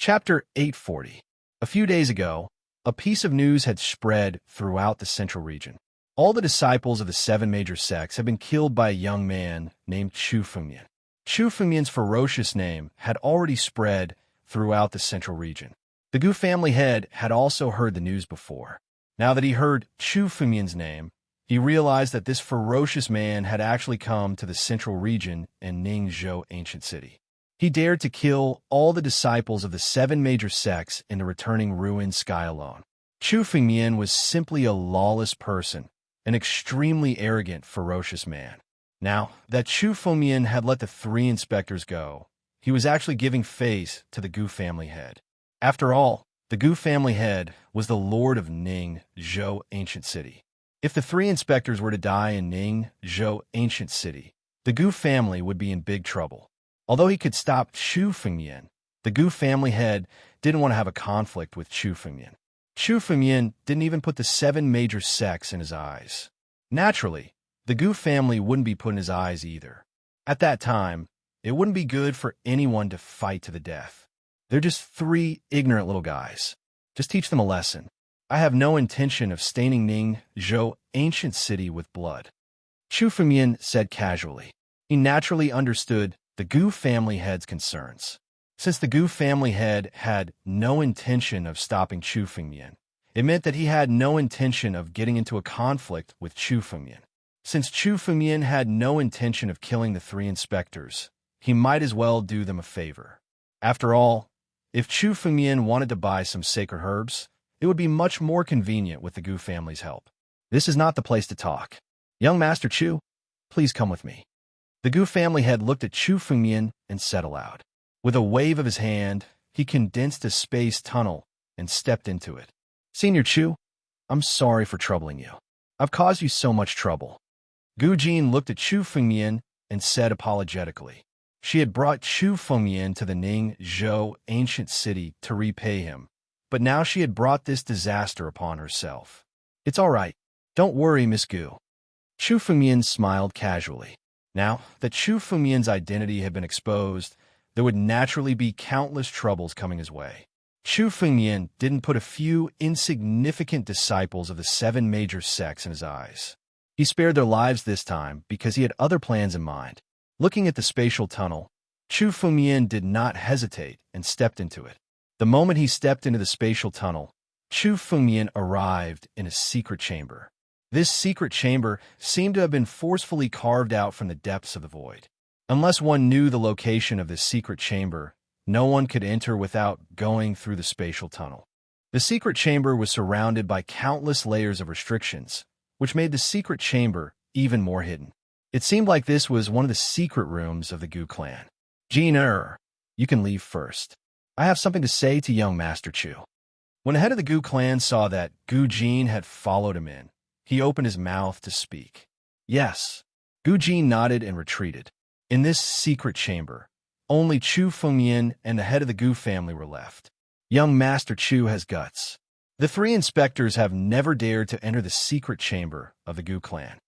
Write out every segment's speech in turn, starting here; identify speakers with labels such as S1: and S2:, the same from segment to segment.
S1: Chapter 840. A few days ago, a piece of news had spread throughout the central region. All the disciples of the seven major sects had been killed by a young man named Chu Fengmian. Chu Fengmian's ferocious name had already spread throughout the central region. The Gu family head had also heard the news before. Now that he heard Chu Fengmian's name, he realized that this ferocious man had actually come to the central region in Ningzhou ancient city. He dared to kill all the disciples of the seven major sects in the returning ruined sky alone. Chu Fengmian was simply a lawless person, an extremely arrogant, ferocious man. Now that Chu Fengmian had let the three inspectors go, he was actually giving face to the Gu family head. After all, the Gu family head was the lord of Ningzhou ancient city. If the three inspectors were to die in Ningzhou ancient city, the Gu family would be in big trouble. Although he could stop Chu Fengmian, the Gu family head didn't want to have a conflict with Chu Fengmian. Chu Fengmian didn't even put the seven major sects in his eyes. Naturally, the Gu family wouldn't be put in his eyes either. At that time, it wouldn't be good for anyone to fight to the death. They're just three ignorant little guys. Just teach them a lesson. I have no intention of staining Ningzhou ancient city with blood. Chu Fengmian said casually. He naturally understood the Gu family head's concerns. Since the Gu family head had no intention of stopping Chu Fengmian, it meant that he had no intention of getting into a conflict with Chu Fengmian. Since Chu Fengmian had no intention of killing the three inspectors, he might as well do them a favor. After all, if Chu Fengmian wanted to buy some sacred herbs, it would be much more convenient with the Gu family's help. This is not the place to talk. Young Master Chu, please come with me. The Gu family head looked at Chu Fengmian and said aloud. With a wave of his hand, he condensed a space tunnel and stepped into it. Senior Chu, I'm sorry for troubling you. I've caused you so much trouble. Gu Jin looked at Chu Fengmian and said apologetically. She had brought Chu Fengmian to the Ningzhou ancient city to repay him, but now she had brought this disaster upon herself. It's all right. Don't worry, Miss Gu. Chu Fengmian smiled casually. Now that Chu Fengmian's identity had been exposed, there would naturally be countless troubles coming his way. Chu Fengmian didn't put a few insignificant disciples of the seven major sects in his eyes. He spared their lives this time because he had other plans in mind. Looking at the spatial tunnel, Chu Fengmian did not hesitate and stepped into it. The moment he stepped into the spatial tunnel, Chu Fengmian arrived in a secret chamber. This secret chamber seemed to have been forcefully carved out from the depths of the void. Unless one knew the location of this secret chamber, no one could enter without going through the spatial tunnel. The secret chamber was surrounded by countless layers of restrictions, which made the secret chamber even more hidden. It seemed like this was one of the secret rooms of the Gu clan. Jin, you can leave first. I have something to say to young Master Chu. When the head of the Gu clan saw that Gu Jin had followed him in, he opened his mouth to speak. Yes. Gu Jin nodded and retreated. In this secret chamber, only Chu Fengmian and the head of the Gu family were left. Young Master Chu has guts. The three inspectors have never dared to enter the secret chamber of the Gu clan.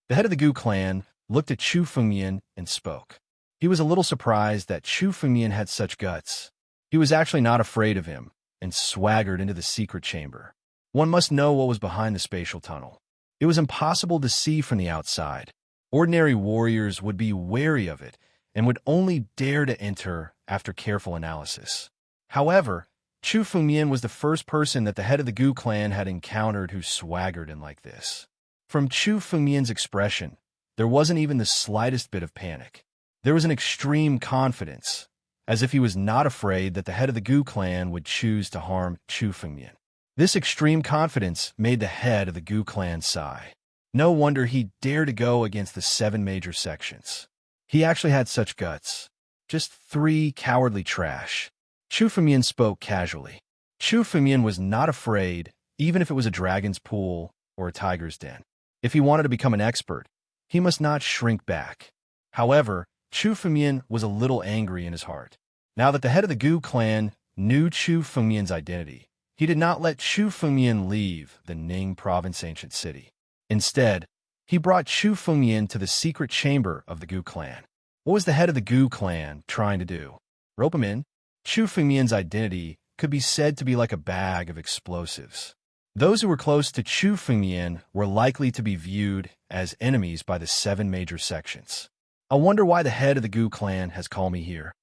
S1: The head of the Gu clan looked at Chu Fengmian and spoke. He was a little surprised that Chu Fengmian had such guts. He was actually not afraid of him and swaggered into the secret chamber. One must know what was behind the spatial tunnel. It was impossible to see from the outside. Ordinary warriors would be wary of it and would only dare to enter after careful analysis. However, Chu Fengmian was the first person that the head of the Gu clan had encountered who swaggered in like this. From Chu Fengmian's expression, there wasn't even the slightest bit of panic. There was an extreme confidence, as if he was not afraid that the head of the Gu clan would choose to harm Chu Fengmian. This extreme confidence made the head of the Gu clan sigh. No wonder he dared to go against the seven major sections. He actually had such guts. Just three cowardly trash. Chu Fengmian spoke casually. Chu Fengmian was not afraid, even if it was a dragon's pool or a tiger's den. If he wanted to become an expert, he must not shrink back. However, Chu Fengmian was a little angry in his heart. Now that the head of the Gu clan knew Chu Fengmian's identity, he did not let Chu Fengmian leave the Ning province ancient city. Instead, he brought Chu Fengmian to the secret chamber of the Gu clan. What was the head of the Gu clan trying to do? Rope him in? Chu Fengmian's identity could be said to be like a bag of explosives. Those who were close to Chu Fengmian were likely to be viewed as enemies by the 7 major sections. I wonder why the head of the Gu clan has called me here.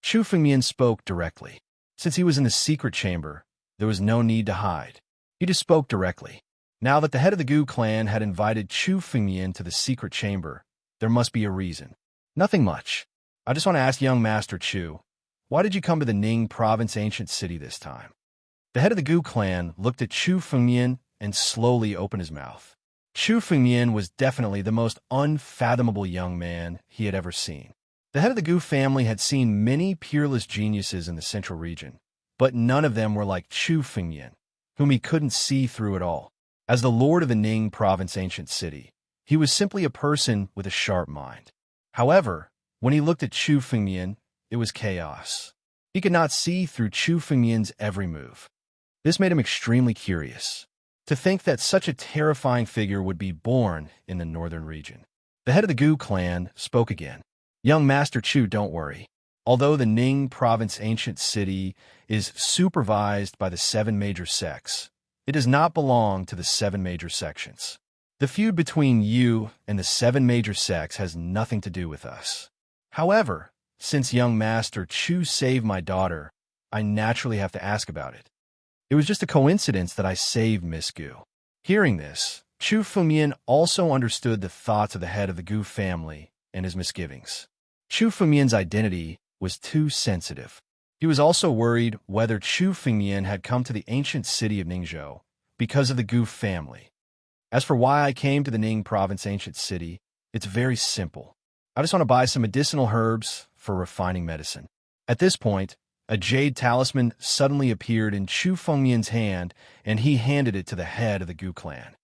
S1: Chu Fengmian spoke directly. Since he was in the secret chamber, there was no need to hide. He just spoke directly. Now that the head of the Gu clan had invited Chu Fengmian to the secret chamber, there must be a reason. Nothing much. I just want to ask young Master Chu, why did you come to the Ning province ancient city this time? The head of the Gu clan looked at Chu Fengmian and slowly opened his mouth. Chu Fengmian was definitely the most unfathomable young man he had ever seen. The head of the Gu family had seen many peerless geniuses in the central region, but none of them were like Chu Fengmian, whom he couldn't see through at all. As the lord of the Ning province ancient city, he was simply a person with a sharp mind. However, when he looked at Chu Fengmian, it was chaos. He could not see through Chu Fengmian's every move. This made him extremely curious. To think that such a terrifying figure would be born in the northern region. The head of the Gu clan spoke again. Young Master Chu, don't worry. Although the Ning province ancient city is supervised by the 7 major sects, it does not belong to the 7 major sections. The feud between you and the 7 major sects has nothing to do with us. However, since young Master Chu saved my daughter, I naturally have to ask about it. It was just a coincidence that I saved Miss Gu. Hearing this, Chu Fengmian also understood the thoughts of the head of the Gu family and his misgivings. Chu Fengmian's identity was too sensitive. He was also worried whether Chu Fengmian had come to the ancient city of Ningzhou because of the Gu family. As for why I came to the Ning province ancient city, it's very simple. I just want to buy some medicinal herbs for refining medicine. At this point, a jade talisman suddenly appeared in Chu Fengmian's hand, and he handed it to the head of the Gu clan.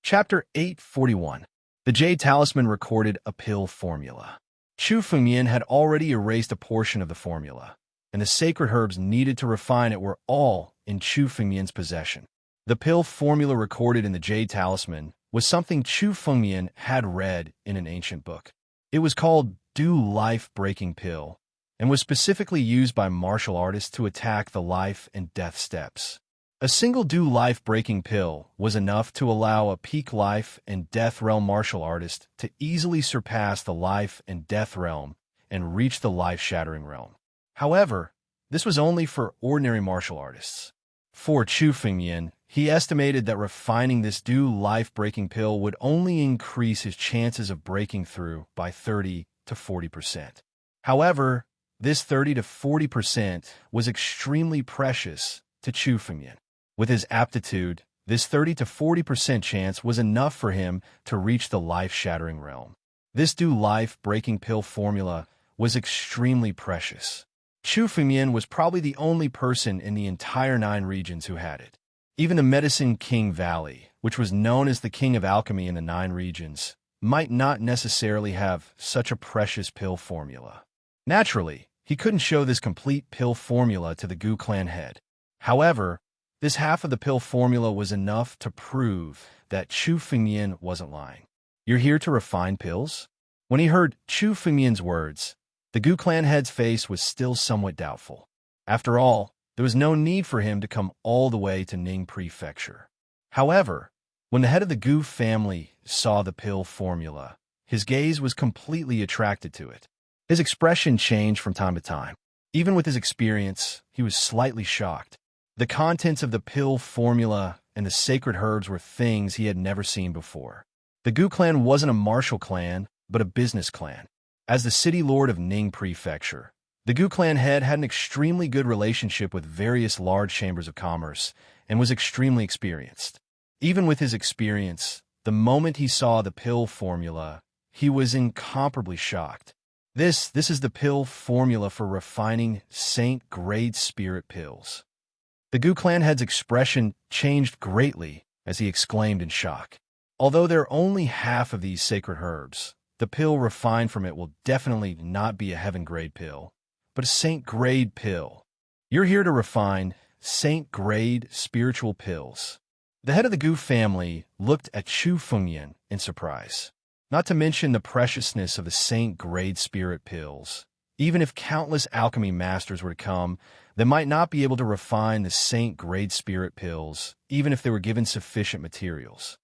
S1: Chapter 841. The jade talisman recorded a pill formula. Chu Fengmian had already erased a portion of the formula, and the sacred herbs needed to refine it were all in Chu Fengmian's possession. The pill formula recorded in the jade talisman was something Chu Fengmian had read in an ancient book. It was called Do Life-Breaking Pill, and was specifically used by martial artists to attack the life and death steps. A single Do Life-Breaking Pill was enough to allow a peak life and death realm martial artist to easily surpass the life and death realm and reach the life-shattering realm. However, this was only for ordinary martial artists. For Chu Fengmian, he estimated that refining this Do Life-Breaking Pill would only increase his chances of breaking through by 30 to 40%. However, this 30 to 40% was extremely precious to Chu Fengmian. With his aptitude, this 30 to 40% chance was enough for him to reach the life-shattering realm. This Do Life-Breaking Pill formula was extremely precious. Chu Fengmian was probably the only person in the entire 9 regions who had it. Even the Medicine King Valley, which was known as the King of Alchemy in the 9 regions, might not necessarily have such a precious pill formula. Naturally, he couldn't show this complete pill formula to the Gu clan head. However, this half of the pill formula was enough to prove that Chu Fengmian wasn't lying. You're here to refine pills? When he heard Chu Fengmian's words, the Gu clan head's face was still somewhat doubtful. After all, there was no need for him to come all the way to Ning Prefecture. However, when the head of the Gu family saw the pill formula, his gaze was completely attracted to it. His expression changed from time to time. Even with his experience, he was slightly shocked. The contents of the pill formula and the sacred herbs were things he had never seen before. The Gu clan wasn't a martial clan, but a business clan. As the city lord of Ning Prefecture, the Gu clan head had an extremely good relationship with various large chambers of commerce and was extremely experienced. Even with his experience, the moment he saw the pill formula, he was incomparably shocked. This is the pill formula for refining saint-grade spirit pills. The Gu clan head's expression changed greatly as he exclaimed in shock. Although there are only half of these sacred herbs, the pill refined from it will definitely not be a heaven-grade pill, but a saint-grade pill. You're here to refine saint-grade spiritual pills. The head of the Gu family looked at Chu Fengmian in surprise. Not to mention the preciousness of the saint-grade spirit pills. Even if countless alchemy masters were to come, they might not be able to refine the saint-grade spirit pills, even if they were given sufficient materials.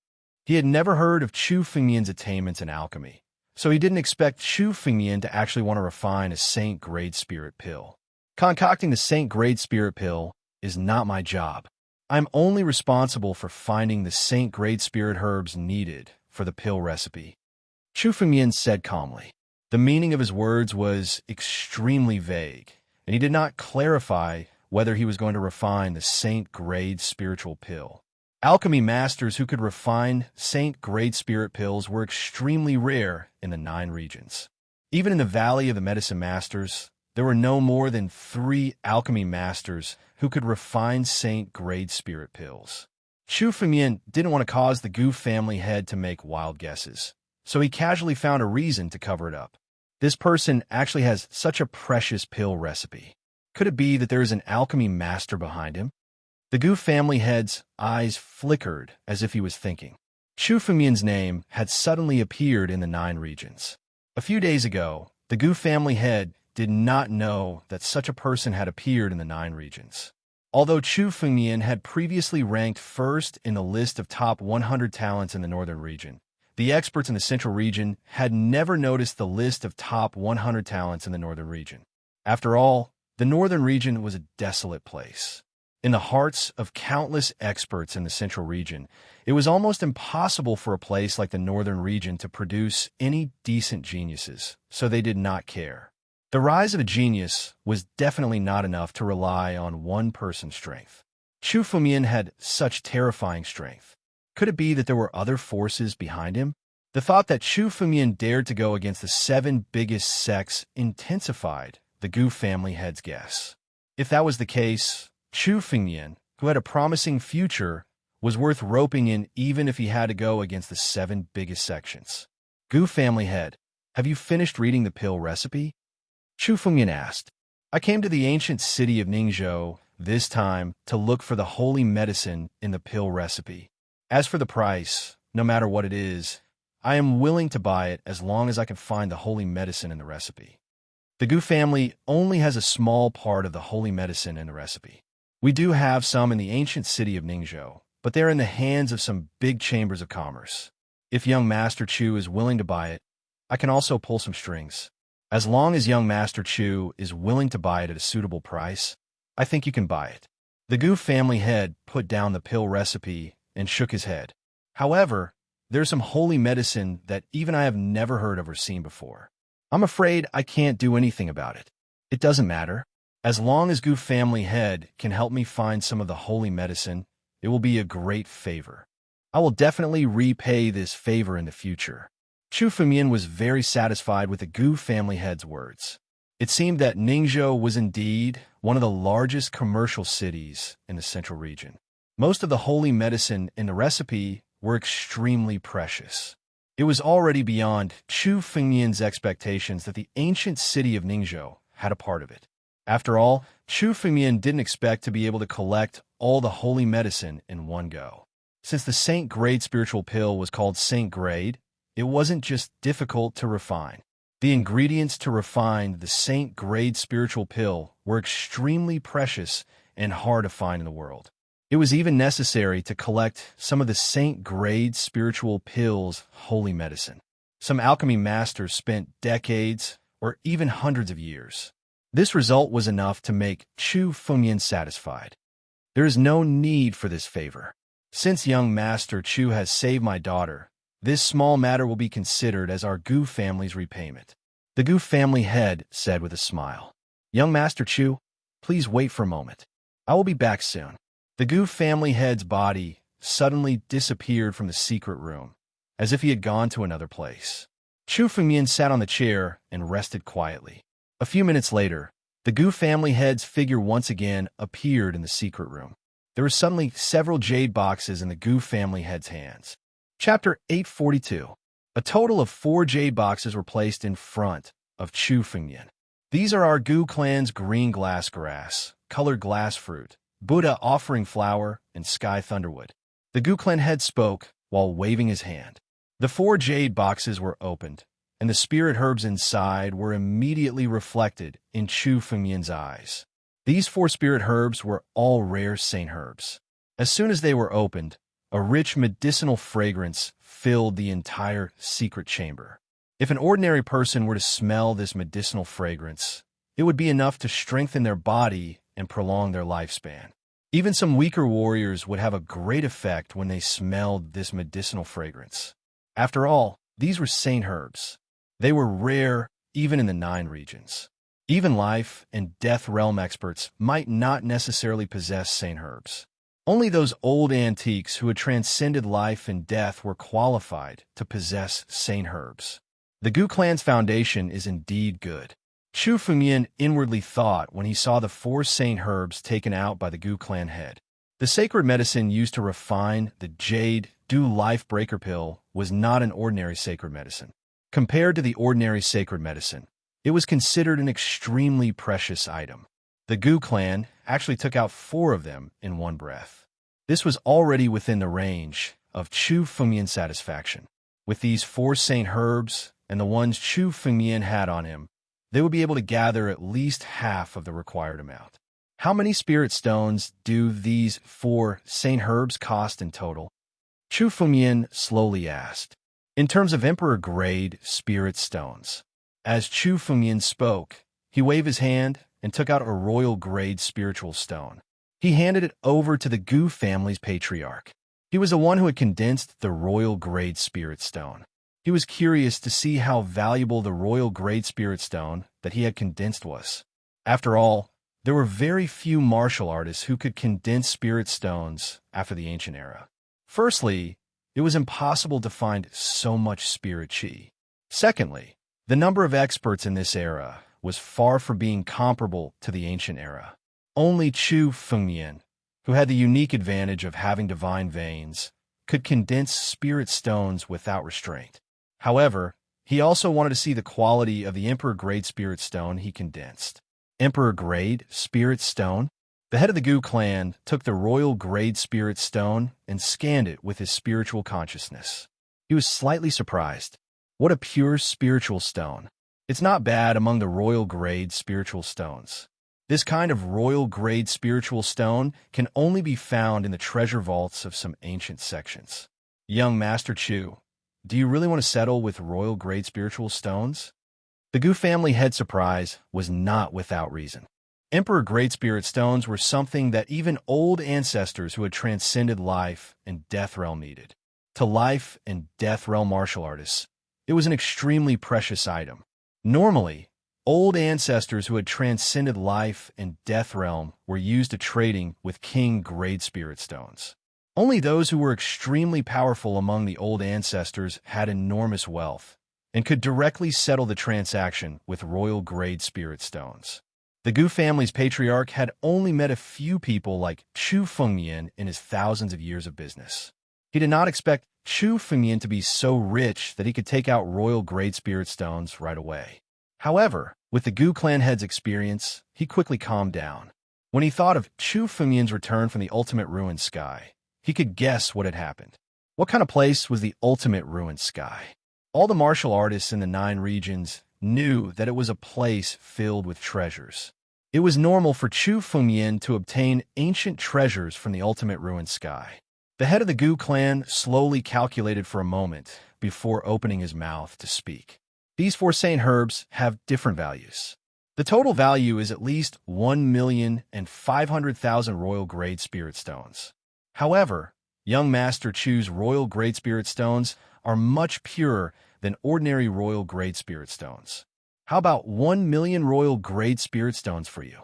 S1: He had never heard of Chu Fengmian's attainments in alchemy, so he didn't expect Chu Fengmian to actually want to refine a saint-grade spirit pill. Concocting the saint-grade spirit pill is not my job. I'm only responsible for finding the saint-grade spirit herbs needed for the pill recipe, Chu Fengmian said calmly. The meaning of his words was extremely vague, and he did not clarify whether he was going to refine the saint-grade spiritual pill. Alchemy masters who could refine saint-grade spirit pills were extremely rare in the 9 regions. Even in the Valley of the Medicine Masters, there were no more than 3 alchemy masters who could refine saint-grade spirit pills. Chu Fengmian didn't want to cause the Gu family head to make wild guesses, so he casually found a reason to cover it up. This person actually has such a precious pill recipe. Could it be that there is an alchemy master behind him? The Gu family head's eyes flickered as if he was thinking. Chu Fengmian's name had suddenly appeared in the 9 regions. A few days ago, the Gu family head did not know that such a person had appeared in the 9 regions. Although Chu Fengmian had previously ranked first in the list of top 100 talents in the northern region, the experts in the central region had never noticed the list of top 100 talents in the northern region. After all, the northern region was a desolate place. In the hearts of countless experts in the central region, it was almost impossible for a place like the northern region to produce any decent geniuses, so they did not care. The rise of a genius was definitely not enough to rely on one person's strength. Chu Fengmian had such terrifying strength. Could it be that there were other forces behind him? The thought that Chu Fengmian dared to go against the 7 biggest sects intensified the Gu family head's guess. If that was the case, Chu Fengmian, who had a promising future, was worth roping in even if he had to go against the 7 biggest sections. Gu family head, have you finished reading the pill recipe? Chu Fengmian asked. I came to the ancient city of Ningzhou this time to look for the holy medicine in the pill recipe. As for the price, no matter what it is, I am willing to buy it as long as I can find the holy medicine in the recipe. The Gu family only has a small part of the holy medicine in the recipe. We do have some in the ancient city of Ningzhou, but they're in the hands of some big chambers of commerce. If young Master Chu is willing to buy it, I can also pull some strings. As long as young Master Chu is willing to buy it at a suitable price, I think you can buy it. The Gu family head put down the pill recipe and shook his head. However, there's some holy medicine that even I have never heard of or seen before. I'm afraid I can't do anything about it. It doesn't matter. As long as Gu family head can help me find some of the holy medicine, it will be a great favor. I will definitely repay this favor in the future. Chu Fengmian was very satisfied with the Gu family head's words. It seemed that Ningzhou was indeed one of the largest commercial cities in the central region. Most of the holy medicine in the recipe were extremely precious. It was already beyond Chu Fengmian's expectations that the ancient city of Ningzhou had a part of it. After all, Chu Fengmian didn't expect to be able to collect all the holy medicine in one go. Since the Saint-Grade spiritual pill was called Saint-Grade, it wasn't just difficult to refine. The ingredients to refine the Saint-Grade spiritual pill were extremely precious and hard to find in the world. It was even necessary to collect some of the Saint-Grade spiritual pill's holy medicine. Some alchemy masters spent decades or even hundreds of years. This result was enough to make Chu Fengmian satisfied. There is no need for this favor. Since young Master Chu has saved my daughter, this small matter will be considered as our Gu family's repayment. The Gu family head said with a smile. Young Master Chu, please wait for a moment. I will be back soon. The Gu family head's body suddenly disappeared from the secret room, as if he had gone to another place. Chu Fengmian sat on the chair and rested quietly. A few minutes later, the Gu family head's figure once again appeared in the secret room. There were suddenly several jade boxes in the Gu family head's hands. Chapter 842. A total of 4 jade boxes were placed in front of Chu Fengmian. These are our Gu clan's green glass grass, colored glass fruit, Buddha offering flower, and sky thunderwood. The Gu clan head spoke while waving his hand. The 4 jade boxes were opened, and the spirit herbs inside were immediately reflected in Chu Fengmian's eyes. These 4 spirit herbs were all rare saint herbs. As soon as they were opened, a rich medicinal fragrance filled the entire secret chamber. If an ordinary person were to smell this medicinal fragrance, it would be enough to strengthen their body and prolong their lifespan. Even some weaker warriors would have a great effect when they smelled this medicinal fragrance. After all, these were saint herbs. They were rare even in the 9 regions. Even life and death realm experts might not necessarily possess saint herbs. Only those old antiques who had transcended life and death were qualified to possess saint herbs. The Gu clan's foundation is indeed good. Chu Fengmian inwardly thought when he saw the 4 saint herbs taken out by the Gu clan head. The sacred medicine used to refine the jade dew life breaker pill was not an ordinary sacred medicine. Compared to the ordinary sacred medicine, it was considered an extremely precious item. The Gu clan actually took out 4 of them in one breath. This was already within the range of Chu Fengmian's satisfaction. With these 4 saint herbs and the ones Chu Fengmian had on him, they would be able to gather at least half of the required amount. How many spirit stones do these 4 saint herbs cost in total? Chu Fengmian slowly asked. In terms of emperor-grade spirit stones. As Chu Fengmian spoke, he waved his hand and took out a royal-grade spiritual stone. He handed it over to the Gu family's patriarch. He was the one who had condensed the royal-grade spirit stone. He was curious to see how valuable the royal-grade spirit stone that he had condensed was. After all, there were very few martial artists who could condense spirit stones after the ancient era. Firstly, it was impossible to find so much spirit chi. Secondly, the number of experts in this era was far from being comparable to the ancient era. Only Chu Fengmian, who had the unique advantage of having divine veins, could condense spirit stones without restraint. However, he also wanted to see the quality of the Emperor-grade spirit stone he condensed. Emperor-grade spirit stone? The head of the Gu clan took the royal-grade spirit stone and scanned it with his spiritual consciousness. He was slightly surprised. What a pure spiritual stone. It's not bad among the royal-grade spiritual stones. This kind of royal-grade spiritual stone can only be found in the treasure vaults of some ancient sections. Young Master Chu, do you really want to settle with royal-grade spiritual stones? The Gu family head surprise was not without reason. Emperor-grade spirit stones were something that even old ancestors who had transcended life and death realm needed. To life and death realm martial artists, it was an extremely precious item. Normally, old ancestors who had transcended life and death realm were used to trading with king-grade spirit stones. Only those who were extremely powerful among the old ancestors had enormous wealth and could directly settle the transaction with royal-grade spirit stones. The Gu family's patriarch had only met a few people like Chu Fengmian in his thousands of years of business. He did not expect Chu Fengmian to be so rich that he could take out royal-grade spirit stones right away. However, with the Gu clan head's experience, he quickly calmed down. When he thought of Chu Fengmian's return from the ultimate ruined sky, he could guess what had happened. What kind of place was the ultimate ruined sky? All the martial artists in the 9 regions knew that it was a place filled with treasures. It was normal for Chu Fengmian to obtain ancient treasures from the ultimate ruined sky. The head of the Gu clan slowly calculated for a moment before opening his mouth to speak. These 4 saint herbs have different values. The total value is at least 1,500,000 royal-grade spirit stones. However, young Master Chu's royal-grade spirit stones are much purer than ordinary royal-grade spirit stones. How about 1 million royal-grade spirit stones for you?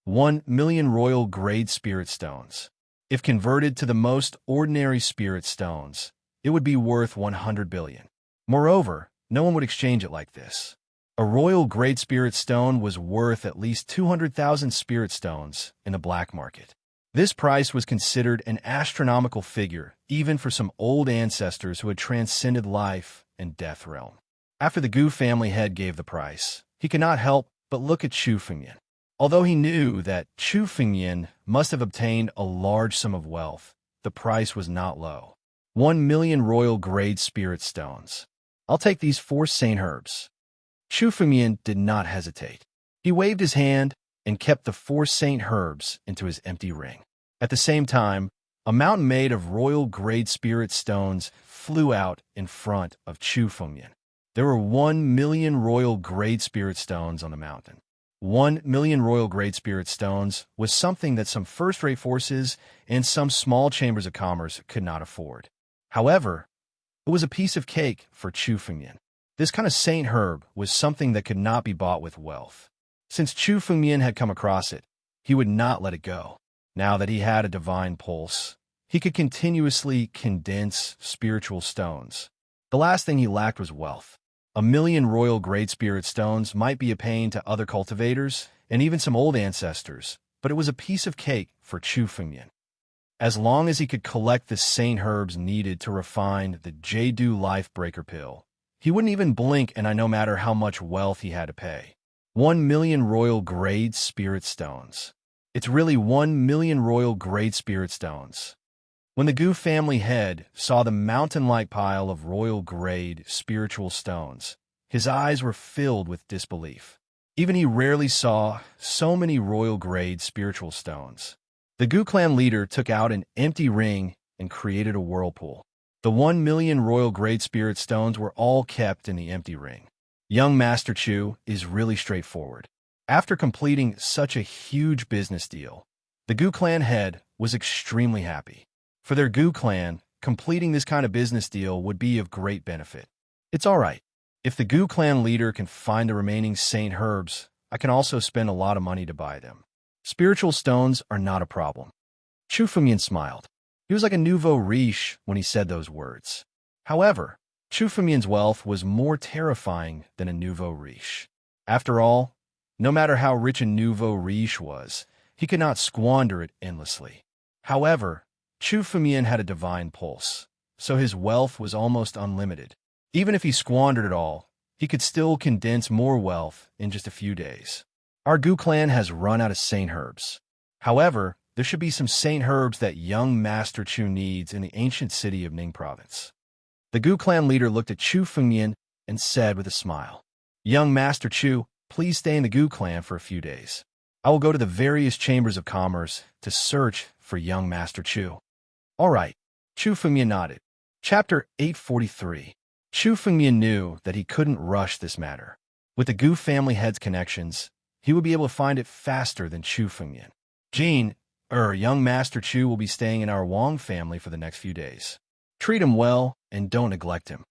S1: 1 million royal-grade spirit stones. If converted to the most ordinary spirit stones, it would be worth 100 billion. Moreover, no one would exchange it like this. A royal-grade spirit stone was worth at least 200,000 spirit stones in the black market. This price was considered an astronomical figure even for some old ancestors who had transcended life and death realm. After the Gu family head gave the price, he could not help but look at Chu Fengmian. Although he knew that Chu Fengmian must have obtained a large sum of wealth, the price was not low. 1 million royal-grade spirit stones. I'll take these 4 saint herbs. Chu Fengmian did not hesitate. He waved his hand and kept the 4 saint herbs into his empty ring. At the same time, a mountain made of royal-grade spirit stones flew out in front of Chu Fengmian. There were 1,000,000 royal-grade spirit stones on the mountain. 1,000,000 royal-grade spirit stones was something that some first-rate forces and some small chambers of commerce could not afford. However, it was a piece of cake for Chu Fengmian. This kind of saint herb was something that could not be bought with wealth. Since Chu Fengmian had come across it, he would not let it go. Now that he had a divine pulse, he could continuously condense spiritual stones. The last thing he lacked was wealth. 1,000,000 royal grade spirit stones might be a pain to other cultivators and even some old ancestors, but it was a piece of cake for Chu Fengmian. As long as he could collect the saint herbs needed to refine the Jade Life Breaker pill, he wouldn't even blink, and no matter how much wealth he had to pay. 1,000,000 royal grade spirit stones. It's really 1,000,000 royal grade spirit stones. When the Gu family head saw the mountain-like pile of royal grade spiritual stones, his eyes were filled with disbelief. Even he rarely saw so many royal grade spiritual stones. The Gu clan leader took out an empty ring and created a whirlpool. The 1,000,000 royal grade spirit stones were all kept in the empty ring. Young Master Chu is really straightforward. After completing such a huge business deal, the Gu clan head was extremely happy. For their Gu clan, completing this kind of business deal would be of great benefit. It's all right. If the Gu clan leader can find the remaining saint herbs, I can also spend a lot of money to buy them. Spiritual stones are not a problem. Chu Fengmian smiled. He was like a nouveau riche when he said those words. However, Chu Fengmian's wealth was more terrifying than a nouveau riche. After all, no matter how rich a nouveau riche was, he could not squander it endlessly. However, Chu Fengmian had a divine pulse, so his wealth was almost unlimited. Even if he squandered it all, he could still condense more wealth in just a few days. Our Gu clan has run out of saint herbs. However, there should be some saint herbs that young Master Chu needs in the ancient city of Ning province. The Gu clan leader looked at Chu Fengmian and said with a smile, "Young Master Chu, please stay in the Gu clan for a few days. I will go to the various chambers of commerce to search for young Master Chu." All right, Chu Fengmian nodded. Chapter 843. Chu Fengmian knew that he couldn't rush this matter. With the Gu family head's connections, he would be able to find it faster than Chu Fengmian. Jean, young Master Chu will be staying in our Wang family for the next few days. Treat him well and don't neglect him.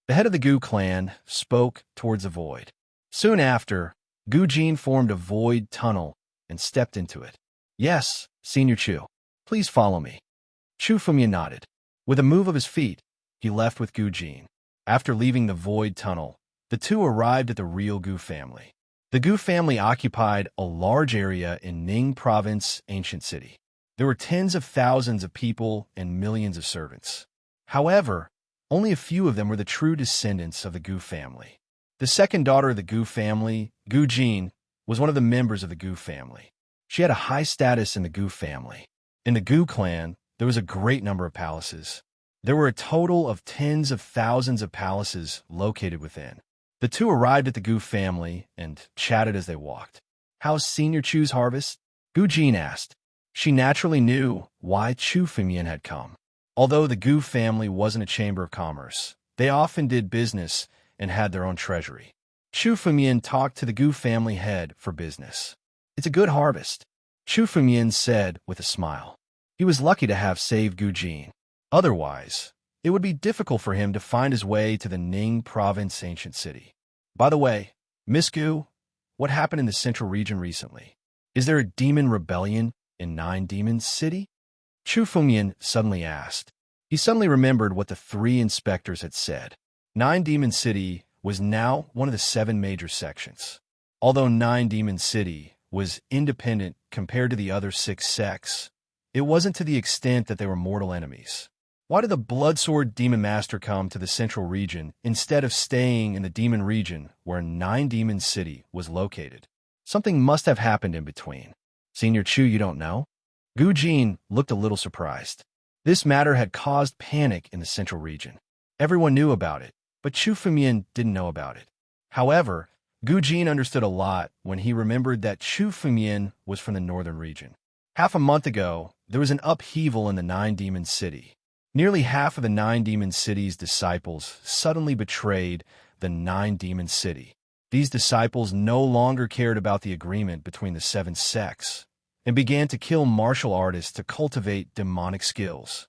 S1: The head of the Gu clan spoke towards the void. Soon after, Gu Jin formed a void tunnel and stepped into it. Yes, Senior Chu, please follow me. Chu Fengmian nodded. With a move of his feet, he left with Gu Jin. After leaving the void tunnel, the two arrived at the real Gu family. The Gu family occupied a large area in Ning province, ancient city. There were tens of thousands of people and millions of servants. However, only a few of them were the true descendants of the Gu family. The second daughter of the Gu family, Gu Jin, was one of the members of the Gu family. She had a high status in the Gu family. In the Gu clan, there was a great number of palaces. There were a total of tens of thousands of palaces located within. The two arrived at the Gu family and chatted as they walked. "How's Senior Chu's harvest?" Gu Jin asked. She naturally knew why Chu Fengmian had come. Although the Gu family wasn't a chamber of commerce, they often did business and had their own treasury. Chu Fengmian talked to the Gu family head for business. "It's a good harvest," Chu Fengmian said with a smile. He was lucky to have saved Gu Jin. Otherwise, it would be difficult for him to find his way to the Ning province ancient city. By the way, Miss Gu, what happened in the central region recently? Is there a demon rebellion in Nine Demons City? Chu Fengmian suddenly asked. He suddenly remembered what the 3 inspectors had said. Nine Demon City was now one of the 7 major sections. Although Nine Demon City was independent compared to the other 6 sects, it wasn't to the extent that they were mortal enemies. Why did the Bloodsword Demon Master come to the central region instead of staying in the demon region where Nine Demon City was located? Something must have happened in between. Senior Chu, you don't know? Gu Jin looked a little surprised. This matter had caused panic in the central region. Everyone knew about it, but Chu Fumian didn't know about it. However, Gu Jin understood a lot when he remembered that Chu Fumian was from the northern region. Half a month ago, there was an upheaval in the Nine Demon City. Nearly half of the Nine Demon City's disciples suddenly betrayed the Nine Demon City. These disciples no longer cared about the agreement between the seven sects and began to kill martial artists to cultivate demonic skills.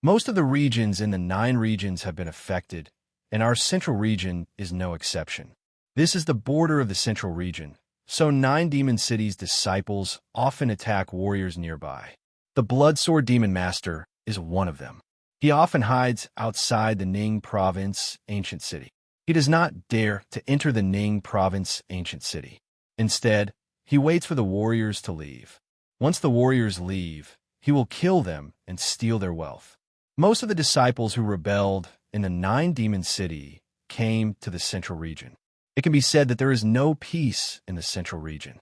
S1: Most of the regions in the 9 regions have been affected, and our central region is no exception. This is the border of the central region, so 9 demon cities' disciples often attack warriors nearby. The Bloodsword Demon Master is one of them. He often hides outside the Ning Province Ancient City. He does not dare to enter the Ning Province Ancient City. Instead, he waits for the warriors to leave. Once the warriors leave, he will kill them and steal their wealth. Most of the disciples who rebelled in the 9 demon city came to the central region. It can be said that there is no peace in the central region.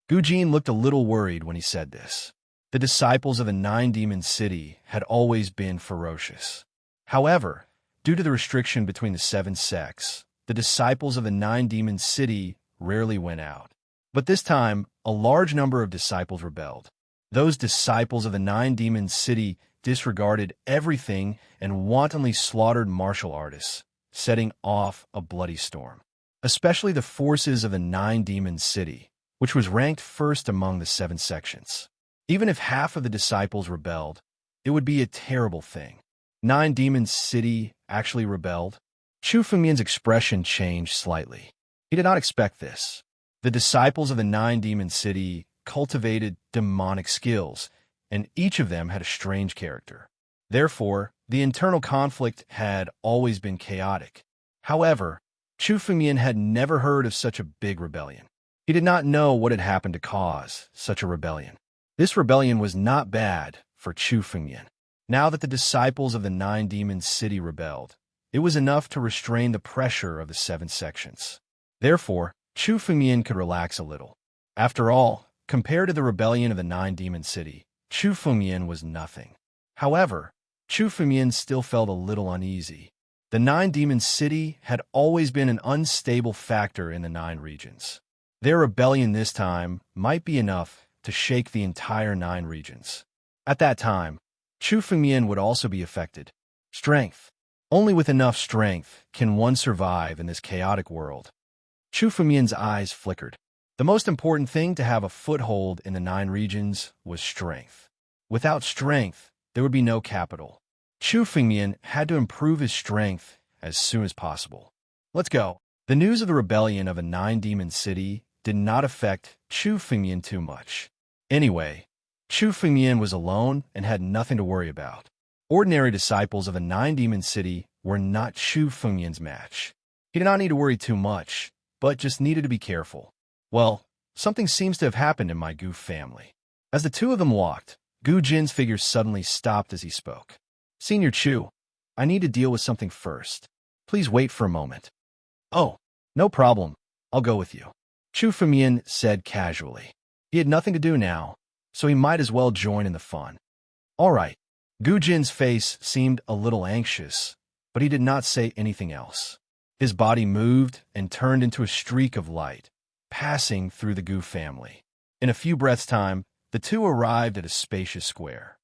S1: Gu Jin looked a little worried when he said this. The disciples of the 9 demon city had always been ferocious. However, due to the restriction between the 7 sects, the disciples of the 9 demon city rarely went out. But this time, a large number of disciples rebelled. Those disciples of the 9 demon city disregarded everything and wantonly slaughtered martial artists, setting off a bloody storm. Especially the forces of the 9 demon city, which was ranked first among the 7 sections. Even if half of the disciples rebelled, it would be a terrible thing. 9 demon city actually rebelled? Chu Fumian's expression changed slightly. He did not expect this. The disciples of the 9 demon city cultivated demonic skills, and each of them had a strange character. Therefore, the internal conflict had always been chaotic. However, Chu Fumian had never heard of such a big rebellion. He did not know what had happened to cause such a rebellion. This rebellion was not bad for Chu Fumian. Now that the disciples of the 9 demon city rebelled, it was enough to restrain the pressure of the 7 sections. Therefore, Chu Fumian could relax a little. After all, compared to the rebellion of the 9 demon city, Chu Fumian was nothing. However, Chu Fumian still felt a little uneasy. The 9 demon city had always been an unstable factor in the 9 regions. Their rebellion this time might be enough to shake the entire 9 regions. At that time, Chu Fumian would also be affected. Strength. Only with enough strength can one survive in this chaotic world. Chu Fumian's eyes flickered. The most important thing to have a foothold in the 9 regions was strength. Without strength, there would be no capital. Chu Fumian had to improve his strength as soon as possible. Let's go. The news of the rebellion of a 9 demon city did not affect Chu Fumian too much. Anyway, Chu Fumian was alone and had nothing to worry about. Ordinary disciples of a 9 demon city were not Chu Fumian's match. He did not need to worry too much, but just needed to be careful. Well, something seems to have happened in my Gu family. As the two of them walked, Gu Jin's figure suddenly stopped as he spoke. Senior Chu, I need to deal with something first. Please wait for a moment. Oh, no problem. I'll go with you. Chu Fumian said casually. He had nothing to do now, so he might as well join in the fun. All right. Gu Jin's face seemed a little anxious, but he did not say anything else. His body moved and turned into a streak of light, passing through the Gu family. In a few breaths' time, the two arrived at a spacious square.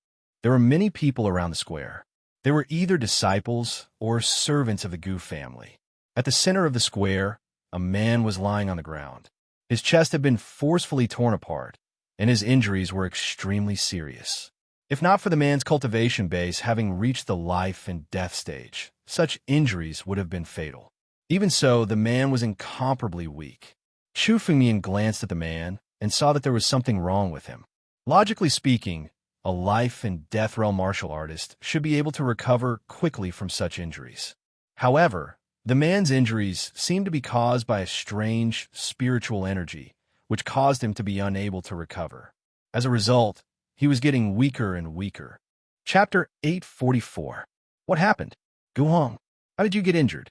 S1: There were many people around the square. They were either disciples or servants of the Gu family. At the center of the square, a man was lying on the ground. His chest had been forcefully torn apart, and his injuries were extremely serious. If not for the man's cultivation base having reached the life and death stage, such injuries would have been fatal. Even so, the man was incomparably weak. Chu Fumian glanced at the man and saw that there was something wrong with him. Logically speaking, a life and death realm martial artist should be able to recover quickly from such injuries. However, the man's injuries seemed to be caused by a strange spiritual energy, which caused him to be unable to recover. As a result, he was getting weaker and weaker. Chapter 844. What happened? Guhong, how did you get injured?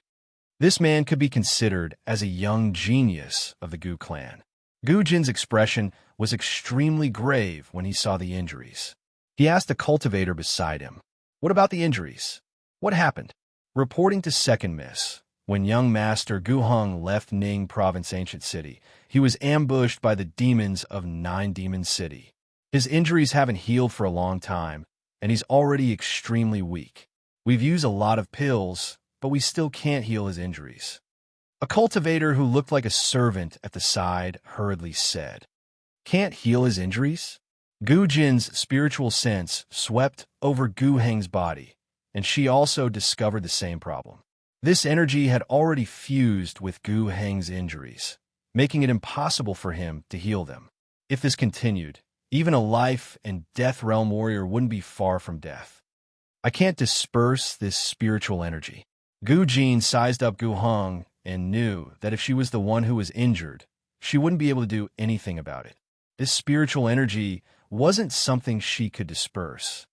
S1: This man could be considered as a young genius of the Gu clan. Gu Jin's expression was extremely grave when he saw the injuries. He asked the cultivator beside him, "What about the injuries? What happened?" Reporting to Second Miss, when young Master Gu Hong left Ning Province Ancient City, he was ambushed by the demons of Nine Demon City. His injuries haven't healed for a long time, and he's already extremely weak. We've used a lot of pills, but we still can't heal his injuries. A cultivator who looked like a servant at the side hurriedly said, "Can't heal his injuries?" Gu Jin's spiritual sense swept over Gu Heng's body, and she also discovered the same problem. This energy had already fused with Gu Heng's injuries, making it impossible for him to heal them. If this continued, even a life and death realm warrior wouldn't be far from death. I can't disperse this spiritual energy. Gu Jin sized up Gu Hong and knew that if she was the one who was injured, she wouldn't be able to do anything about it. This spiritual energy wasn't something she could disperse.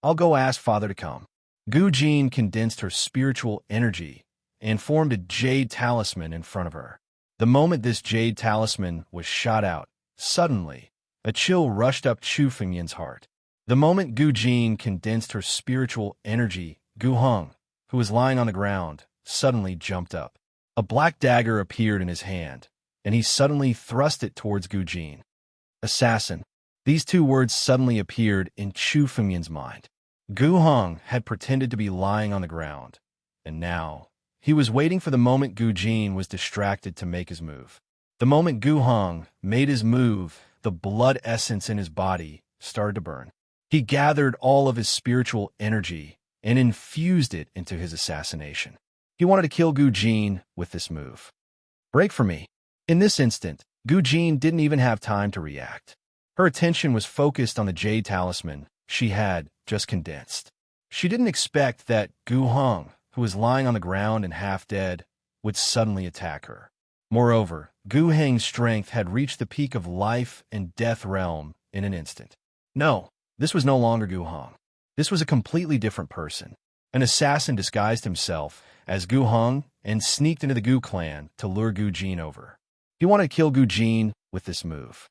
S1: "I'll go ask Father to come." Gu Jin condensed her spiritual energy and formed a jade talisman in front of her. The moment this jade talisman was shot out, suddenly, a chill rushed up Chu Fengyan's heart. The moment Gu Jin condensed her spiritual energy, Gu Hong, who was lying on the ground, suddenly jumped up. A black dagger appeared in his hand, and he suddenly thrust it towards Gu Jin. "Assassin." These two words suddenly appeared in Chu Fengyan's mind. Gu Hong had pretended to be lying on the ground, and now he was waiting for the moment Gu Jin was distracted to make his move. The moment Gu Hong made his move, the blood essence in his body started to burn. He gathered all of his spiritual energy and infused it into his assassination. He wanted to kill Gu Jin with this move. "Break for me." In this instant, Gu Jin didn't even have time to react. Her attention was focused on the jade talisman she had just condensed. She didn't expect that Gu Hong, who was lying on the ground and half dead, would suddenly attack her. Moreover, Gu Heng's strength had reached the peak of life and death realm in an instant. No, this was no longer Gu Hong. This was a completely different person. An assassin disguised himself as Gu Hong and sneaked into the Gu clan to lure Gu Jin over. He wanted to kill Gu Jin with this move.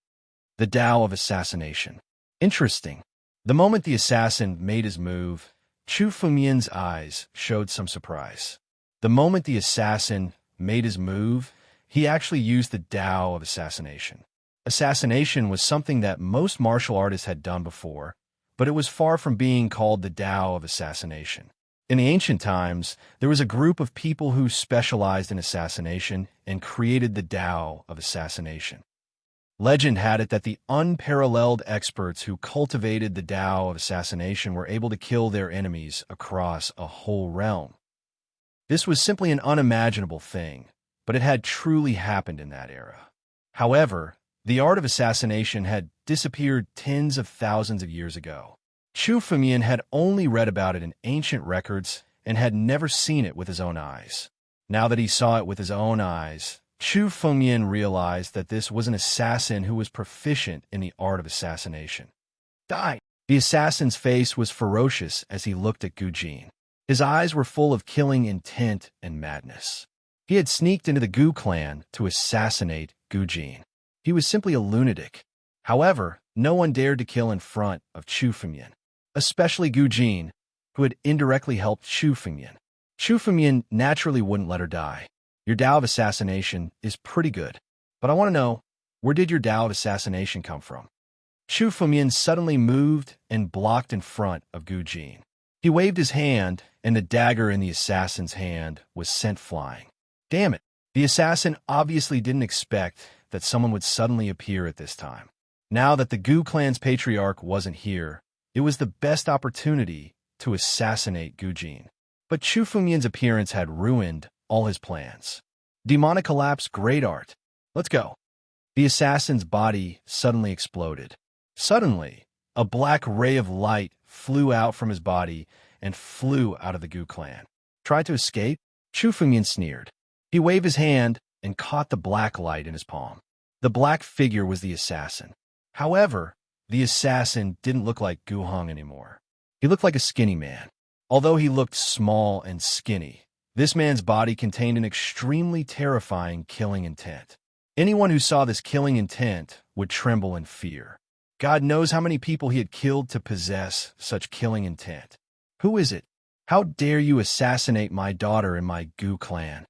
S1: The Tao of Assassination. Interesting. The moment the assassin made his move, Chu Fengyan's eyes showed some surprise. The moment the assassin made his move, he actually used the Tao of Assassination. Assassination was something that most martial artists had done before, but it was far from being called the Tao of Assassination. In the ancient times, there was a group of people who specialized in assassination and created the Tao of Assassination. Legend had it that the unparalleled experts who cultivated the Tao of Assassination were able to kill their enemies across a whole realm. This was simply an unimaginable thing, but it had truly happened in that era. However, the art of assassination had disappeared tens of thousands of years ago. Chu Fengyan had only read about it in ancient records and had never seen it with his own eyes. Now that he saw it with his own eyes, Chu Fengyan realized that this was an assassin who was proficient in the art of assassination. Die! The assassin's face was ferocious as he looked at Gu Jin. His eyes were full of killing intent and madness. He had sneaked into the Gu clan to assassinate Gu Jin. He was simply a lunatic. However, no one dared to kill in front of Chu Fengyan, especially Gu Jin, who had indirectly helped Chu Fengyan. Chu Fengyan naturally wouldn't let her die. Your Tao of Assassination is pretty good, but I want to know, where did your Tao of Assassination come from? Chu Fengyan suddenly moved and blocked in front of Gu Jin. He waved his hand, and the dagger in the assassin's hand was sent flying. Damn it! The assassin obviously didn't expect that someone would suddenly appear at this time. Now that the Gu clan's patriarch wasn't here, it was the best opportunity to assassinate Gu Jin. But Chu Fengyan's appearance had ruined all his plans. Demonic collapse, great art. Let's go. The assassin's body suddenly exploded. Suddenly, a black ray of light flew out from his body and flew out of the Gu clan. Tried to escape? Chu Fengyan sneered. He waved his hand and caught the black light in his palm. The black figure was the assassin. However, the assassin didn't look like Gu Hong anymore. He looked like a skinny man. Although he looked small and skinny, this man's body contained an extremely terrifying killing intent. Anyone who saw this killing intent would tremble in fear. God knows how many people he had killed to possess such killing intent. Who is it? How dare you assassinate my daughter in my Gu clan?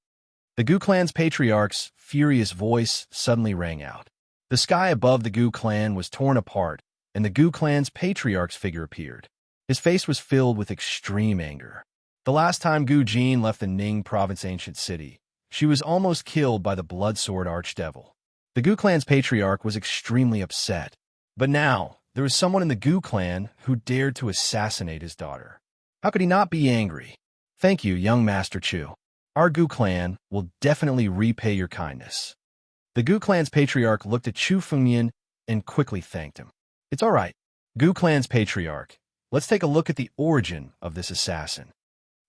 S1: The Gu clan's patriarch's furious voice suddenly rang out. The sky above the Gu clan was torn apart, and the Gu clan's patriarch's figure appeared. His face was filled with extreme anger. The last time Gu Jin left the Ning province ancient city, she was almost killed by the blood-sword archdevil. The Gu clan's patriarch was extremely upset. But now, there was someone in the Gu clan who dared to assassinate his daughter. How could he not be angry? Thank you, young Master Chu. Our Gu clan will definitely repay your kindness. The Gu clan's patriarch looked at Chu Fengmian and quickly thanked him. It's all right. Gu clan's patriarch, let's take a look at the origin of this assassin.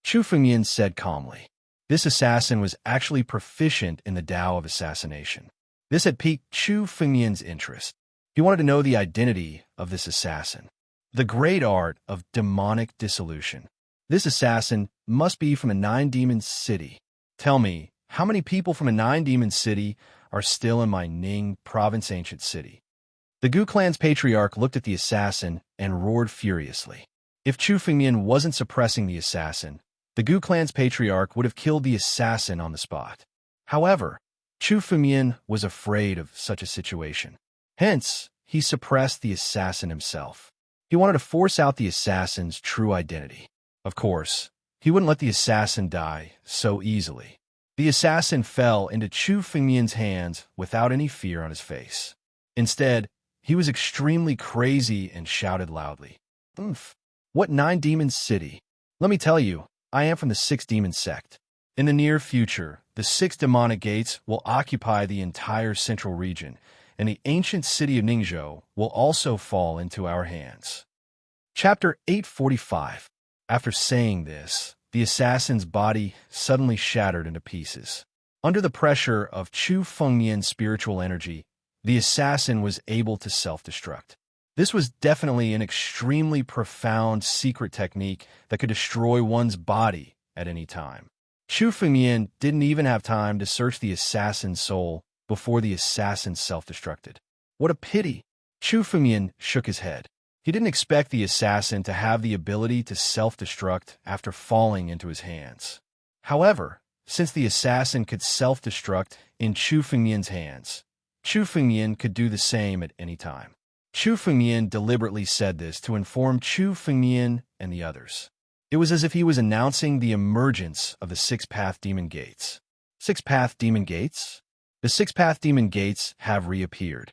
S1: Chu Fengmian said calmly. This assassin was actually proficient in the Tao of assassination. This had piqued Chu Fengmian's interest. He wanted to know the identity of this assassin. The great art of demonic dissolution. This assassin must be from a nine-demon city. Tell me, how many people from a nine-demon city are still in my Ning province ancient city? The Gu clan's patriarch looked at the assassin and roared furiously. If Chu Fengmian wasn't suppressing the assassin, the Gu clan's patriarch would have killed the assassin on the spot. However, Chu Fengmian was afraid of such a situation. Hence, he suppressed the assassin himself. He wanted to force out the assassin's true identity. Of course, he wouldn't let the assassin die so easily. The assassin fell into Chu Fengmian's hands without any fear on his face. Instead, he was extremely crazy and shouted loudly. "Oomph! What nine-demon city? Let me tell you, I am from the six-demon sect. In the near future, the six demonic gates will occupy the entire central region, and the ancient city of Ningzhou will also fall into our hands." Chapter 845. After saying this, the assassin's body suddenly shattered into pieces. Under the pressure of Chu Fengmian's spiritual energy, the assassin was able to self-destruct. This was definitely an extremely profound secret technique that could destroy one's body at any time. Chu Fengmian didn't even have time to search the assassin's soul before the assassin self-destructed. What a pity! Chu Fengmian shook his head. He didn't expect the assassin to have the ability to self-destruct after falling into his hands. However, since the assassin could self-destruct in Chu Fengmian's hands, Chu Fengmian could do the same at any time. Chu Fengmian deliberately said this to inform Chu Fengmian and the others. It was as if he was announcing the emergence of the six-path demon gates. Six-path demon gates? The six-path demon gates have reappeared.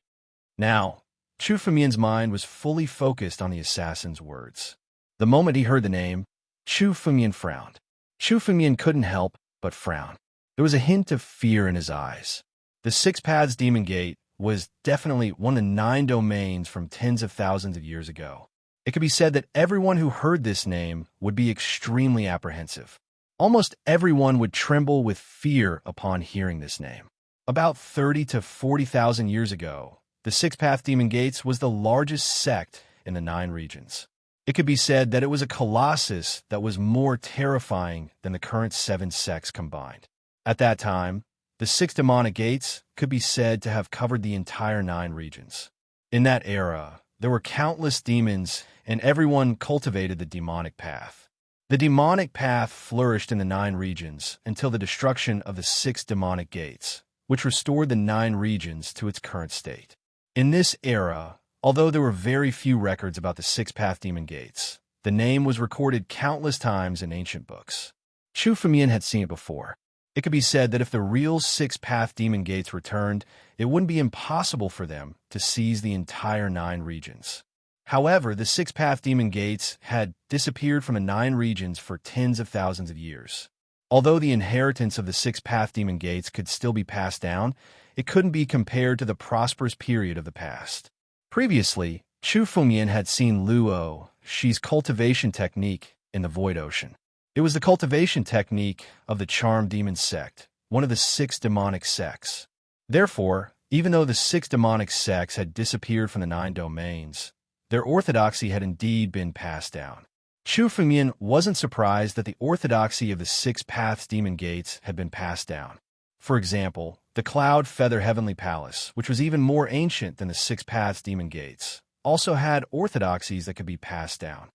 S1: Now, Chu Fengmian's mind was fully focused on the assassin's words. The moment he heard the name, Chu Fengmian frowned. Chu Fengmian couldn't help but frown. There was a hint of fear in his eyes. The Six Paths Demon Gate was definitely one of the 9 domains from tens of thousands of years ago. It could be said that everyone who heard this name would be extremely apprehensive. Almost everyone would tremble with fear upon hearing this name. About 30 to 40,000 years ago, the Six-Path Demon Gates was the largest sect in the 9 regions. It could be said that it was a colossus that was more terrifying than the current 7 sects combined. At that time, the 6 demonic gates could be said to have covered the entire 9 regions. In that era, there were countless demons, and everyone cultivated the demonic path. The demonic path flourished in the 9 regions until the destruction of the 6 demonic gates, which restored the 9 regions to its current state. In this era, although there were very few records about the Six-Path Demon Gates, the name was recorded countless times in ancient books. Chu Fengmian had seen it before. It could be said that if the real Six-Path Demon Gates returned, it wouldn't be impossible for them to seize the entire 9 regions. However, the Six-Path Demon Gates had disappeared from the 9 regions for tens of thousands of years. Although the inheritance of the Six-Path Demon Gates could still be passed down, it couldn't be compared to the prosperous period of the past. Previously, Chu Fengmian had seen Luo Shi's cultivation technique in the Void Ocean. It was the cultivation technique of the Charmed Demon sect, one of the 6 demonic sects. Therefore, even though the 6 demonic sects had disappeared from the 9 domains, their orthodoxy had indeed been passed down. Chu Fengmian wasn't surprised that the orthodoxy of the 6 Paths Demon Gates had been passed down. For example, the Cloud Feather Heavenly Palace, which was even more ancient than the 6 Paths Demon Gates, also had orthodoxies that could be passed down.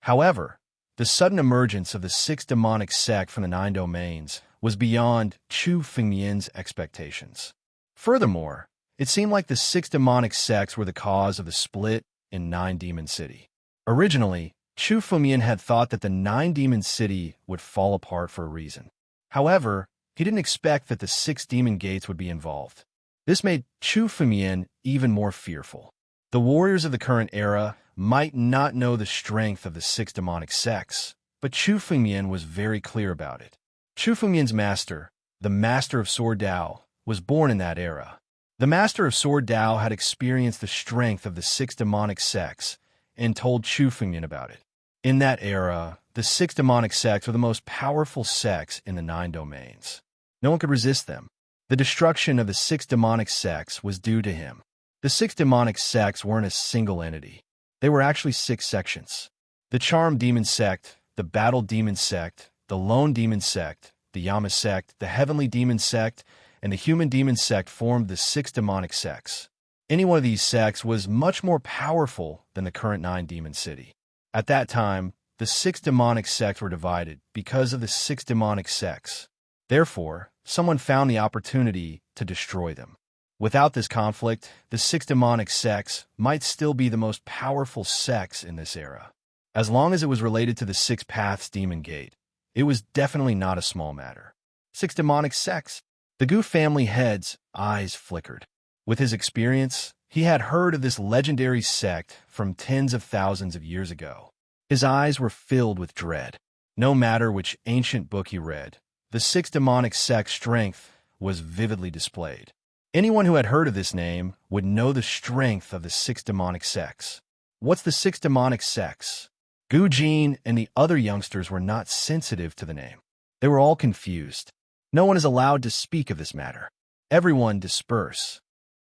S1: However, the sudden emergence of the 6 demonic sect from the 9 domains was beyond Chu Fengmian's expectations. Furthermore, it seemed like the 6 demonic sects were the cause of the split in Nine Demon City. Originally, Chu Fengmian had thought that the Nine Demon City would fall apart for a reason. However, he didn't expect that the 6 demon gates would be involved. This made Chu Fengmian even more fearful. The warriors of the current era might not know the strength of the 6 demonic sects, but Chu Fengmian was very clear about it. Chu Fengmian's master, the Master of Sword Dao, was born in that era. The Master of Sword Dao had experienced the strength of the 6 demonic sects and told Chu Fengmian about it. In that era, the 6 demonic sects were the most powerful sects in the 9 domains. No one could resist them. The destruction of the 6 demonic sects was due to him. The 6 demonic sects weren't a single entity. They were actually 6 sections. The Charm Demon Sect, the Battle Demon Sect, the Lone Demon Sect, the Yama Sect, the Heavenly Demon Sect, and the Human Demon Sect formed the 6 demonic sects. Any one of these sects was much more powerful than the current 9 Demon City. At that time, the 6 demonic sects were divided because of the 6 demonic sects. Therefore, someone found the opportunity to destroy them. Without this conflict, the 6 demonic sects might still be the most powerful sects in this era. As long as it was related to the 6 Paths Demon Gate, it was definitely not a small matter. 6 demonic sects. The Gu family head's eyes flickered. With his experience, he had heard of this legendary sect from tens of thousands of years ago. His eyes were filled with dread. No matter which ancient book he read, the 6 demonic sect's strength was vividly displayed. Anyone who had heard of this name would know the strength of the 6 demonic sects. What's the 6 demonic sects? Gu Jin and the other youngsters were not sensitive to the name. They were all confused. No one is allowed to speak of this matter. Everyone disperse.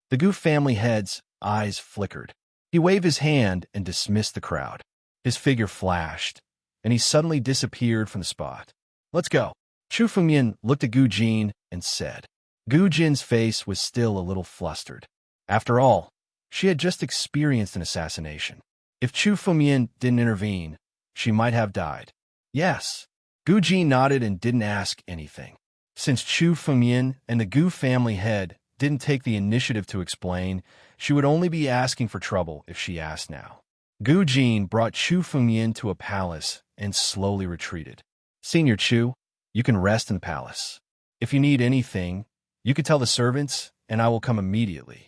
S1: The Gu family head's eyes flickered. He waved his hand and dismissed the crowd. His figure flashed, and he suddenly disappeared from the spot. Let's go. Chu Fengmian looked at Gu Jin and said. Gu Jin's face was still a little flustered. After all, she had just experienced an assassination. If Chu Fengmian didn't intervene, she might have died. Yes. Gu Jin nodded and didn't ask anything. Since Chu Fengmian and the Gu family head didn't take the initiative to explain, she would only be asking for trouble if she asked now. Gu Jin brought Chu Fengmian to a palace and slowly retreated. Senior Chu, you can rest in the palace. If you need anything, you can tell the servants, and I will come immediately.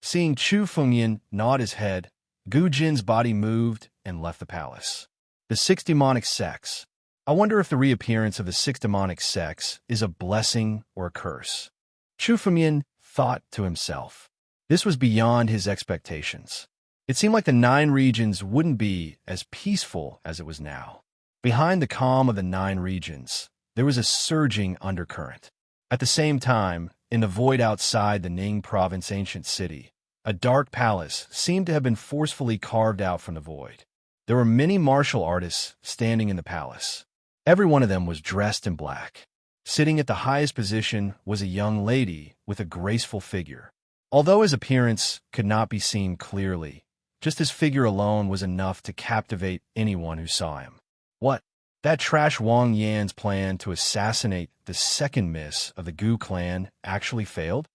S1: Seeing Chu Fengmian nod his head, Gu Jin's body moved and left the palace. The 6 demonic sects. I wonder if the reappearance of the 6 demonic sects is a blessing or a curse. Chu Fengmian thought to himself. This was beyond his expectations. It seemed like the 9 regions wouldn't be as peaceful as it was now. Behind the calm of the 9 regions, there was a surging undercurrent. At the same time, in the void outside the Ning province ancient city, a dark palace seemed to have been forcefully carved out from the void. There were many martial artists standing in the palace. Every one of them was dressed in black. Sitting at the highest position was a young lady with a graceful figure. Although his appearance could not be seen clearly, just his figure alone was enough to captivate anyone who saw him. What? That trash Wang Yan's plan to assassinate the second miss of the Gu clan actually failed?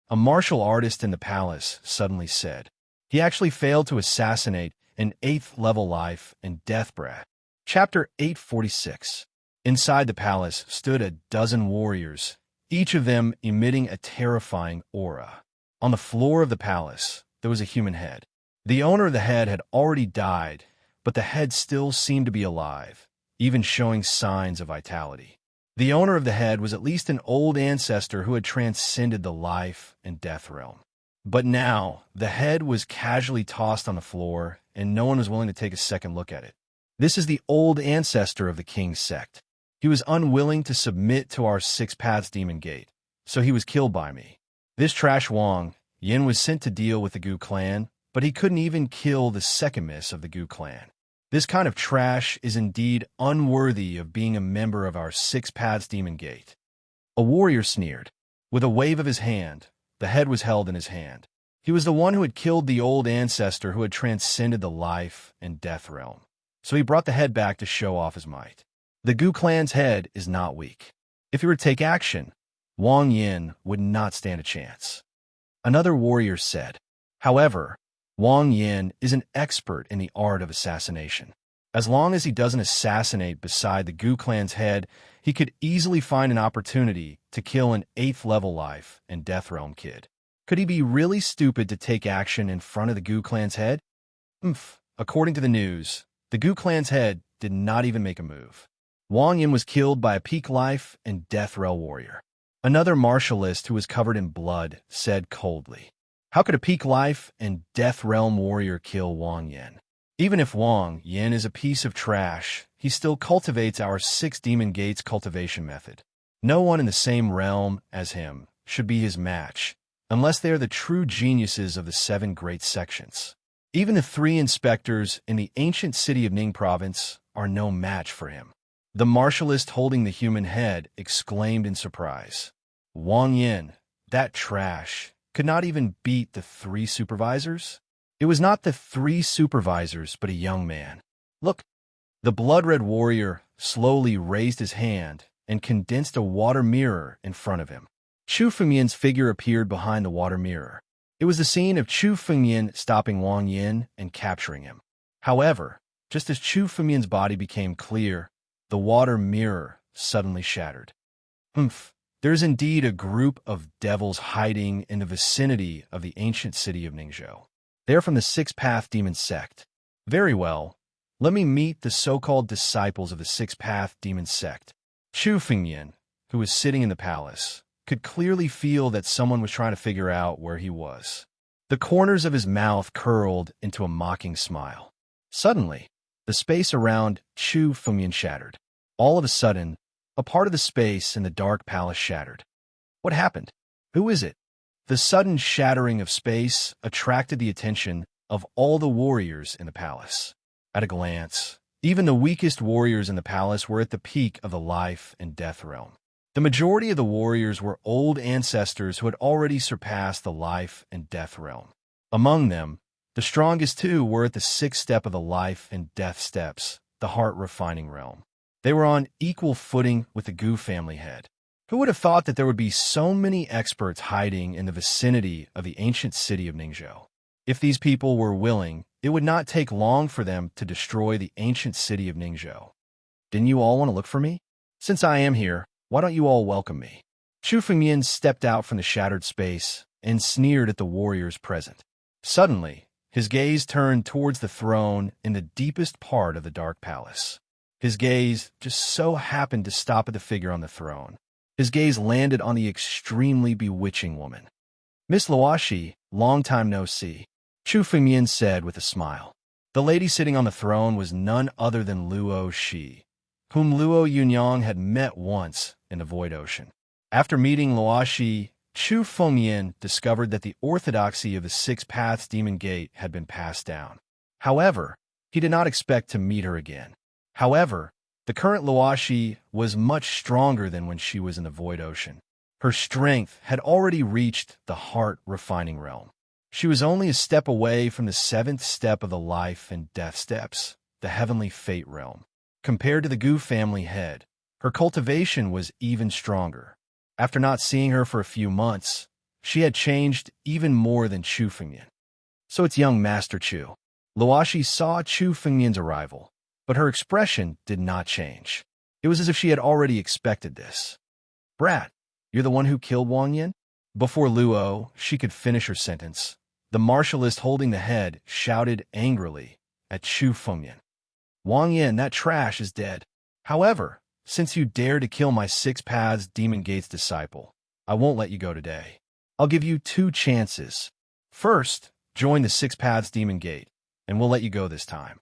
S1: A martial artist in the palace suddenly said. He actually failed to assassinate an 8th level life and death brat. Chapter 846. Inside the palace stood a dozen warriors, each of them emitting a terrifying aura. On the floor of the palace, there was a human head. The owner of the head had already died, but the head still seemed to be alive, even showing signs of vitality. The owner of the head was at least an old ancestor who had transcended the life and death realm. But now, the head was casually tossed on the floor, and no one was willing to take a second look at it. This is the old ancestor of the king's sect. He was unwilling to submit to our 6 Paths Demon Gate, so he was killed by me. This trash Wang Yin was sent to deal with the Gu clan, but he couldn't even kill the second miss of the Gu clan. This kind of trash is indeed unworthy of being a member of our 6 Paths Demon Gate. A warrior sneered. With a wave of his hand, the head was held in his hand. He was the one who had killed the old ancestor who had transcended the life and death realm. So he brought the head back to show off his might. The Gu clan's head is not weak. If he were to take action, Wang Yin would not stand a chance. Another warrior said. However, Wang Yin is an expert in the art of assassination. As long as he doesn't assassinate beside the Gu clan's head, he could easily find an opportunity to kill an 8th level life and Death Realm kid. Could he be really stupid to take action in front of the Gu clan's head? According to the news, the Gu clan's head did not even make a move. Wang Yin was killed by a peak life and Death Realm warrior. Another martialist who was covered in blood said coldly, "How could a peak life and Death Realm warrior kill Wang Yin? Even if Wang Yin is a piece of trash, he still cultivates our 6 demon gates cultivation method. No one in the same realm as him should be his match, unless they are the true geniuses of the 7 great sections. Even the 3 inspectors in the ancient city of Ning province are no match for him." The martialist holding the human head exclaimed in surprise. Wang Yin, that trash, could not even beat the 3 supervisors? It was not the 3 supervisors, but a young man. Look, the blood-red warrior slowly raised his hand and condensed a water mirror in front of him. Chu Fengyan's figure appeared behind the water mirror. It was the scene of Chu Fengyan stopping Wang Yin and capturing him. However, just as Chu Fengyan's body became clear, the water mirror suddenly shattered. There is indeed a group of devils hiding in the vicinity of the ancient city of Ningzhou. They are from the 6-Path Demon Sect. Very well, let me meet the so-called disciples of the 6-Path Demon Sect. Chu Fengyan, who was sitting in the palace, could clearly feel that someone was trying to figure out where he was. The corners of his mouth curled into a mocking smile. Suddenly, the space around Chu Fengyan shattered. All of a sudden, a part of the space in the dark palace shattered. What happened? Who is it? The sudden shattering of space attracted the attention of all the warriors in the palace. At a glance, even the weakest warriors in the palace were at the peak of the life and death realm. The majority of the warriors were old ancestors who had already surpassed the life and death realm. Among them, the strongest 2 were at the 6th step of the life and death steps, the heart-refining realm. They were on equal footing with the Gu family head. Who would have thought that there would be so many experts hiding in the vicinity of the ancient city of Ningzhou? If these people were willing, it would not take long for them to destroy the ancient city of Ningzhou. Didn't you all want to look for me? Since I am here, why don't you all welcome me? Chu Fengyan stepped out from the shattered space and sneered at the warriors present. Suddenly, his gaze turned towards the throne in the deepest part of the dark palace. His gaze just so happened to stop at the figure on the throne. His gaze landed on the extremely bewitching woman. "Miss Luoshi, long time no see," Chu Fengyan said with a smile. The lady sitting on the throne was none other than Luo Shi, whom Luo Yunyang had met once in the Void Ocean. After meeting Luoshi, Chu Fengyan discovered that the orthodoxy of the 6 Paths Demon Gate had been passed down. However, he did not expect to meet her again. However, the current Luoshi was much stronger than when she was in the Void Ocean. Her strength had already reached the heart-refining realm. She was only a step away from the 7th step of the life and death steps, the heavenly fate realm. Compared to the Gu family head, her cultivation was even stronger. After not seeing her for a few months, she had changed even more than Chu Fengyan. "So it's young Master Chu." Luoshi saw Chu Fengyan's arrival, but her expression did not change. It was as if she had already expected this. "Brat, you're the one who killed Wang Yin?" Before Luo she could finish her sentence, the martialist holding the head shouted angrily at Chu Fengyan. "Wang Yin, that trash, is dead. However, since you dare to kill my 6 Paths Demon Gates disciple, I won't let you go today. I'll give you 2 chances. First, join the 6 Paths Demon Gate, and we'll let you go this time.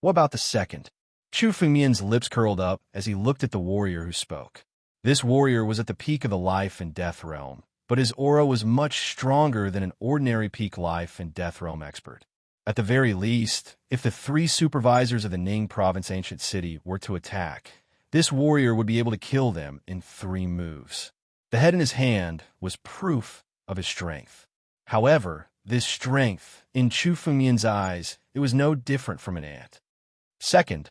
S1: What about the second?" Chu Fengyan's lips curled up as he looked at the warrior who spoke. This warrior was at the peak of the life and death realm, but his aura was much stronger than an ordinary peak life and death realm expert. At the very least, if the 3 supervisors of the Ning province ancient city were to attack, this warrior would be able to kill them in 3 moves. The head in his hand was proof of his strength. However, this strength, in Chu Fengyan's eyes, it was no different from an ant. "Second,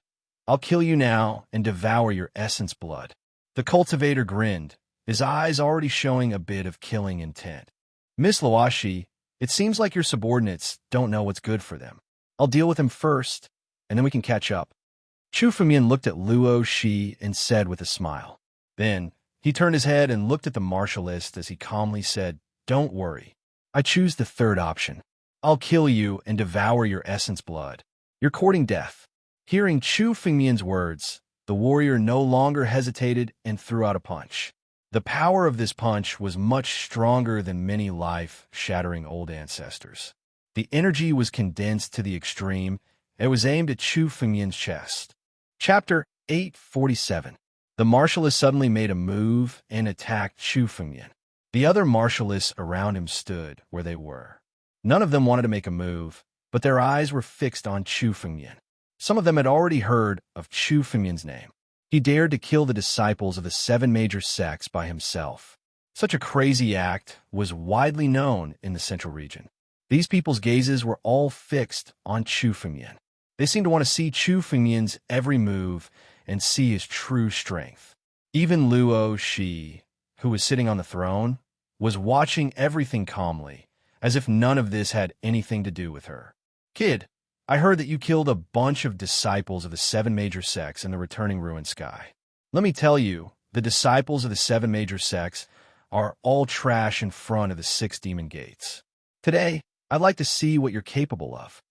S1: I'll kill you now and devour your essence blood. The cultivator grinned, his eyes already showing a bit of killing intent. Miss Luoshi, it seems like your subordinates don't know what's good for them. I'll deal with him first, and then we can catch up. Chu Fengmian looked at Luo Shi and said with a smile. Then, he turned his head and looked at the martialist as he calmly said, Don't worry. I choose the third option. I'll kill you and devour your essence blood. You're courting death. Hearing Chu Fengmian's words, the warrior no longer hesitated and threw out a punch. The power of this punch was much stronger than many life-shattering old ancestors. The energy was condensed to the extreme. It was aimed at Chu Fengmian's chest. Chapter 847. The martialist suddenly made a move and attacked Chu Fengmian. The other martialists around him stood where they were. None of them wanted to make a move, but their eyes were fixed on Chu Fengmian. Some of them had already heard of Chu Fengmian's name. He dared to kill the disciples of the 7 major sects by himself. Such a crazy act was widely known in the central region. These people's gazes were all fixed on Chu Fengmian. They seemed to want to see Chu Fengmian's every move and see his true strength. Even Luo Shi, who was sitting on the throne, was watching everything calmly, as if none of this had anything to do with her. Kid, I heard that you killed a bunch of disciples of the 7 major sects in the returning ruined sky. Let me tell you, the disciples of the 7 major sects are all trash in front of the 6 demon gates. Today, I'd like to see what you're capable of.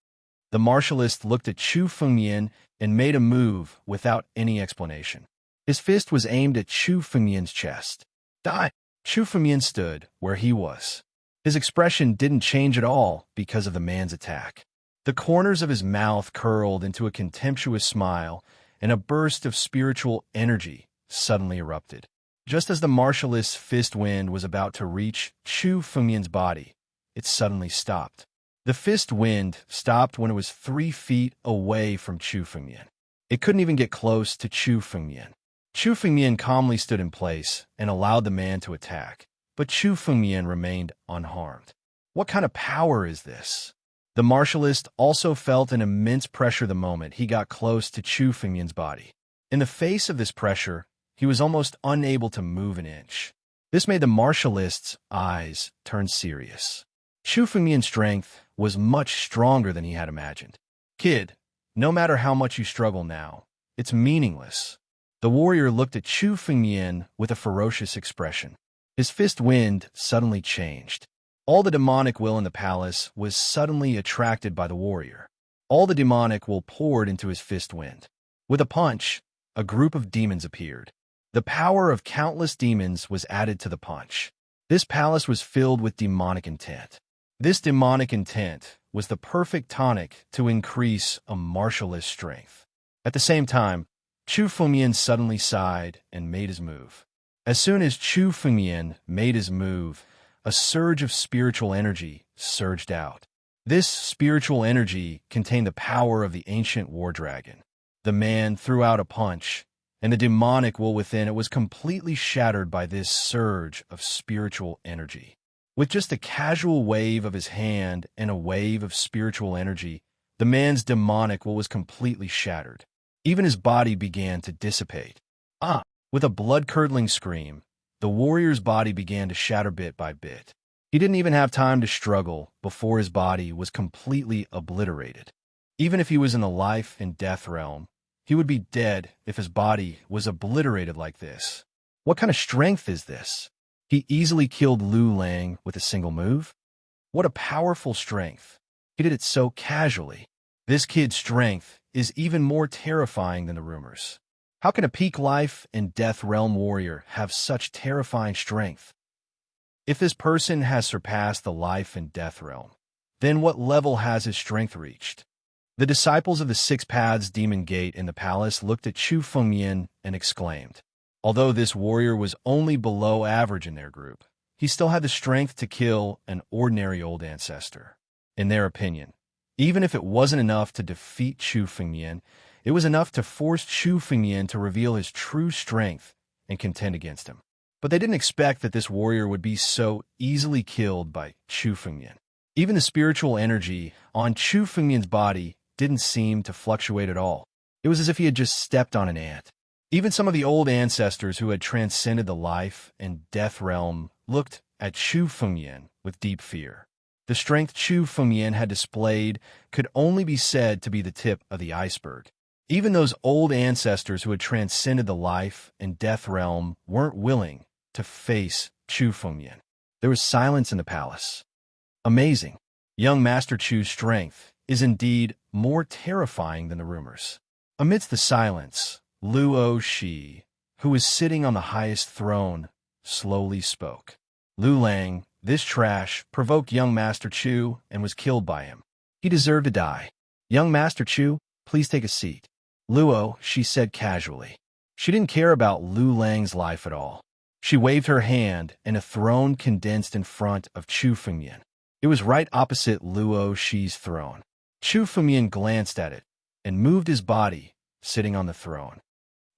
S1: The martialist looked at Chu Fengmian and made a move without any explanation. His fist was aimed at Chu Fengmian's chest. Die! Chu Fengmian stood where he was. His expression didn't change at all because of the man's attack. The corners of his mouth curled into a contemptuous smile, and a burst of spiritual energy suddenly erupted. Just as the martialist's fist wind was about to reach Chu Fengmian's body, it suddenly stopped. The fist wind stopped when it was 3 feet away from Chu Fengmian. It couldn't even get close to Chu Fengmian. Chu Fengmian calmly stood in place and allowed the man to attack, but Chu Fengmian remained unharmed. What kind of power is this? The martialist also felt an immense pressure the moment he got close to Chu Fengmian's body. In the face of this pressure, he was almost unable to move an inch. This made the martialist's eyes turn serious. Chu Fengmian's strength was much stronger than he had imagined. Kid, no matter how much you struggle now, it's meaningless. The warrior looked at Chu Fengmian with a ferocious expression. His fist wind suddenly changed. All the demonic will in the palace was suddenly attracted by the warrior. All the demonic will poured into his fist wind. With a punch, a group of demons appeared. The power of countless demons was added to the punch. This palace was filled with demonic intent. This demonic intent was the perfect tonic to increase a martialist's strength. At the same time, Chu Fengmian suddenly sighed and made his move. As soon as Chu Fengmian made his move, a surge of spiritual energy surged out. This spiritual energy contained the power of the ancient war dragon. The man threw out a punch, and the demonic will within it was completely shattered by this surge of spiritual energy. With just a casual wave of his hand and a wave of spiritual energy, the man's demonic will was completely shattered. Even his body began to dissipate. With a blood-curdling scream, the warrior's body began to shatter bit by bit. He didn't even have time to struggle before his body was completely obliterated. Even if he was in the life and death realm, he would be dead if his body was obliterated like this. What kind of strength is this? He easily killed Lu Lang with a single move? What a powerful strength. He did it so casually. This kid's strength is even more terrifying than the rumors. How can a peak life and death realm warrior have such terrifying strength? If this person has surpassed the life and death realm, then what level has his strength reached? The disciples of the 6 Paths Demon Gate in the palace looked at Chu Fengmian and exclaimed. Although this warrior was only below average in their group, he still had the strength to kill an ordinary old ancestor. In their opinion, even if it wasn't enough to defeat Chu Fengmian, it was enough to force Chu Fengmian to reveal his true strength and contend against him. But they didn't expect that this warrior would be so easily killed by Chu Fengmian. Even the spiritual energy on Chu Fengmian's body didn't seem to fluctuate at all. It was as if he had just stepped on an ant. Even some of the old ancestors who had transcended the life and death realm looked at Chu Fengyan with deep fear. The strength Chu Fengyan had displayed could only be said to be the tip of the iceberg. Even those old ancestors who had transcended the life and death realm weren't willing to face Chu Fengyan. There was silence in the palace. Amazing. Young Master Chu's strength is indeed more terrifying than the rumors. Amidst the silence, Luo Shi, who was sitting on the highest throne, slowly spoke. Lu Lang, this trash, provoked young Master Chu and was killed by him. He deserved to die. Young Master Chu, please take a seat. Luo, she said casually. She didn't care about Lu Lang's life at all. She waved her hand, and a throne condensed in front of Chu Fengyan. It was right opposite Luo Shi's throne. Chu Fengyan glanced at it and moved his body, sitting on the throne.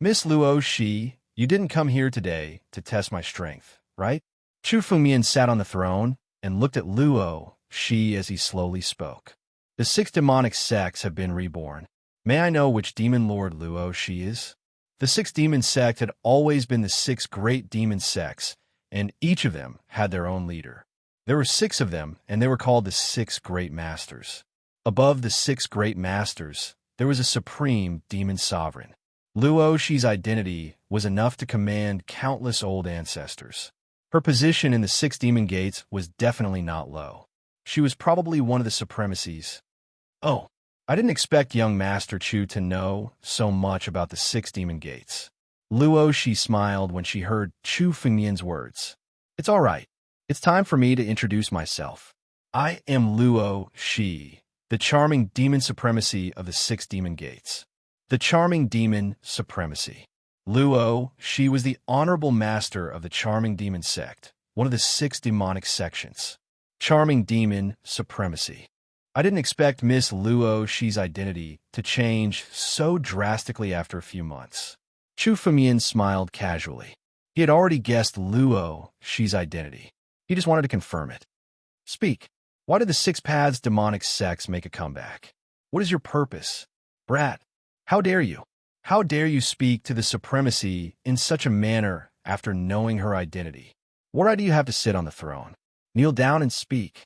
S1: Miss Luo Shi, you didn't come here today to test my strength, right? Chu Fengyan sat on the throne and looked at Luo Shi as he slowly spoke. The 6 demonic sects have been reborn. May I know which demon lord Luo Shi is? The 6 demon sect had always been the 6 great demon sects, and each of them had their own leader. There were 6 of them, and they were called the 6 great masters. Above the 6 great masters, there was a supreme demon sovereign. Luo Shi's identity was enough to command countless old ancestors. Her position in the 6 demon gates was definitely not low. She was probably one of the supremacies. Oh, I didn't expect young Master Chu to know so much about the 6 demon gates. Luo Shi smiled when she heard Chu Fengyan's words. It's all right. It's time for me to introduce myself. I am Luo Shi, the charming demon supremacy of the 6 demon gates. The charming demon supremacy. Luo Shi was the honorable master of the charming demon sect, one of the 6 demonic sections. Charming demon supremacy. I didn't expect Miss Luo Shi's identity to change so drastically after a few months. Chu Fengyan smiled casually. He had already guessed Luo Shi's identity. He just wanted to confirm it. Speak. Why did the 6 Paths demonic sects make a comeback? What is your purpose? Brat, how dare you? How dare you speak to the supremacy in such a manner after knowing her identity? What right do you have to sit on the throne? Kneel down and speak.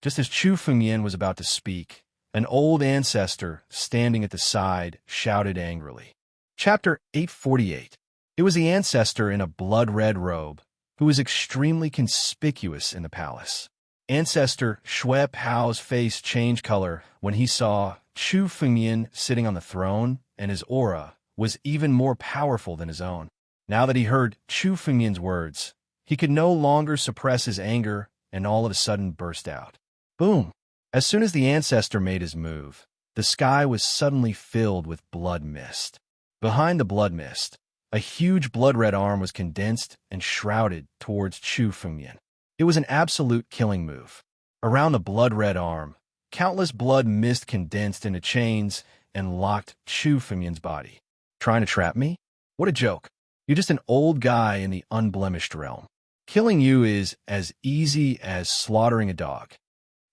S1: Just as Chu Fengyan was about to speak, an old ancestor standing at the side shouted angrily. Chapter 848. It was the ancestor in a blood-red robe who was extremely conspicuous in the palace. Ancestor Shui Pao's face changed color when he saw Chu Fengyan sitting on the throne, and his aura was even more powerful than his own. Now that he heard Chu Fengyan's words, he could no longer suppress his anger and all of a sudden burst out. Boom! As soon as the ancestor made his move, the sky was suddenly filled with blood mist. Behind the blood mist, a huge blood-red arm was condensed and shrouded towards Chu Fengyan. It was an absolute killing move. Around the blood-red arm, countless blood mist condensed into chains and locked Chu Fengyan's body. Trying to trap me? What a joke. You're just an old guy in the unblemished realm. Killing you is as easy as slaughtering a dog.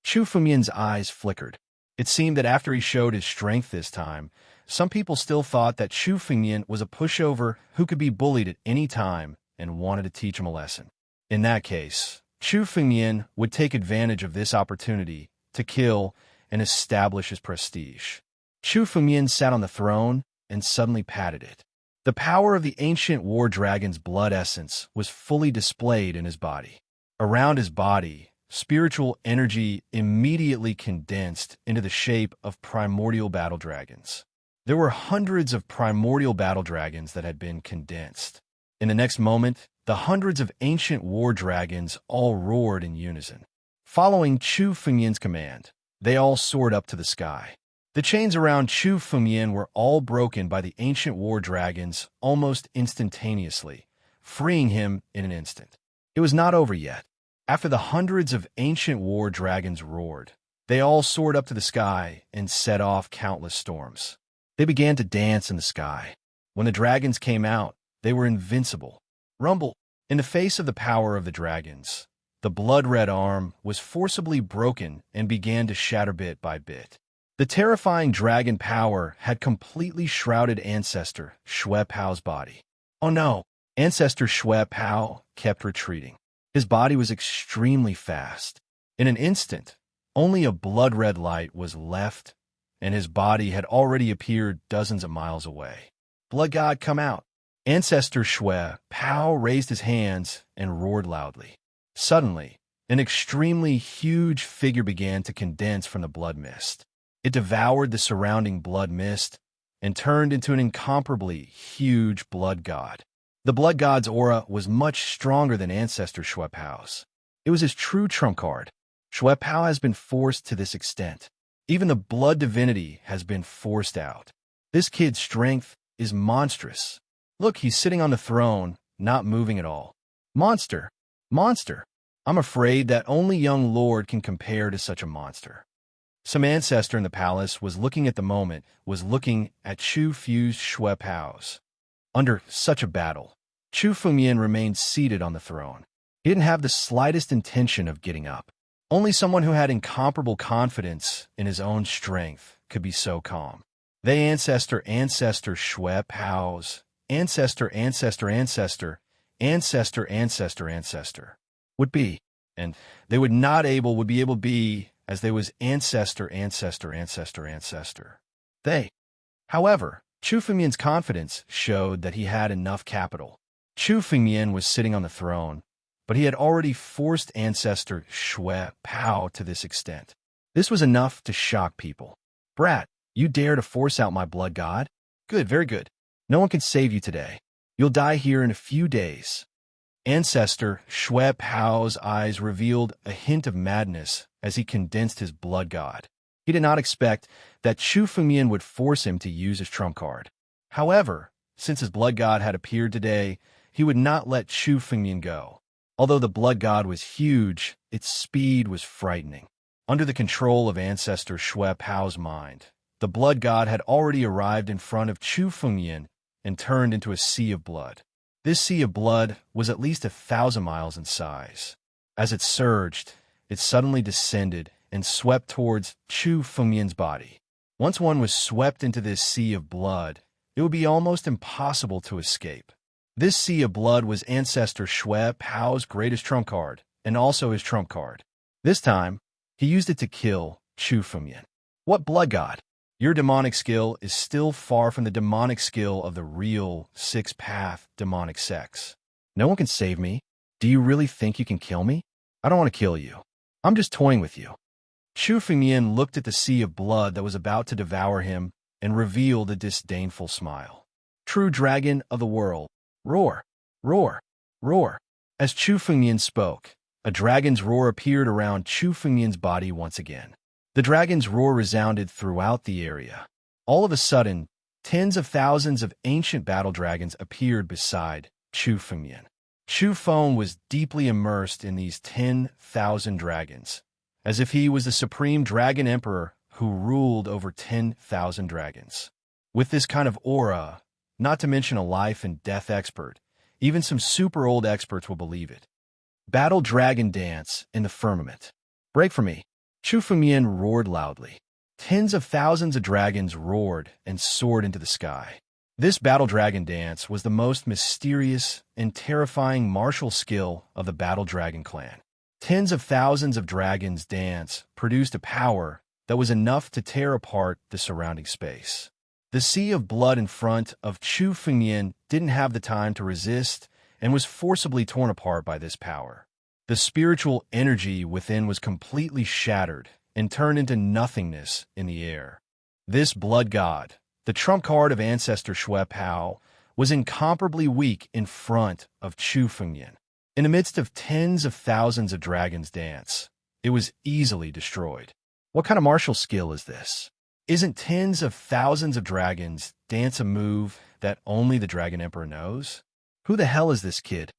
S1: Chu Fengyan's eyes flickered. It seemed that after he showed his strength this time, some people still thought that Chu Fengyan was a pushover who could be bullied at any time and wanted to teach him a lesson. In that case, Chu Fengyan would take advantage of this opportunity to kill and establish his prestige. Chu Fengyan sat on the throne and suddenly patted it. The power of the ancient war dragon's blood essence was fully displayed in his body. Around his body, spiritual energy immediately condensed into the shape of primordial battle dragons. There were hundreds of primordial battle dragons that had been condensed. In the next moment, the hundreds of ancient war dragons all roared in unison. Following Chu Fengyan's command, they all soared up to the sky. The chains around Chu Fengyan were all broken by the ancient war dragons almost instantaneously, freeing him in an instant. It was not over yet. After the hundreds of ancient war dragons roared, they all soared up to the sky and set off countless storms. They began to dance in the sky. When the dragons came out, they were invincible. Rumble! In the face of the power of the dragons, the blood-red arm was forcibly broken and began to shatter bit by bit. The terrifying dragon power had completely shrouded Ancestor Shui Pao's body. Oh no! Ancestor Shui Pao kept retreating. His body was extremely fast. In an instant, only a blood-red light was left, and his body had already appeared dozens of miles away. Blood God, come out! Ancestor Shui Pao raised his hands and roared loudly. Suddenly, an extremely huge figure began to condense from the blood mist. It devoured the surrounding blood mist and turned into an incomparably huge blood god. The blood god's aura was much stronger than Ancestor Shui Pao's. It was his true trump card. Shui Pao has been forced to this extent. Even the blood divinity has been forced out. This kid's strength is monstrous. Look, he's sitting on the throne, not moving at all. Monster! Monster! I'm afraid that only young Lord can compare to such a monster. Some ancestor in the palace was looking at Chu Fu's Shui Pao's. Under such a battle, Chu Fengmian remained seated on the throne. He didn't have the slightest intention of getting up. Only someone who had incomparable confidence in his own strength could be so calm. They Ancestor Shui Pao's, Ancestor would be, and they would be able to be as they was Ancestor. They. However, Chu Fengmian's confidence showed that he had enough capital. Chu Fengmian was sitting on the throne, but he had already forced Ancestor Shui Pao to this extent. This was enough to shock people. Brat, you dare to force out my blood god? Good, very good. No one can save you today. You'll die here in a few days. Ancestor Shui Pao's eyes revealed a hint of madness as he condensed his blood god. He did not expect that Chu Fengmian would force him to use his trump card. However, since his blood god had appeared today, he would not let Chu Fengmian go. Although the blood god was huge, its speed was frightening. Under the control of Ancestor Shui Pao's mind, the blood god had already arrived in front of Chu Fengmian and turned into a sea of blood. This sea of blood was at least 1,000 miles in size. As it surged, it suddenly descended and swept towards Chu Fengmian's body. Once one was swept into this sea of blood, it would be almost impossible to escape. This sea of blood was Ancestor Shui Pao's greatest trump card, and also his trump card. This time, he used it to kill Chu Fengmian. What blood god? Your demonic skill is still far from the demonic skill of the real six-path demonic sex. No one can save me. Do you really think you can kill me? I don't want to kill you. I'm just toying with you. Chu Fengmian looked at the sea of blood that was about to devour him and revealed a disdainful smile. True dragon of the world, roar, roar, roar. As Chu Fengmian spoke, a dragon's roar appeared around Chu Fengmian's body once again. The dragon's roar resounded throughout the area. All of a sudden, tens of thousands of ancient battle dragons appeared beside Chu Fengmian. Chu Feng was deeply immersed in these 10,000 dragons, as if he was the supreme dragon emperor who ruled over 10,000 dragons. With this kind of aura, not to mention a life and death expert, even some super old experts will believe it. Battle dragon dance in the firmament. Break for me. Chu Fengmian roared loudly. Tens of thousands of dragons roared and soared into the sky. This battle dragon dance was the most mysterious and terrifying martial skill of the battle dragon clan. Tens of thousands of dragons dance produced a power that was enough to tear apart the surrounding space. The sea of blood in front of Chu Fengmian didn't have the time to resist and was forcibly torn apart by this power. The spiritual energy within was completely shattered and turned into nothingness in the air. This blood god, the trump card of Ancestor Shui Pao, was incomparably weak in front of Chu Fengmian. In the midst of tens of thousands of dragons dance, it was easily destroyed. What kind of martial skill is this? Isn't tens of thousands of dragons dance a move that only the Dragon Emperor knows? Who the hell is this kid?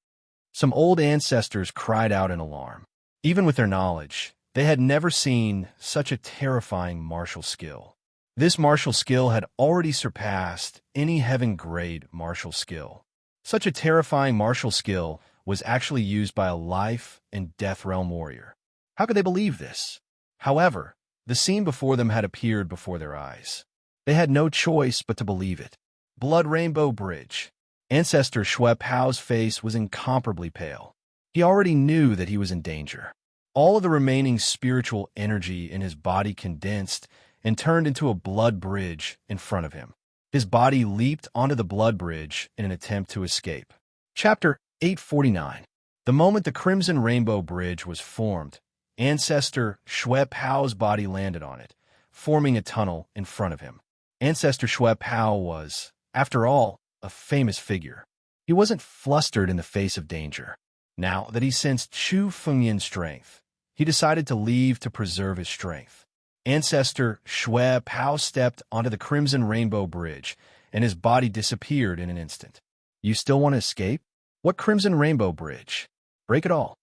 S1: Some old ancestors cried out in alarm. Even with their knowledge, they had never seen such a terrifying martial skill. This martial skill had already surpassed any heaven-grade martial skill. Such a terrifying martial skill was actually used by a life and death realm warrior. How could they believe this? However, The scene before them had appeared before their eyes. They had no choice but to believe it. Blood Rainbow Bridge. Ancestor Shui Pao's face was incomparably pale. He already knew that he was in danger. All of the remaining spiritual energy in his body condensed and turned into a blood bridge in front of him. His body leaped onto the blood bridge in an attempt to escape. Chapter 849. The moment the Crimson Rainbow Bridge was formed, Ancestor Shui Pao's body landed on it, forming a tunnel in front of him. Ancestor Shui Pao was, after all, a famous figure. He wasn't flustered in the face of danger. Now that he sensed Chu Fengyan's strength, he decided to leave to preserve his strength. Ancestor Shui Pao stepped onto the Crimson Rainbow Bridge, and his body disappeared in an instant. You still want to escape? What Crimson Rainbow Bridge? Break it all.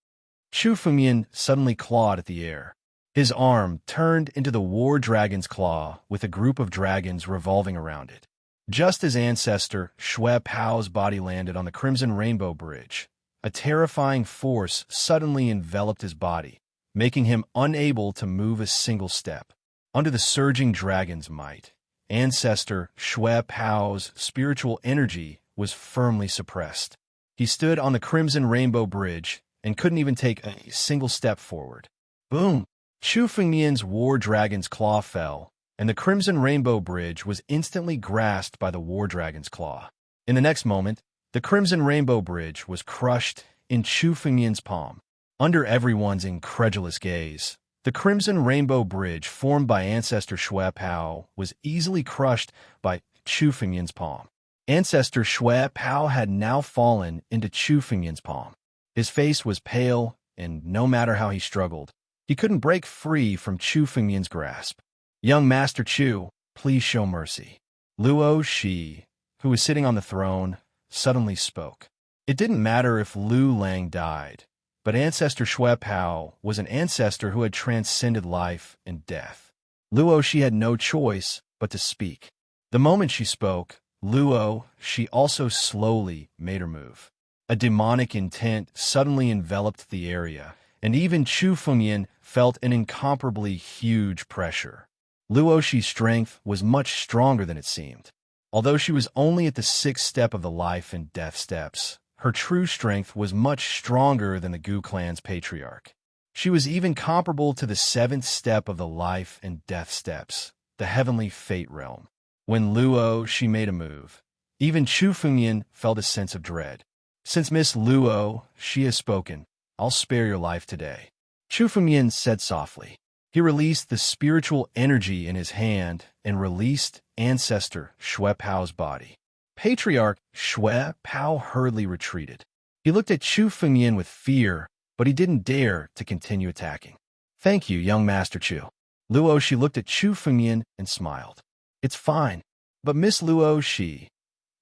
S1: Chu Fengyan suddenly clawed at the air. His arm turned into the War Dragon's claw with a group of dragons revolving around it. Just as Ancestor Shui Pao's body landed on the Crimson Rainbow Bridge, a terrifying force suddenly enveloped his body, making him unable to move a single step. Under the surging dragon's might, Ancestor Shui Pao's spiritual energy was firmly suppressed. He stood on the Crimson Rainbow Bridge and couldn't even take a single step forward. Boom! Chu Fengyan's War Dragon's claw fell, and the Crimson Rainbow Bridge was instantly grasped by the War Dragon's claw. In the next moment, the Crimson Rainbow Bridge was crushed in Chu Fengyan's palm. Under everyone's incredulous gaze, the Crimson Rainbow Bridge formed by Ancestor Shui Pao was easily crushed by Chu Fengyan's palm. Ancestor Shui Pao had now fallen into Chu Fengyan's palm. His face was pale, and no matter how he struggled, he couldn't break free from Chu Fengyan's grasp. Young Master Chu, please show mercy. Luo Shi, who was sitting on the throne, suddenly spoke. It didn't matter if Lu Lang died, but Ancestor Shui Pao was an ancestor who had transcended life and death. Luo Shi had no choice but to speak. The moment she spoke, Luo Shi also slowly made her move. A demonic intent suddenly enveloped the area, and even Chu Fengyan felt an incomparably huge pressure. Luo Shi's strength was much stronger than it seemed. Although she was only at the 6th step of the life and death steps, her true strength was much stronger than the Gu clan's patriarch. She was even comparable to the 7th step of the life and death steps, the heavenly fate realm. When Luo Shi made a move, even Chu Fengyan felt a sense of dread. Since Miss Luo Shi has spoken, I'll spare your life today. Chu Fengyan said softly. He released the spiritual energy in his hand and released Ancestor Shui Pao's body. Patriarch Shui Pao hurriedly retreated. He looked at Chu Fengyan with fear, but he didn't dare to continue attacking. Thank you, young Master Chu. Luo Shi looked at Chu Fengyan and smiled. It's fine, but Miss Luo Shi,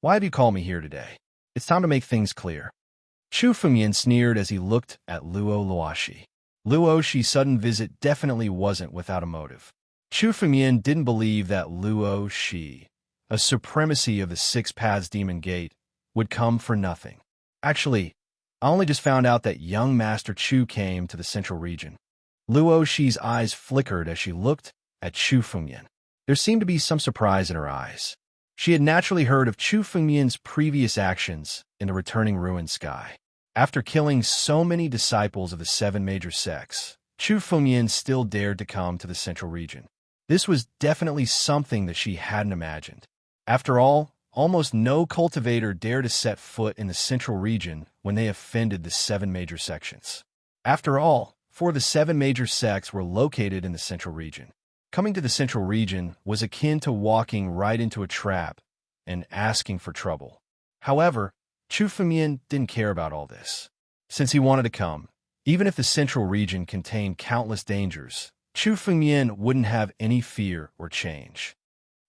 S1: why have you called me here today? It's time to make things clear. Chu Fengyan sneered as he looked at Luo Luoshi. Luo Shi's sudden visit definitely wasn't without a motive. Chu Fengyan didn't believe that Luo Shi, a supremacy of the 6 Paths Demon Gate, would come for nothing. Actually, I only just found out that young Master Chu came to the central region. Luo Shi's eyes flickered as she looked at Chu Fengyan. There seemed to be some surprise in her eyes. She had naturally heard of Chu Fengyan's previous actions in the returning ruined sky. After killing so many disciples of the 7 major sects, Chu Fengyan still dared to come to the central region. This was definitely something that she hadn't imagined. After all, almost no cultivator dared to set foot in the central region when they offended the 7 major sections. After all, 4 of the 7 major sects were located in the central region. Coming to the central region was akin to walking right into a trap and asking for trouble. However, Chu Fengyan didn't care about all this. Since he wanted to come, even if the central region contained countless dangers, Chu Fengyan wouldn't have any fear or change.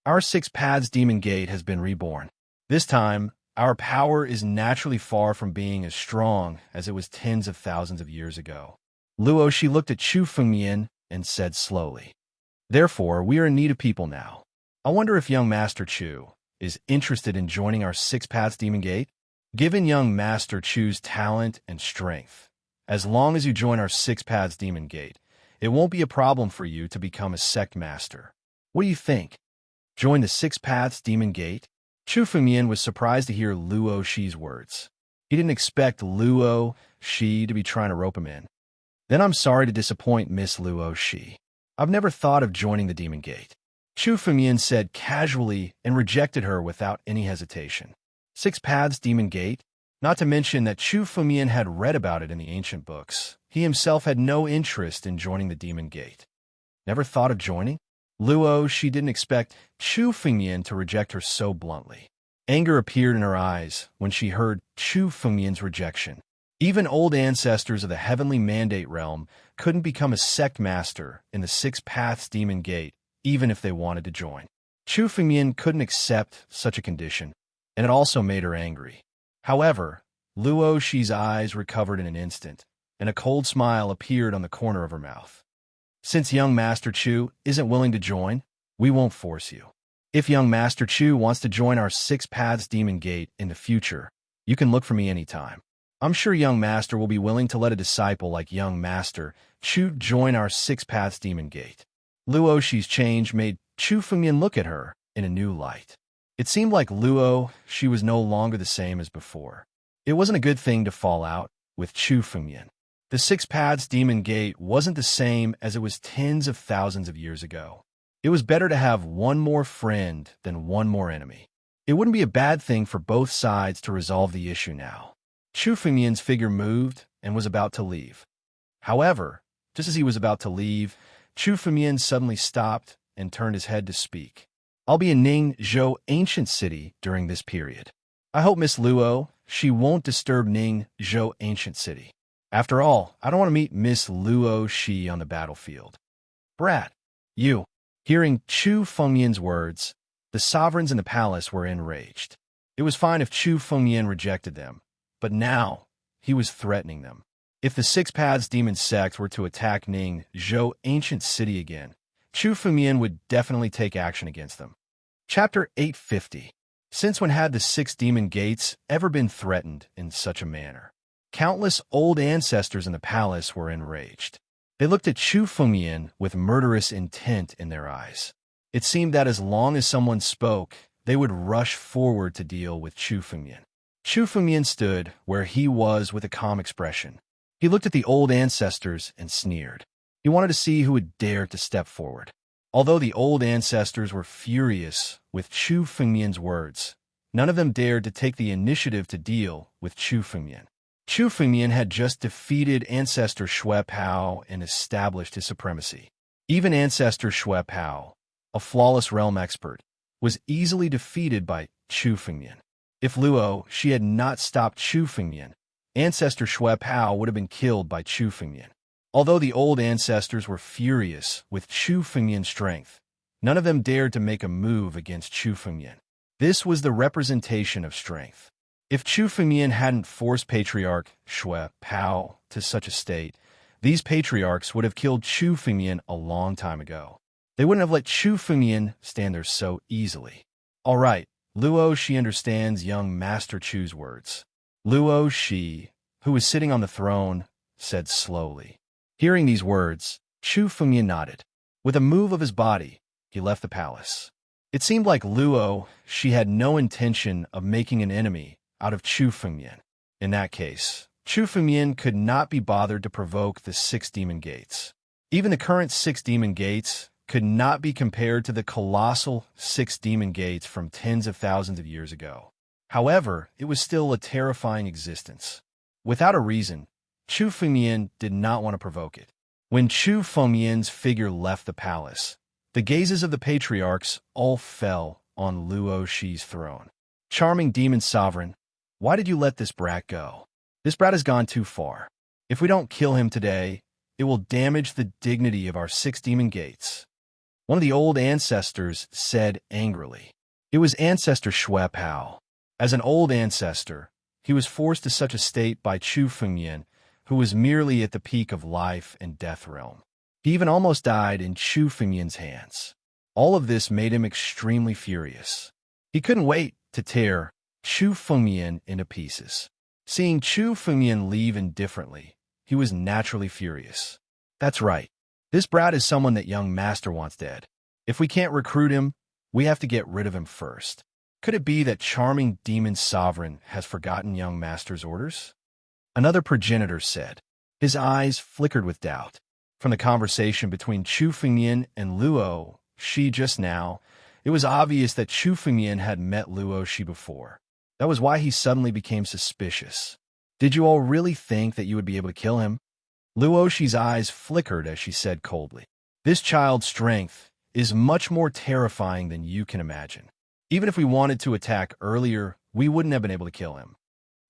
S1: Our 6 Paths Demon Gate has been reborn. This time, our power is naturally far from being as strong as it was tens of thousands of years ago. Luo Shi looked at Chu Fengyan and said slowly, Therefore, we are in need of people now. I wonder if young Master Chu is interested in joining our 6 Paths Demon Gate? Given young Master Chu's talent and strength, as long as you join our 6 Paths Demon Gate, It won't be a problem for you to become a sect master. What do you think? Join the Six Paths Demon Gate? Chu Fengmian was surprised to hear Luo Shi's words. He didn't expect Luo Shi to be trying to rope him in. Then I'm sorry to disappoint Miss Luo Shi. I've never thought of joining the Demon Gate. Chu Fengmian said casually and rejected her without any hesitation. Six Paths Demon Gate? Not to mention that Chu Fengmian had read about it in the ancient books. He himself had no interest in joining the Demon Gate. Never thought of joining? Luo Shi didn't expect Chu Fengmian to reject her so bluntly. Anger appeared in her eyes when she heard Chu Fengmian's rejection. Even old ancestors of the heavenly mandate realm couldn't become a sect master in the Six Paths Demon Gate, even if they wanted to join. Chu Fengmian couldn't accept such a condition, and it also made her angry. However, Luo Shi's eyes recovered in an instant, and a cold smile appeared on the corner of her mouth. Since young Master Chu isn't willing to join, we won't force you. If young Master Chu wants to join our Six Paths Demon Gate in the future, you can look for me anytime. I'm sure young Master will be willing to let a disciple like young Master Chu join our Six Paths Demon Gate. Luo Shi's change made Chu Fengmian look at her in a new light. It seemed like Luo Shi was no longer the same as before. It wasn't a good thing to fall out with Chu Fengmian. The Six Paths Demon Gate wasn't the same as it was tens of thousands of years ago. It was better to have one more friend than one more enemy. It wouldn't be a bad thing for both sides to resolve the issue now. Chu Fengmian's figure moved and was about to leave. However, just as he was about to leave, Chu Fengmian suddenly stopped and turned his head to speak. I'll be in Ningzhou Ancient City during this period. I hope Miss Luo Shi won't disturb Ningzhou Ancient City. After all, I don't want to meet Miss Luo Shi on the battlefield. Brat, you. Hearing Chu Fengmian's words, the sovereigns in the palace were enraged. It was fine if Chu Fengmian rejected them, but now he was threatening them. If the Six Paths Demon Sect were to attack Ningzhou Ancient City again, Chu Fengmian would definitely take action against them. Chapter 850. Since when had the Six Demon Gates ever been threatened in such a manner? Countless old ancestors in the palace were enraged. They looked at Chu Fengmian with murderous intent in their eyes. It seemed that as long as someone spoke, they would rush forward to deal with Chu Fengmian. Chu Fengmian stood where he was with a calm expression. He looked at the old ancestors and sneered. He wanted to see who would dare to step forward. Although the old ancestors were furious with Chu Fengmian's words, none of them dared to take the initiative to deal with Chu Fengmian. Chu Fengmian had just defeated Ancestor Xue Pao and established his supremacy. Even Ancestor Xue Pao, a flawless realm expert, was easily defeated by Chu Fengmian. If Luo Shi had not stopped Chu Fengmian, Ancestor Xue Pao would have been killed by Chu Fengmian. Although the old ancestors were furious with Chu Fengmian's strength, none of them dared to make a move against Chu Fengmian. This was the representation of strength. If Chu Fengmian hadn't forced Patriarch Xue Pao to such a state, these patriarchs would have killed Chu Fengmian a long time ago. They wouldn't have let Chu Fengmian stand there so easily. All right, Luo Shi understands young Master Chu's words. Luo Shi, who was sitting on the throne, said slowly. Hearing these words, Chu Fengmian nodded. With a move of his body, he left the palace. It seemed like Luo Shi had no intention of making an enemy out of Chu Fengmian. In that case, Chu Fengmian could not be bothered to provoke the Six Demon Gates. Even the current Six Demon Gates could not be compared to the colossal Six Demon Gates from tens of thousands of years ago. However, it was still a terrifying existence. Without a reason, Chu Fengmian did not want to provoke it. When Chu Fengmian's figure left the palace, the gazes of the patriarchs all fell on Luo Shi's throne. Charming demon sovereign, why did you let this brat go? This brat has gone too far. If we don't kill him today, it will damage the dignity of our Six Demon Gates. One of the old ancestors said angrily. It was Ancestor Xue Pao. As an old ancestor, he was forced to such a state by Chu Fengmian, who was merely at the peak of life and death realm. He even almost died in Chu Fengmian's hands. All of this made him extremely furious. He couldn't wait to tear Chu Fengmian into pieces. Seeing Chu Fengmian leave indifferently, he was naturally furious. That's right. This brat is someone that young master wants dead. If we can't recruit him, we have to get rid of him first. Could it be that charming demon sovereign has forgotten young master's orders? Another progenitor said. His eyes flickered with doubt. From the conversation between Chu Fengyan and Luo Shi just now, it was obvious that Chu Fengyan had met Luo Shi before. That was why he suddenly became suspicious. Did you all really think that you would be able to kill him? Luo Shi's eyes flickered as she said coldly. This child's strength is much more terrifying than you can imagine. Even if we wanted to attack earlier, we wouldn't have been able to kill him.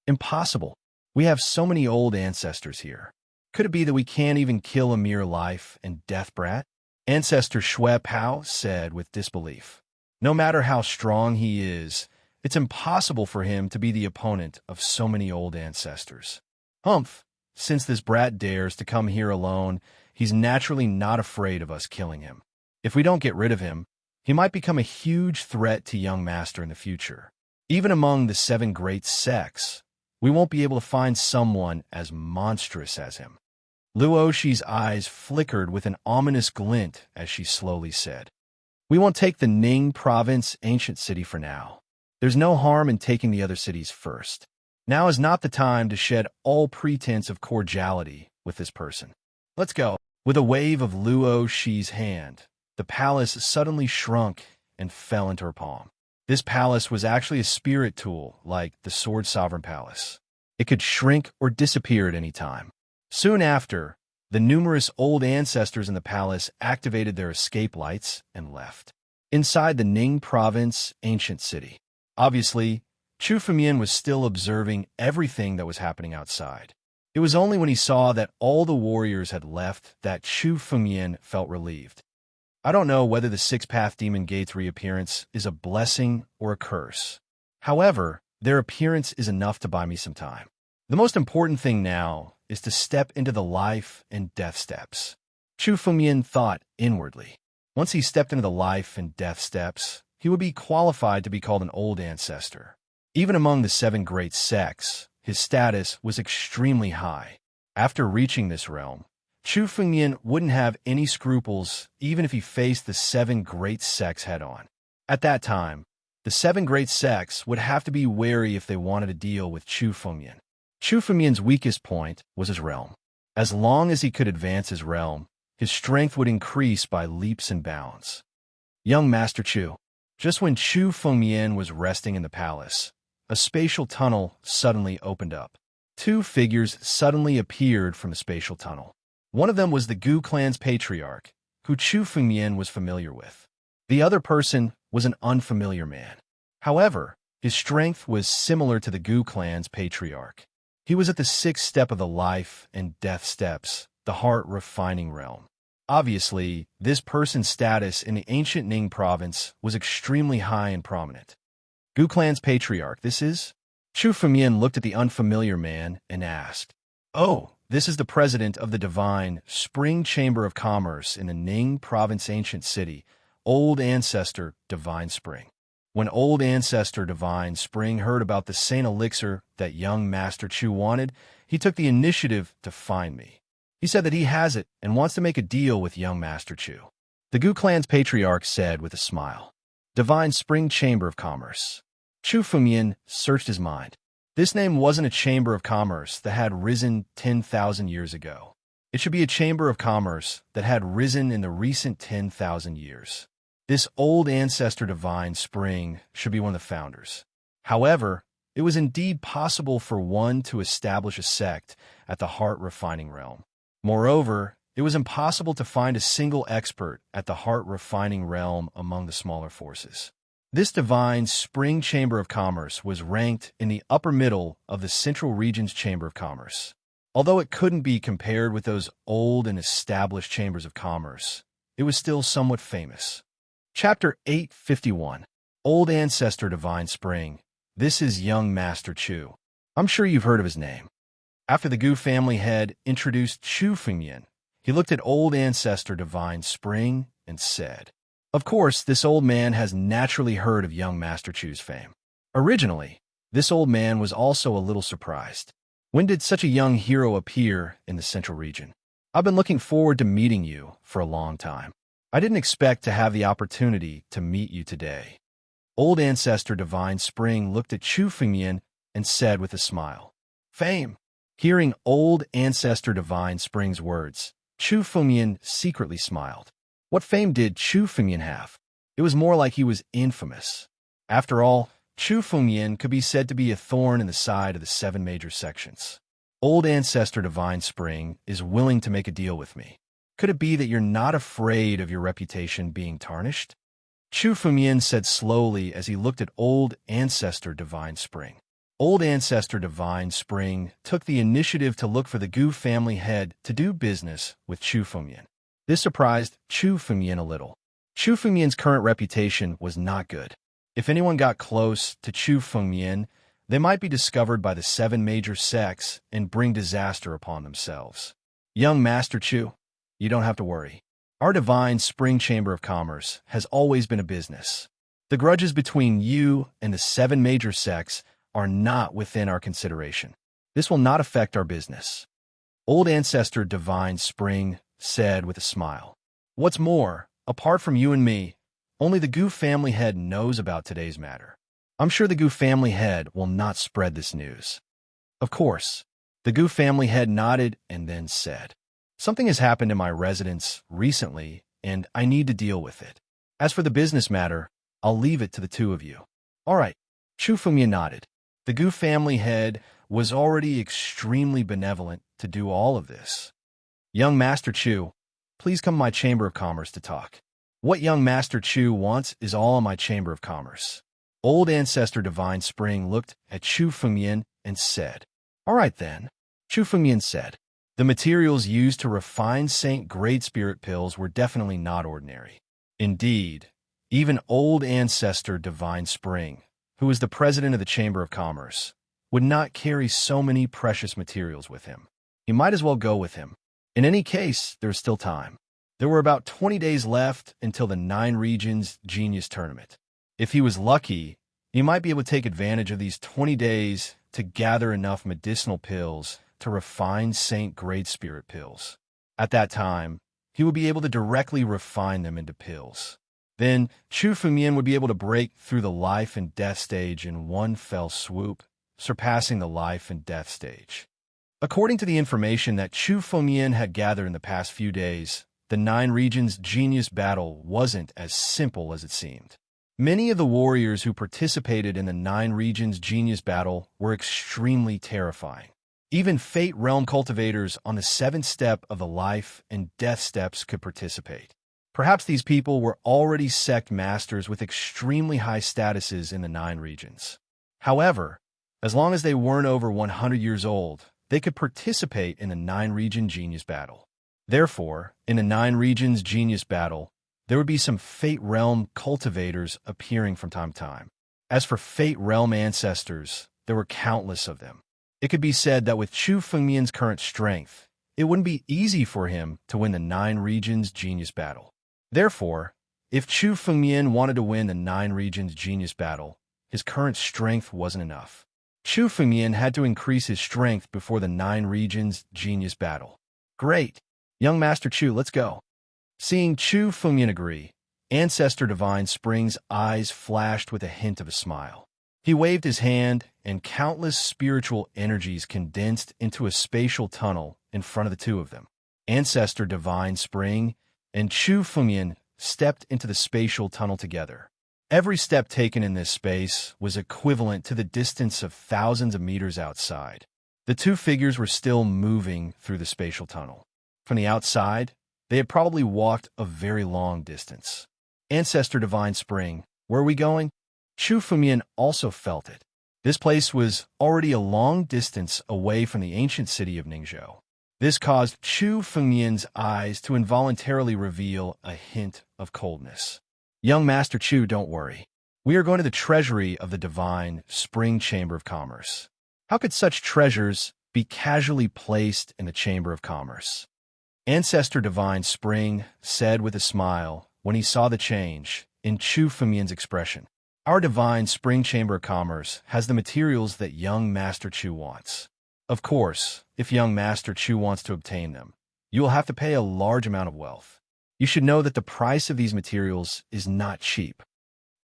S1: Impossible. We have so many old ancestors here. Could it be that we can't even kill a mere life and death brat? Ancestor Shui Pao said with disbelief. No matter how strong he is, it's impossible for him to be the opponent of so many old ancestors. Humph, since this brat dares to come here alone, he's naturally not afraid of us killing him. If we don't get rid of him, he might become a huge threat to young master in the future. Even among the 7 great sects, we won't be able to find someone as monstrous as him. Luo Shi's eyes flickered with an ominous glint as she slowly said, We won't take the Ning province ancient city for now. There's no harm in taking the other cities first. Now is not the time to shed all pretense of cordiality with this person. Let's go. With a wave of Luo Shi's hand, the palace suddenly shrunk and fell into her palm. This palace was actually a spirit tool, like the Sword Sovereign Palace. It could shrink or disappear at any time. Soon after, the numerous old ancestors in the palace activated their escape lights and left. Inside the Ning province ancient city, obviously, Chu Fengyan was still observing everything that was happening outside. It was only when he saw that all the warriors had left that Chu Fengyan felt relieved. I don't know whether the Six-Path Demon Gate's reappearance is a blessing or a curse. However, their appearance is enough to buy me some time. The most important thing now is to step into the life and death steps. Chu Fengyan thought inwardly. Once he stepped into the life and death steps, he would be qualified to be called an old ancestor. Even among the 7 great sects, his status was extremely high. After reaching this realm, Chu Fengyan wouldn't have any scruples even if he faced the 7 great sects head-on. At that time, the 7 great sects would have to be wary if they wanted to deal with Chu Fengyan. Chu Fengyan's weakest point was his realm. As long as he could advance his realm, his strength would increase by leaps and bounds. Young Master Chu. Just when Chu Fengyan was resting in the palace, a spatial tunnel suddenly opened up. 2 figures suddenly appeared from the spatial tunnel. One of them was the Gu clan's patriarch, who Chu Fengyan was familiar with. The other person was an unfamiliar man. However, his strength was similar to the Gu clan's patriarch. He was at the 6th step of the life and death steps, the heart refining realm. Obviously, this person's status in the ancient Ning province was extremely high and prominent. Gu clan's patriarch, this is? Chu Fengyan looked at the unfamiliar man and asked, Oh, this is the president of the divine Spring Chamber of Commerce in the Ning province ancient city, Old Ancestor Divine Spring. When Old Ancestor Divine Spring heard about the Saint Elixir that young Master Chu wanted, he took the initiative to find me. He said that he has it and wants to make a deal with young Master Chu. The Gu clan's patriarch said with a smile, Divine Spring Chamber of Commerce. Chu Fengyan searched his mind. This name wasn't a chamber of commerce that had risen 10,000 years ago. It should be a chamber of commerce that had risen in the recent 10,000 years. This Old Ancestor Divine Spring should be one of the founders. However, it was indeed possible for one to establish a sect at the heart refining realm. Moreover, it was impossible to find a single expert at the heart refining realm among the smaller forces. This divine Spring Chamber of Commerce was ranked in the upper middle of the Central Region's Chamber of Commerce. Although it couldn't be compared with those old and established chambers of commerce, it was still somewhat famous. Chapter 851, Old Ancestor Divine Spring. This is young Master Chu. I'm sure you've heard of his name. After the Gu family head introduced Chu Fengyan, he looked at Old Ancestor Divine Spring and said, Of course, this old man has naturally heard of young Master Chu's fame. Originally, this old man was also a little surprised. When did such a young hero appear in the Central Region? I've been looking forward to meeting you for a long time. I didn't expect to have the opportunity to meet you today. Old Ancestor Divine Spring looked at Chu Fengmian and said with a smile, "Fame." Hearing Old Ancestor Divine Spring's words, Chu Fengmian secretly smiled. What fame did Chu Fengmian have? It was more like he was infamous. After all, Chu Fengmian could be said to be a thorn in the side of the 7 major sections. Old Ancestor Divine Spring is willing to make a deal with me. Could it be that you're not afraid of your reputation being tarnished? Chu Fengmian said slowly as he looked at Old Ancestor Divine Spring. Old Ancestor Divine Spring took the initiative to look for the Gu family head to do business with Chu Fengmian. This surprised Chu Fengmian a little. Chu Fengmian's current reputation was not good. If anyone got close to Chu Fengmian, they might be discovered by the 7 major sects and bring disaster upon themselves. Young Master Chu, you don't have to worry. Our divine Spring Chamber of Commerce has always been a business. The grudges between you and the 7 major sects are not within our consideration. This will not affect our business. Old Ancestor Divine Spring said with a smile. What's more, apart from you and me, only the Gu family head knows about today's matter. I'm sure the Gu family head will not spread this news. Of course. The Gu family head nodded and then said, "Something has happened in my residence recently, and I need to deal with it. As for the business matter, I'll leave it to the 2 of you." All right. Chu Fengmian nodded. The Gu family head was already extremely benevolent to do all of this. Young Master Chu, please come to my Chamber of Commerce to talk. What young Master Chu wants is all in my Chamber of Commerce. Old Ancestor Divine Spring looked at Chu Fengmian and said, "All right then." Chu Fengmian said, "The materials used to refine Saint Great Spirit pills were definitely not ordinary. Indeed, even Old Ancestor Divine Spring, who is the president of the Chamber of Commerce, would not carry so many precious materials with him. He might as well go with him. In any case, there is still time. There were about 20 days left until the 9 Regions Genius Tournament. If he was lucky, he might be able to take advantage of these 20 days to gather enough medicinal pills to refine Saint Great Spirit pills. At that time, he would be able to directly refine them into pills. Then, Chu Fengmian would be able to break through the life and death stage in one fell swoop, surpassing the life and death stage. According to the information that Chu Fengmian had gathered in the past few days, the 9 Regions Genius battle wasn't as simple as it seemed. Many of the warriors who participated in the 9 Regions Genius battle were extremely terrifying. Even Fate Realm cultivators on the 7th step of the life and death steps could participate. Perhaps these people were already sect masters with extremely high statuses in the 9 regions. However, as long as they weren't over 100 years old, they could participate in the 9 Region Genius battle. Therefore, in the 9 Regions Genius battle, there would be some Fate Realm cultivators appearing from time to time. As for Fate Realm ancestors, there were countless of them. It could be said that with Chu Fengmian's current strength, it wouldn't be easy for him to win the 9 Regions Genius battle. Therefore, if Chu Fengmian wanted to win the 9 Regions Genius battle, his current strength wasn't enough. Chu Fengmian had to increase his strength before the 9 Regions Genius battle. Great! Young Master Chu, let's go. Seeing Chu Fengmian agree, Ancestor Divine Spring's eyes flashed with a hint of a smile. He waved his hand, and countless spiritual energies condensed into a spatial tunnel in front of the 2 of them. Ancestor Divine Spring and Chu Fengmian stepped into the spatial tunnel together. Every step taken in this space was equivalent to the distance of thousands of meters outside. The 2 figures were still moving through the spatial tunnel. From the outside, they had probably walked a very long distance. Ancestor Divine Spring, where are we going? Chu Fengmian also felt it. This place was already a long distance away from the ancient city of Ningzhou. This caused Chu Fengmian's eyes to involuntarily reveal a hint of coldness. Young Master Chu, don't worry. We are going to the treasury of the divine Spring Chamber of Commerce. How could such treasures be casually placed in the Chamber of Commerce? Ancestor Divine Spring said with a smile when he saw the change in Chu Fengmian's expression. Our divine Spring Chamber of Commerce has the materials that young Master Chu wants. Of course, if young Master Chu wants to obtain them, You will have to pay a large amount of wealth. You should know that the price of these materials is not cheap.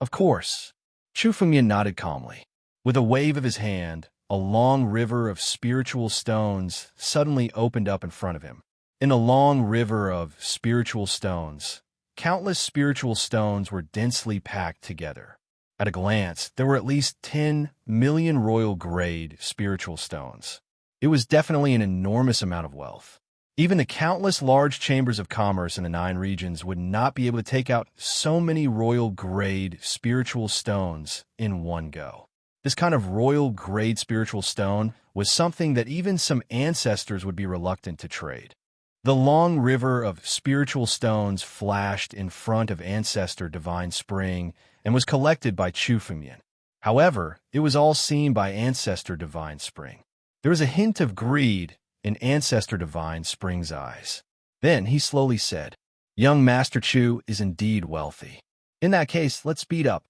S1: Of course. Chu Fengmian nodded calmly. With a wave of his hand, a long river of spiritual stones suddenly opened up in front of him. In the long river of spiritual stones, countless spiritual stones were densely packed together. At a glance, there were at least 10 million royal-grade spiritual stones. It was definitely an enormous amount of wealth. Even the countless large chambers of commerce in the 9 regions would not be able to take out so many royal-grade spiritual stones in one go. This kind of royal-grade spiritual stone was something that even some ancestors would be reluctant to trade. The long river of spiritual stones flashed in front of Ancestor Divine Spring and was collected by Chu Fengmian. However, it was all seen by Ancestor Divine Spring. There was a hint of greed in Ancestor Divine Spring's eyes. Then he slowly said, "Young Master Chu is indeed wealthy. In that case, let's speed up."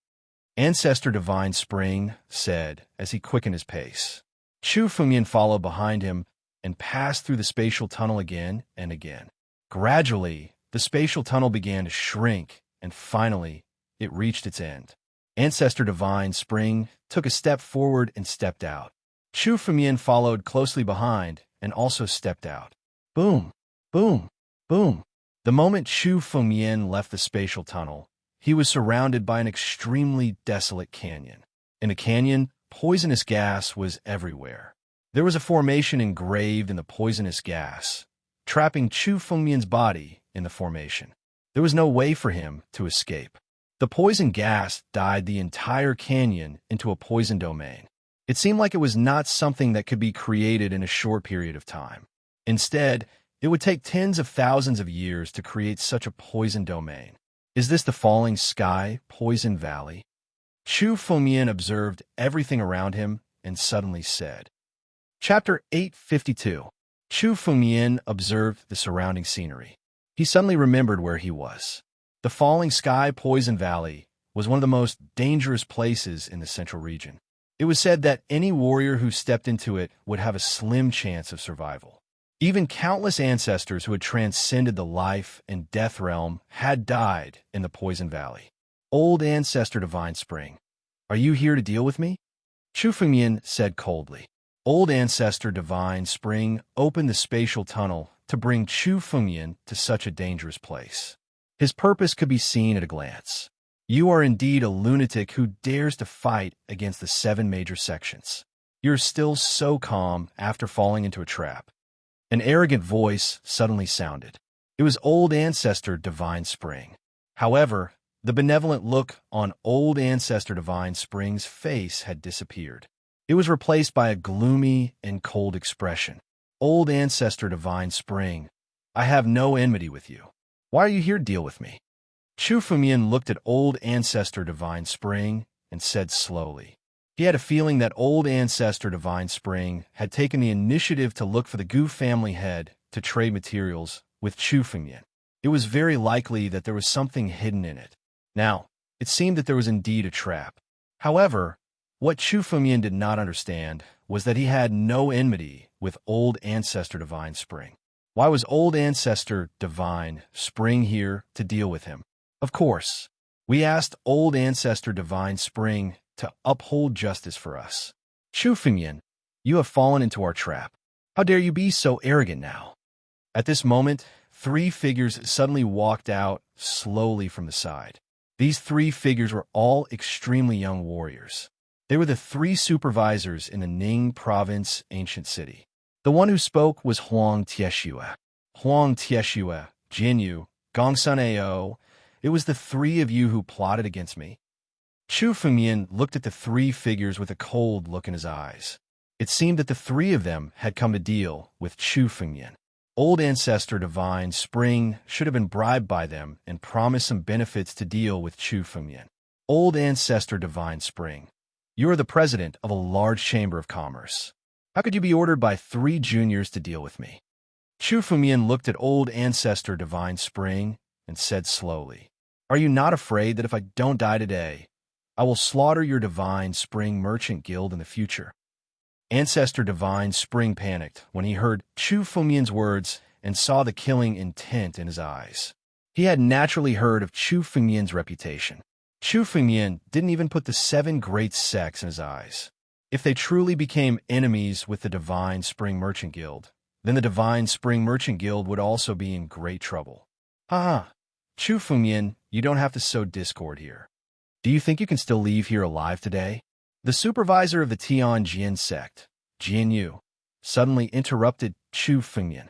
S1: Ancestor Divine Spring said as he quickened his pace. Chu Fengmian followed behind him and passed through the spatial tunnel again and again. Gradually, the spatial tunnel began to shrink, and finally, it reached its end. Ancestor Divine Spring took a step forward and stepped out. Chu Fengmian followed closely behind and also stepped out. Boom, boom, boom. The moment Chu Fengmian left the spatial tunnel, he was surrounded by an extremely desolate canyon. In the canyon, poisonous gas was everywhere. There was a formation engraved in the poisonous gas, trapping Chu Fengmian's body in the formation. There was no way for him to escape. The poison gas dyed the entire canyon into a poison domain. It seemed like it was not something that could be created in a short period of time. Instead, it would take tens of thousands of years to create such a poison domain. Is this the falling sky, Poison Valley? Chu Fengmian observed everything around him and suddenly said. Chapter 852. Chu Fengmian observed the surrounding scenery. He suddenly remembered where he was. The falling sky, Poison Valley, was one of the most dangerous places in the central region. It was said that any warrior who stepped into it would have a slim chance of survival. Even countless ancestors who had transcended the life and death realm had died in the Poison Valley. Old Ancestor Divine Spring, are you here to deal with me? Chu Fengmian said coldly. Old Ancestor Divine Spring opened the spatial tunnel to bring Chu Fengmian to such a dangerous place. His purpose could be seen at a glance. You are indeed a lunatic who dares to fight against the 7 major sections. You're still so calm after falling into a trap. An arrogant voice suddenly sounded. It was Old Ancestor Divine Spring. However, the benevolent look on Old Ancestor Divine Spring's face had disappeared. It was replaced by a gloomy and cold expression. Old Ancestor Divine Spring, I have no enmity with you. Why are you here to deal with me? Chu Fengmian looked at Old Ancestor Divine Spring and said slowly. He had a feeling that Old Ancestor Divine Spring had taken the initiative to look for the Gu family head to trade materials with Chu Fengmian. It was very likely that there was something hidden in it. Now, it seemed that there was indeed a trap. However, what Chu Fengmian did not understand was that he had no enmity with Old Ancestor Divine Spring. Why was Old Ancestor Divine Spring here to deal with him? Of course, we asked Old Ancestor Divine Spring to uphold justice for us. Chu Fengmian, you have fallen into our trap. How dare you be so arrogant now? At this moment, 3 figures suddenly walked out slowly from the side. These 3 figures were all extremely young warriors. They were the 3 supervisors in the Ning province ancient city. The one who spoke was Huang Tieshue. Huang Tieshue, Jinyu, Gongsun Ao, it was the 3 of you who plotted against me. Chu Fengmian looked at the 3 figures with a cold look in his eyes. It seemed that the 3 of them had come to deal with Chu Fengmian. Old Ancestor Divine Spring should have been bribed by them and promised some benefits to deal with Chu Fengmian. Old Ancestor Divine Spring, you are the president of a large chamber of commerce. How could you be ordered by 3 juniors to deal with me? Chu Fengmian looked at Old Ancestor Divine Spring and said slowly, Are you not afraid that if I don't die today, I will slaughter your Divine Spring Merchant Guild in the future? Ancestor Divine Spring panicked when he heard Chu Fengmian's words and saw the killing intent in his eyes. He had naturally heard of Chu Fengmian's reputation. Chu Fengmian didn't even put the 7 great sects in his eyes. If they truly became enemies with the Divine Spring Merchant Guild, then the Divine Spring Merchant Guild would also be in great trouble. Haha, Chu Fengmian, you don't have to sow discord here. Do you think you can still leave here alive today? The supervisor of the Tianjin sect, Jian Yu, suddenly interrupted Chu Fengmian.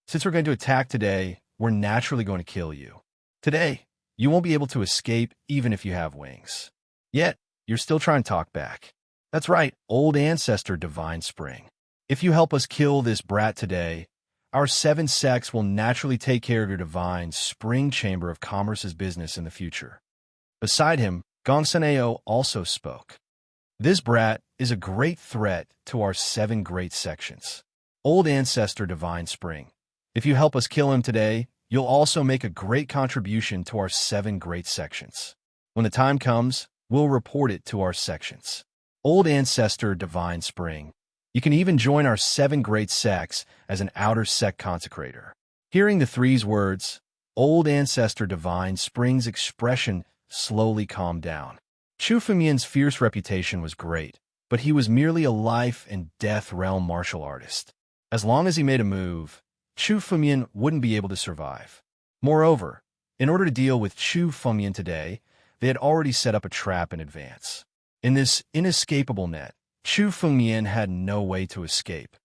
S1: Since we're going to attack today, we're naturally going to kill you. Today, you won't be able to escape even if you have wings. Yet, you're still trying to talk back. That's right, old ancestor Divine Spring. If you help us kill this brat today, our 7 sects will naturally take care of your Divine Spring Chamber of Commerce's business in the future. Beside him, Gongsuneo also spoke. This brat is a great threat to our 7 great sections. Old ancestor Divine Spring, if you help us kill him today, you'll also make a great contribution to our 7 great sections. When the time comes, we'll report it to our sections. Old ancestor Divine Spring, you can even join our 7 great sects as an outer sect consecrator. Hearing the 3's words, old ancestor Divine Spring's expression slowly calmed down. Chu Fengmian's fierce reputation was great, but he was merely a life and death realm martial artist. As long as he made a move, Chu Fengmian wouldn't be able to survive. Moreover, in order to deal with Chu Fengmian today, they had already set up a trap in advance. In this inescapable net, Chu Fengmian had no way to escape.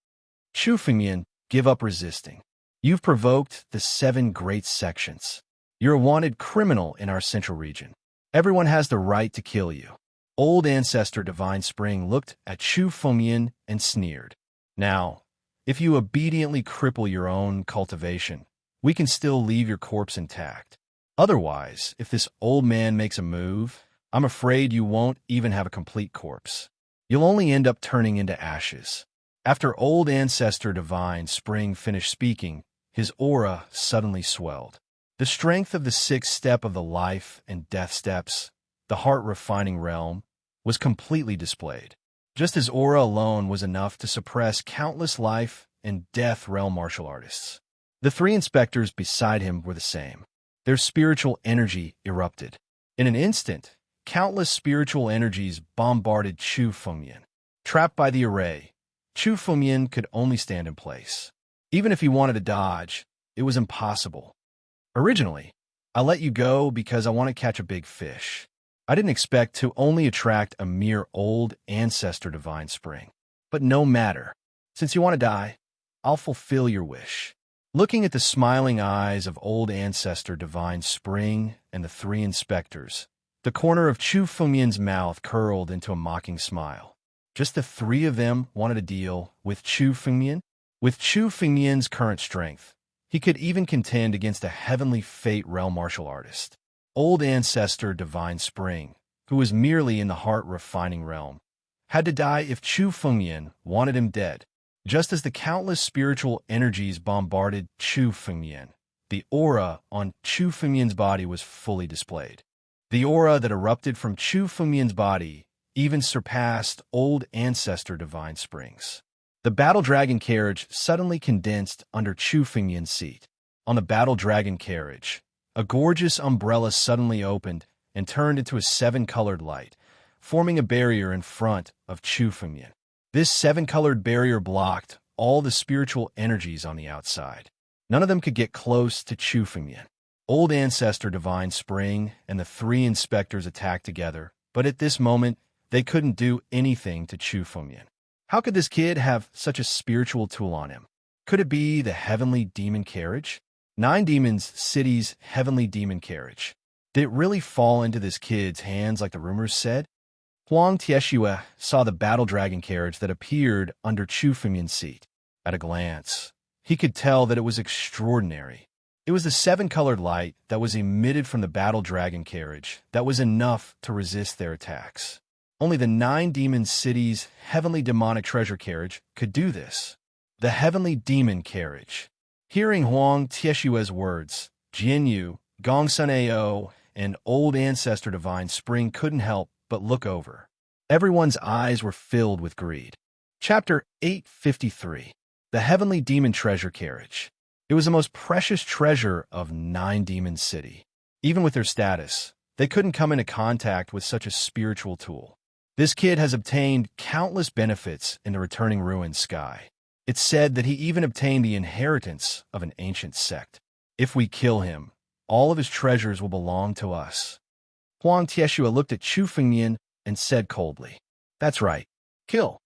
S1: Chu Fengmian, give up resisting. You've provoked the 7 great sections. You're a wanted criminal in our central region. Everyone has the right to kill you. Old ancestor Divine Spring looked at Chu Fengmian and sneered. Now, if you obediently cripple your own cultivation, we can still leave your corpse intact. Otherwise, if this old man makes a move, I'm afraid you won't even have a complete corpse. You'll only end up turning into ashes. After old ancestor Divine Spring finished speaking, his aura suddenly swelled. The strength of the 6th step of the life and death steps, the heart-refining realm, was completely displayed. Just his aura alone was enough to suppress countless life and death realm martial artists. The 3 inspectors beside him were the same. Their spiritual energy erupted. In an instant, countless spiritual energies bombarded Chu Fengmian. Trapped by the array, Chu Fengmian could only stand in place. Even if he wanted to dodge, it was impossible. Originally, I let you go because I want to catch a big fish. I didn't expect to only attract a mere old ancestor Divine Spring. But no matter. Since you want to die, I'll fulfill your wish. Looking at the smiling eyes of old ancestor Divine Spring and the 3 inspectors, the corner of Chu Fengmian's mouth curled into a mocking smile. Just the 3 of them wanted to deal with Chu Fengmian? With Chu Fengmian's current strength, he could even contend against a heavenly fate realm martial artist. Old ancestor Divine Spring, who was merely in the heart-refining realm, had to die if Chu Fengmian wanted him dead. Just as the countless spiritual energies bombarded Chu Fengmian, the aura on Chu Fengmian's body was fully displayed. The aura that erupted from Chu Fengmian's body even surpassed old ancestor Divine Spring's. The battle dragon carriage suddenly condensed under Chu Fengmian's seat. On the battle dragon carriage, a gorgeous umbrella suddenly opened and turned into a 7-colored light, forming a barrier in front of Chu Fengmian. This 7-colored barrier blocked all the spiritual energies on the outside. None of them could get close to Chu Fengmian. Old ancestor Divine Spring and the 3 inspectors attacked together, but at this moment, they couldn't do anything to Chu Fengmian. How could this kid have such a spiritual tool on him? Could it be the heavenly demon carriage? 9 Demons City's heavenly demon carriage. Did it really fall into this kid's hands like the rumors said? Huang Tieshue saw the battle dragon carriage that appeared under Chu Fengmian's seat. At a glance, he could tell that it was extraordinary. It was the 7-colored light that was emitted from the battle dragon carriage that was enough to resist their attacks. Only the 9 Demon City's heavenly demonic treasure carriage could do this. The heavenly demon carriage. Hearing Huang Tieshue's words, Jian Yu, Gongsuneo, and old ancestor Divine Spring couldn't help but look over. Everyone's eyes were filled with greed. Chapter 853. The Heavenly Demon Treasure Carriage. It was the most precious treasure of Nine Demon City. Even with their status, they couldn't come into contact with such a spiritual tool. This kid has obtained countless benefits in the returning ruined sky. It's said that he even obtained the inheritance of an ancient sect. If we kill him, all of his treasures will belong to us. Huang Tieshua looked at Chu Fengmian and said coldly, "That's right. Kill."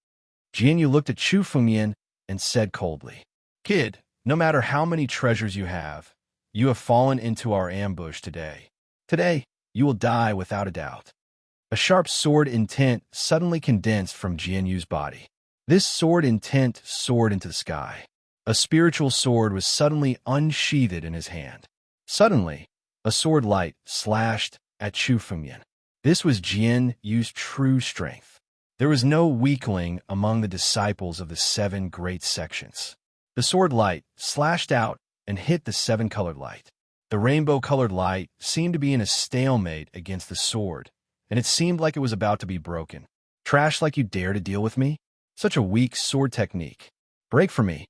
S1: Jianyu looked at Chu Fengmian and said coldly, "Kid, no matter how many treasures you have fallen into our ambush today. Today, you will die without a doubt." A sharp sword intent suddenly condensed from Jianyu's body. This sword intent soared into the sky. A spiritual sword was suddenly unsheathed in his hand. Suddenly, a sword light slashed at Chu Fengmian. This was Jianyu's true strength. There was no weakling among the disciples of the seven great sections. The sword light slashed out and hit the seven-colored light. The rainbow-colored light seemed to be in a stalemate against the sword, and it seemed like it was about to be broken. "Trash like you dare to deal with me? Such a weak sword technique. Break for me."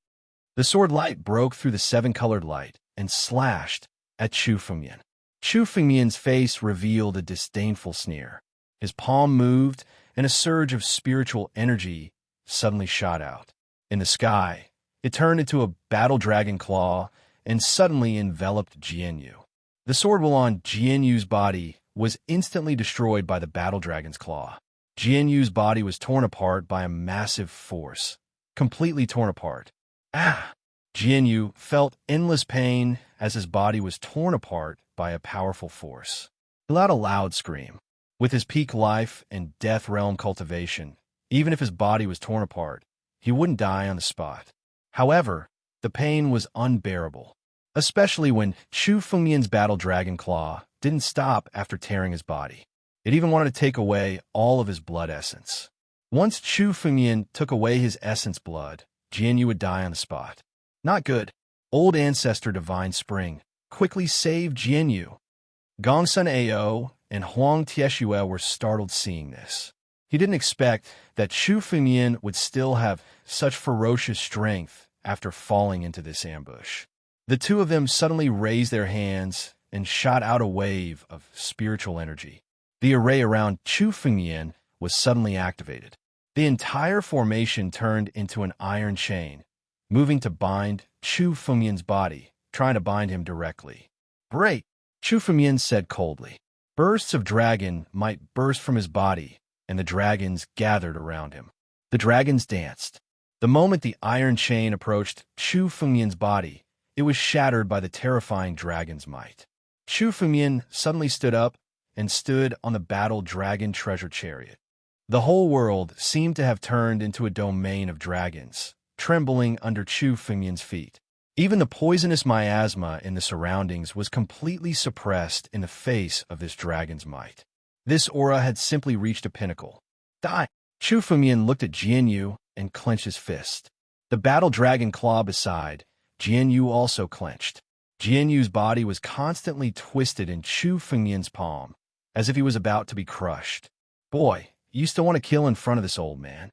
S1: The sword light broke through the seven-colored light and slashed at Chu Fengmian. Chu Fengmian's face revealed a disdainful sneer. His palm moved, and a surge of spiritual energy suddenly shot out. In the sky, it turned into a battle dragon claw and suddenly enveloped Jianyu. The sword while on Jianyu's body was instantly destroyed by the battle dragon's claw. Jianyu's body was torn apart by a massive force. Completely torn apart. Ah! Jianyu felt endless pain as his body was torn apart by a powerful force. He let out a loud scream. With his peak life and death realm cultivation, even if his body was torn apart, he wouldn't die on the spot. However, the pain was unbearable, especially when Chu Fengmian's battle dragon claw didn't stop after tearing his body. It even wanted to take away all of his blood essence. Once Chu Fengmian took away his essence blood, Jianyu would die on the spot. Not good. Old Ancestor Divine Spring quickly saved Jianyu. Gongsun Ao and Huang Tieshua were startled seeing this. He didn't expect that Chu Fengmian would still have such ferocious strength after falling into this ambush. The two of them suddenly raised their hands and shot out a wave of spiritual energy. The array around Chu Fengmian was suddenly activated. The entire formation turned into an iron chain, moving to bind Chu Fengmian's body, trying to bind him directly. "Break," Chu Fengmian said coldly. Bursts of dragon might burst from his body, and the dragons gathered around him. The dragons danced. The moment the iron chain approached Chu Fengmian's body, it was shattered by the terrifying dragon's might. Chu Fengmian suddenly stood up and stood on the battle dragon treasure chariot. The whole world seemed to have turned into a domain of dragons, trembling under Chu Fengmian's feet. Even the poisonous miasma in the surroundings was completely suppressed in the face of this dragon's might. This aura had simply reached a pinnacle. "Die!" Chu Fengmian looked at Jianyu and clenched his fist. The battle dragon claw beside, Jianyu also clenched. Jianyu's body was constantly twisted in Chu Fengmian's palm, as if he was about to be crushed. "Boy, you still want to kill in front of this old man?"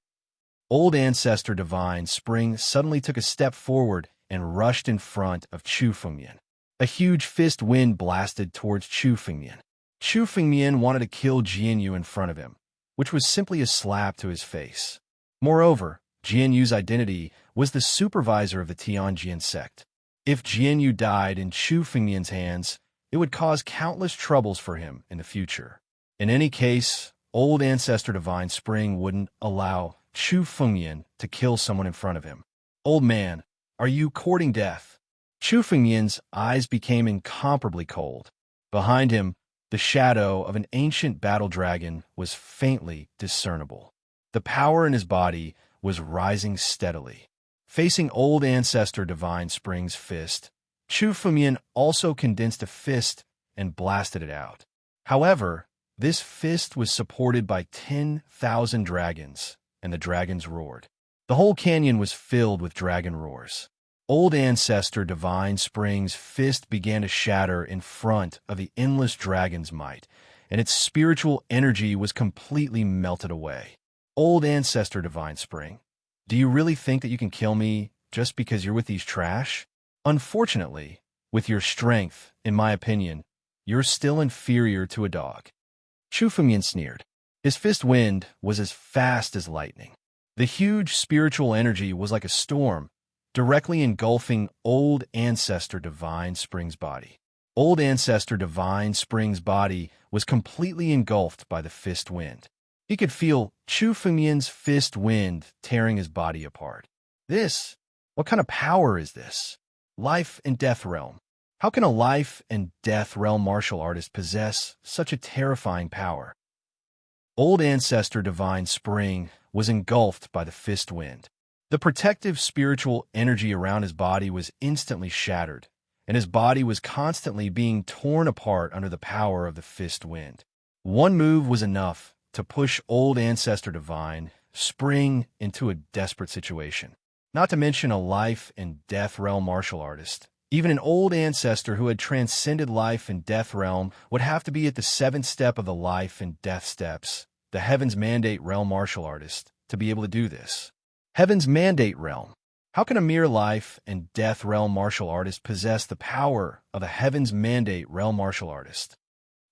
S1: Old Ancestor Divine Spring suddenly took a step forward and rushed in front of Chu Fengmian. A huge fist wind blasted towards Chu Fengmian. Chu Fengmian wanted to kill Jianyu in front of him, which was simply a slap to his face. Moreover, Jianyu's identity was the supervisor of the Tianjian sect. If Jianyu died in Chu Fengmian's hands, it would cause countless troubles for him in the future. In any case, Old Ancestor Divine Spring wouldn't allow Chu Fengmian to kill someone in front of him. "Old man, are you courting death?" Chu Fengmian's eyes became incomparably cold. Behind him, the shadow of an ancient battle dragon was faintly discernible. The power in his body was rising steadily. Facing Old Ancestor Divine Spring's fist, Chu Fengmian also condensed a fist and blasted it out. However, this fist was supported by 10,000 dragons, and the dragons roared. The whole canyon was filled with dragon roars. Old Ancestor Divine Spring's fist began to shatter in front of the endless dragon's might, and its spiritual energy was completely melted away. "Old Ancestor Divine Spring, do you really think that you can kill me just because you're with these trash?" Unfortunately, with your strength, in my opinion, you're still inferior to a dog. Chu Fengmian sneered. His fist wind was as fast as lightning. The huge spiritual energy was like a storm, directly engulfing Old Ancestor Divine Spring's body. Old Ancestor Divine Spring's body was completely engulfed by the fist wind. He could feel Chu Fengmian's fist wind tearing his body apart. What kind of power is this? Life and death realm. How can a life and death realm martial artist possess such a terrifying power? Old Ancestor Divine Spring was engulfed by the fist wind. The protective spiritual energy around his body was instantly shattered, and his body was constantly being torn apart under the power of the fist wind. One move was enough to push Old Ancestor Divine Spring into a desperate situation. Not to mention a life and death realm martial artist. Even an old ancestor who had transcended life and death realm would have to be at the seventh step of the life and death steps, the Heaven's Mandate realm martial artist, to be able to do this. Heaven's Mandate realm. How can a mere life and death realm martial artist possess the power of a Heaven's Mandate realm martial artist?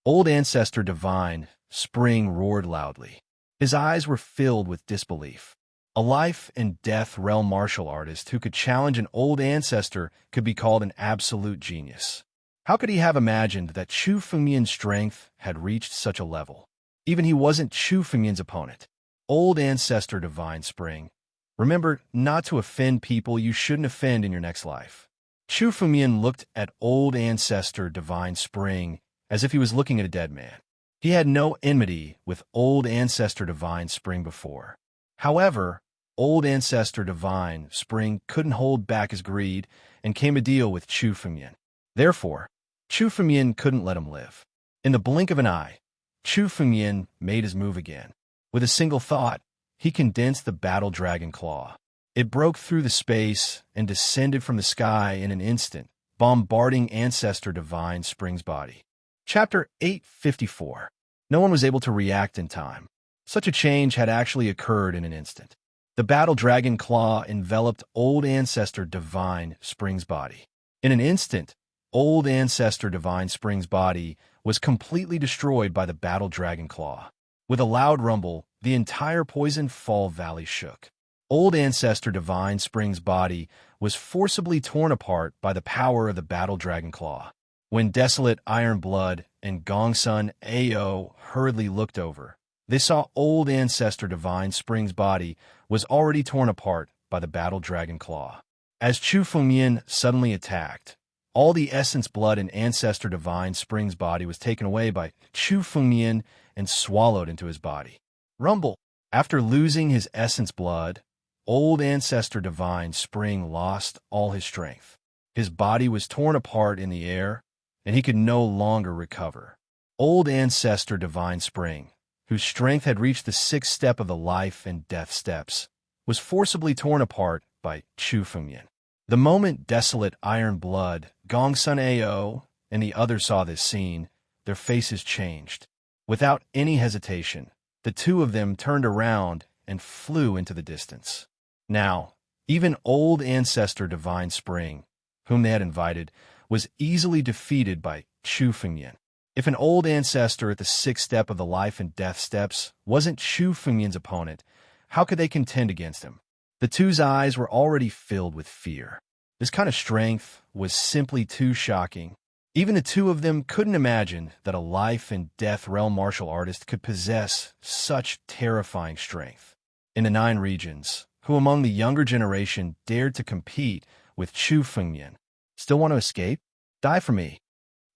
S1: Old Ancestor Divine Spring roared loudly. His eyes were filled with disbelief. A life and death realm martial artist who could challenge an old ancestor could be called an absolute genius. How could he have imagined that Chu Fengmian's strength had reached such a level? Even he wasn't Chu Fengmian's opponent. Old Ancestor Divine Spring. Remember not to offend people you shouldn't offend in your next life. Chu Fengmian looked at Old Ancestor Divine Spring as if he was looking at a dead man. He had no enmity with Old Ancestor Divine Spring before. However, Old Ancestor Divine Spring couldn't hold back his greed and came to deal with Chu Fengmian. Therefore, Chu Fengmian couldn't let him live. In the blink of an eye, Chu Fengmian made his move again. With a single thought, he condensed the Battle Dragon Claw. It broke through the space and descended from the sky in an instant, bombarding Ancestor Divine Spring's body. Chapter 854. No one was able to react in time. Such a change had actually occurred in an instant. The Battle Dragon Claw enveloped Old Ancestor Divine Spring's body. In an instant, Old Ancestor Divine Spring's body was completely destroyed by the Battle Dragon Claw. With a loud rumble, the entire Poison Fall Valley shook. Old Ancestor Divine Spring's body was forcibly torn apart by the power of the Battle Dragon Claw. When Desolate Iron Blood and Gongsun Ao hurriedly looked over, they saw Old Ancestor Divine Spring's body was already torn apart by the Battle Dragon Claw. As Chu Fengmian suddenly attacked, all the essence blood in Ancestor Divine Spring's body was taken away by Chu Fengmian and swallowed into his body. Rumble. After losing his essence blood, Old Ancestor Divine Spring lost all his strength. His body was torn apart in the air, and he could no longer recover. Old Ancestor Divine Spring, whose strength had reached the sixth step of the life and death steps, was forcibly torn apart by Chu Fengmian. The moment Desolate Iron Blood, Gongsun Ao, and the others saw this scene, their faces changed. Without any hesitation, the two of them turned around and flew into the distance. Now, even Old Ancestor Divine Spring, whom they had invited, was easily defeated by Chu Fengmian. If an old ancestor at the sixth step of the life and death steps wasn't Chu Fengmian's opponent, how could they contend against him? The two's eyes were already filled with fear. This kind of strength was simply too shocking. Even the two of them couldn't imagine that a life and death realm martial artist could possess such terrifying strength. In the 9 regions, who among the younger generation dared to compete with Chu Fengmian? Still want to escape? Die for me.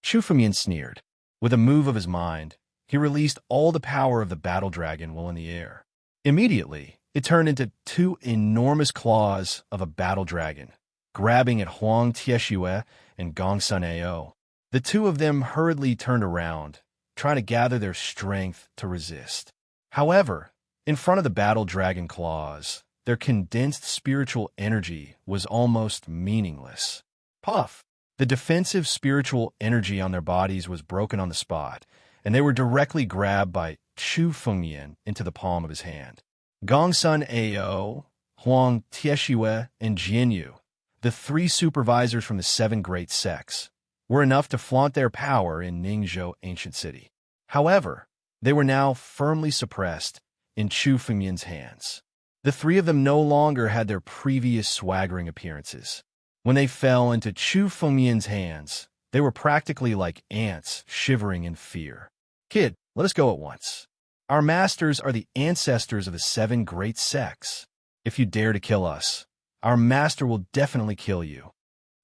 S1: Chu Fengmian sneered. With a move of his mind, he released all the power of the battle dragon while in the air. Immediately, it turned into 2 enormous claws of a battle dragon, grabbing at Huang Tieshue and Gongsun Ao. The two of them hurriedly turned around, trying to gather their strength to resist. However, in front of the battle dragon claws, their condensed spiritual energy was almost meaningless. Puff! The defensive spiritual energy on their bodies was broken on the spot, and they were directly grabbed by Chu Fengmian into the palm of his hand. Gongsun Ao, Huang Tieshue, and Jianyu, the 3 supervisors from the 7 great sects, were enough to flaunt their power in Ningzhou ancient city. However, they were now firmly suppressed in Chu Fengmian's hands. The 3 of them no longer had their previous swaggering appearances. When they fell into Chu Fengmian's hands, they were practically like ants shivering in fear. Kid, let us go at once. Our masters are the ancestors of the 7 great sects. If you dare to kill us, our master will definitely kill you.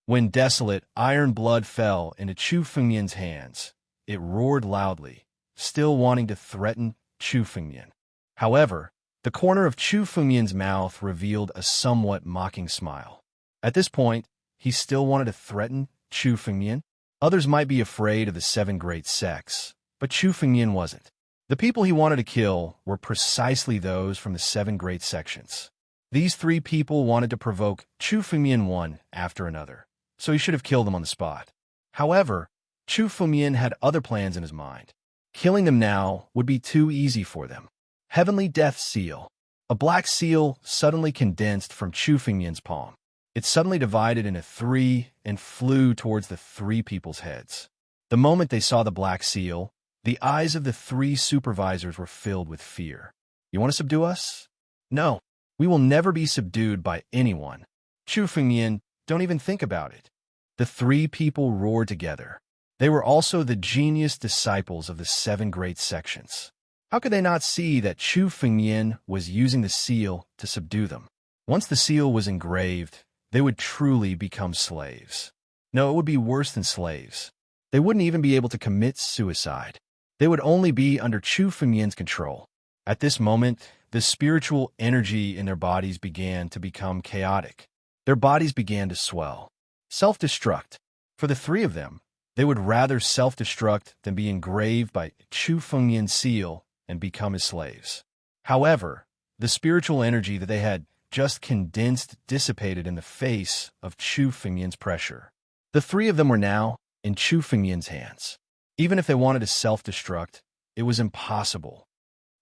S1: When desolate, iron blood fell into Chu Fengmian's hands, it roared loudly, still wanting to threaten Chu Fengmian. However, the corner of Chu Fengmian's mouth revealed a somewhat mocking smile. At this point, he still wanted to threaten Chu Fengmian. Others might be afraid of the 7 great sects, but Chu Fengmian wasn't. The people he wanted to kill were precisely those from the 7 great sections. These 3 people wanted to provoke Chu Fengmian one after another, so he should have killed them on the spot. However, Chu Fengmian had other plans in his mind. Killing them now would be too easy for them. Heavenly Death Seal. A black seal suddenly condensed from Chu Fengmian's palm. It suddenly divided into 3 and flew towards the 3 people's heads. The moment they saw the black seal, the eyes of the 3 supervisors were filled with fear. You want to subdue us? No, we will never be subdued by anyone. Chu Fengmian, don't even think about it. The 3 people roared together. They were also the genius disciples of the 7 great sections. How could they not see that Chu Fengmian was using the seal to subdue them? Once the seal was engraved, they would truly become slaves. No, it would be worse than slaves. They wouldn't even be able to commit suicide. They would only be under Chu Fengmian's control. At this moment, the spiritual energy in their bodies began to become chaotic. Their bodies began to swell. Self-destruct. For the 3 of them, they would rather self-destruct than be engraved by Chu Fengmian's seal and become his slaves. However, the spiritual energy that they had just condensed dissipated in the face of Chu Fengmian's pressure. The 3 of them were now in Chu Fengmian's hands. Even if they wanted to self-destruct, it was impossible.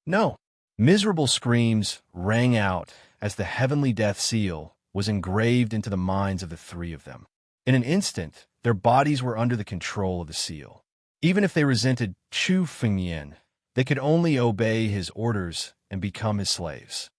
S1: No. Miserable screams rang out as the heavenly death seal was engraved into the minds of the 3 of them. In an instant, their bodies were under the control of the seal. Even if they resented Chu Fengmian, they could only obey his orders and become his slaves.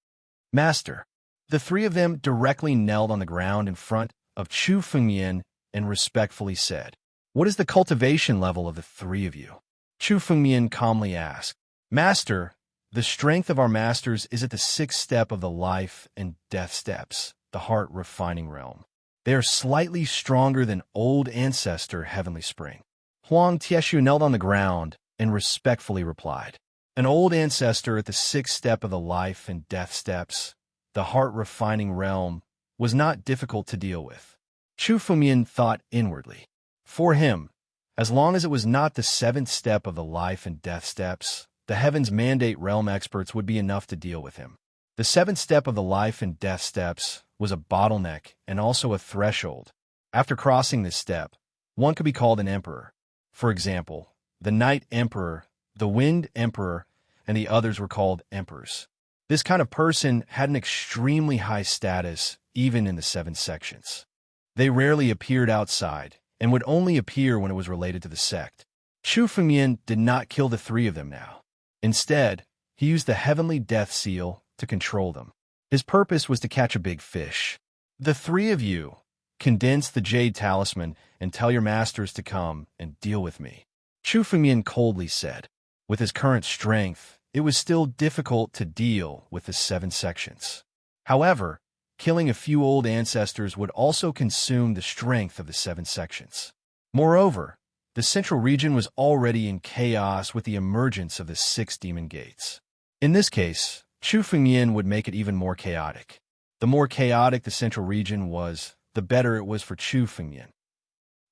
S1: Master. The 3 of them directly knelt on the ground in front of Chu Fengmian and respectfully said, "What is the cultivation level of the 3 of you?" Chu Fengmian calmly asked, "Master, the strength of our masters is at the 6th step of the life and death steps, the heart refining realm. They are slightly stronger than old ancestor Heavenly Spring." Huang Tieshu knelt on the ground and respectfully replied, "An old ancestor at the 6th step of the life and death steps, the heart-refining realm, was not difficult to deal with." Chu Fengmian thought inwardly. For him, as long as it was not the 7th step of the life and death steps, the Heaven's Mandate Realm experts would be enough to deal with him. The 7th step of the life and death steps was a bottleneck and also a threshold. After crossing this step, one could be called an emperor. For example, the Night Emperor, the Wind Emperor, and the others were called emperors. This kind of person had an extremely high status even in the 7 sections. They rarely appeared outside and would only appear when it was related to the sect. Chu Fengmian did not kill the 3 of them now. Instead, he used the heavenly death seal to control them. His purpose was to catch a big fish. "The 3 of you, condense the jade talisman and tell your masters to come and deal with me," Chu Fengmian coldly said. With his current strength, it was still difficult to deal with the 7 sections. However, killing a few old ancestors would also consume the strength of the 7 sections. Moreover, the central region was already in chaos with the emergence of the 6 demon gates. In this case, Chu Fengmian would make it even more chaotic. The more chaotic the central region was, the better it was for Chu Fengmian.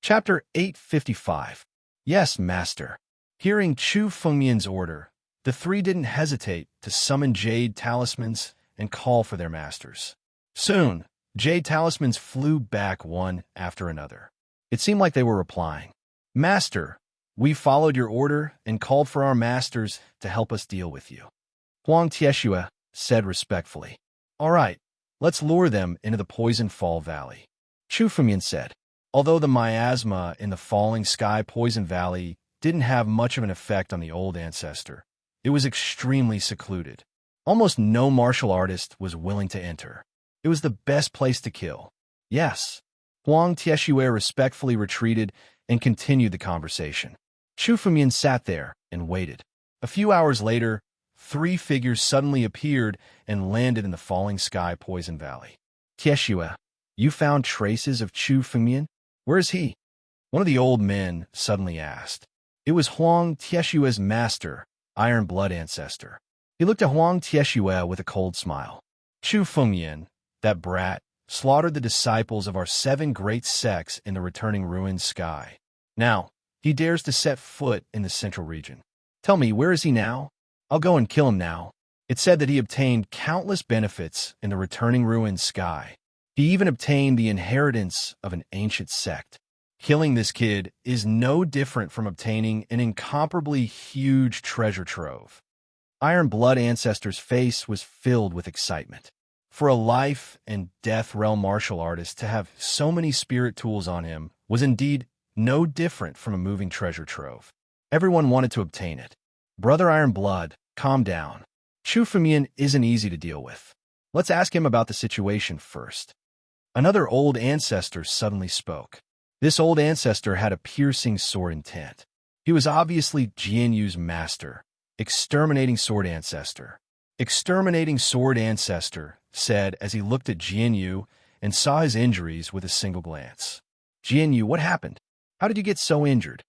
S1: Chapter 855. Yes, Master. Hearing Chu Fengmian's order, the 3 didn't hesitate to summon jade talismans and call for their masters. Soon, jade talismans flew back one after another. It seemed like they were replying, "Master, we followed your order and called for our masters to help us deal with you." Huang Tieshua said respectfully, "All right, let's lure them into the Poison Fall Valley." Chu Fengmian said. Although the miasma in the falling sky poison valley didn't have much of an effect on the old ancestor, it was extremely secluded. Almost no martial artist was willing to enter. It was the best place to kill. Yes. Huang Tieshue respectfully retreated and continued the conversation. Chu Fengmian sat there and waited. A few hours later, 3 figures suddenly appeared and landed in the falling sky poison valley. Tieshue, you found traces of Chu Fengmian? Where is he? One of the old men suddenly asked. It was Huang Tieshue's master, Iron Blood ancestor. He looked at Huang Tieshue with a cold smile. Chu Fengmian, that brat, slaughtered the disciples of our 7 great sects in the returning ruined sky. Now, he dares to set foot in the central region. Tell me, where is he now? I'll go and kill him now. It said that he obtained countless benefits in the returning ruined sky. He even obtained the inheritance of an ancient sect. Killing this kid is no different from obtaining an incomparably huge treasure trove. Iron Blood ancestor's face was filled with excitement. For a life and death realm martial artist to have so many spirit tools on him was indeed no different from a moving treasure trove. Everyone wanted to obtain it. Brother Iron Blood, calm down. Chu Fengmian isn't easy to deal with. Let's ask him about the situation first. Another old ancestor suddenly spoke. This old ancestor had a piercing sword intent. He was obviously Jianyu's master, exterminating sword ancestor. Exterminating sword ancestor said as he looked at Jianyu and saw his injuries with a single glance. Jianyu, what happened? How did you get so injured?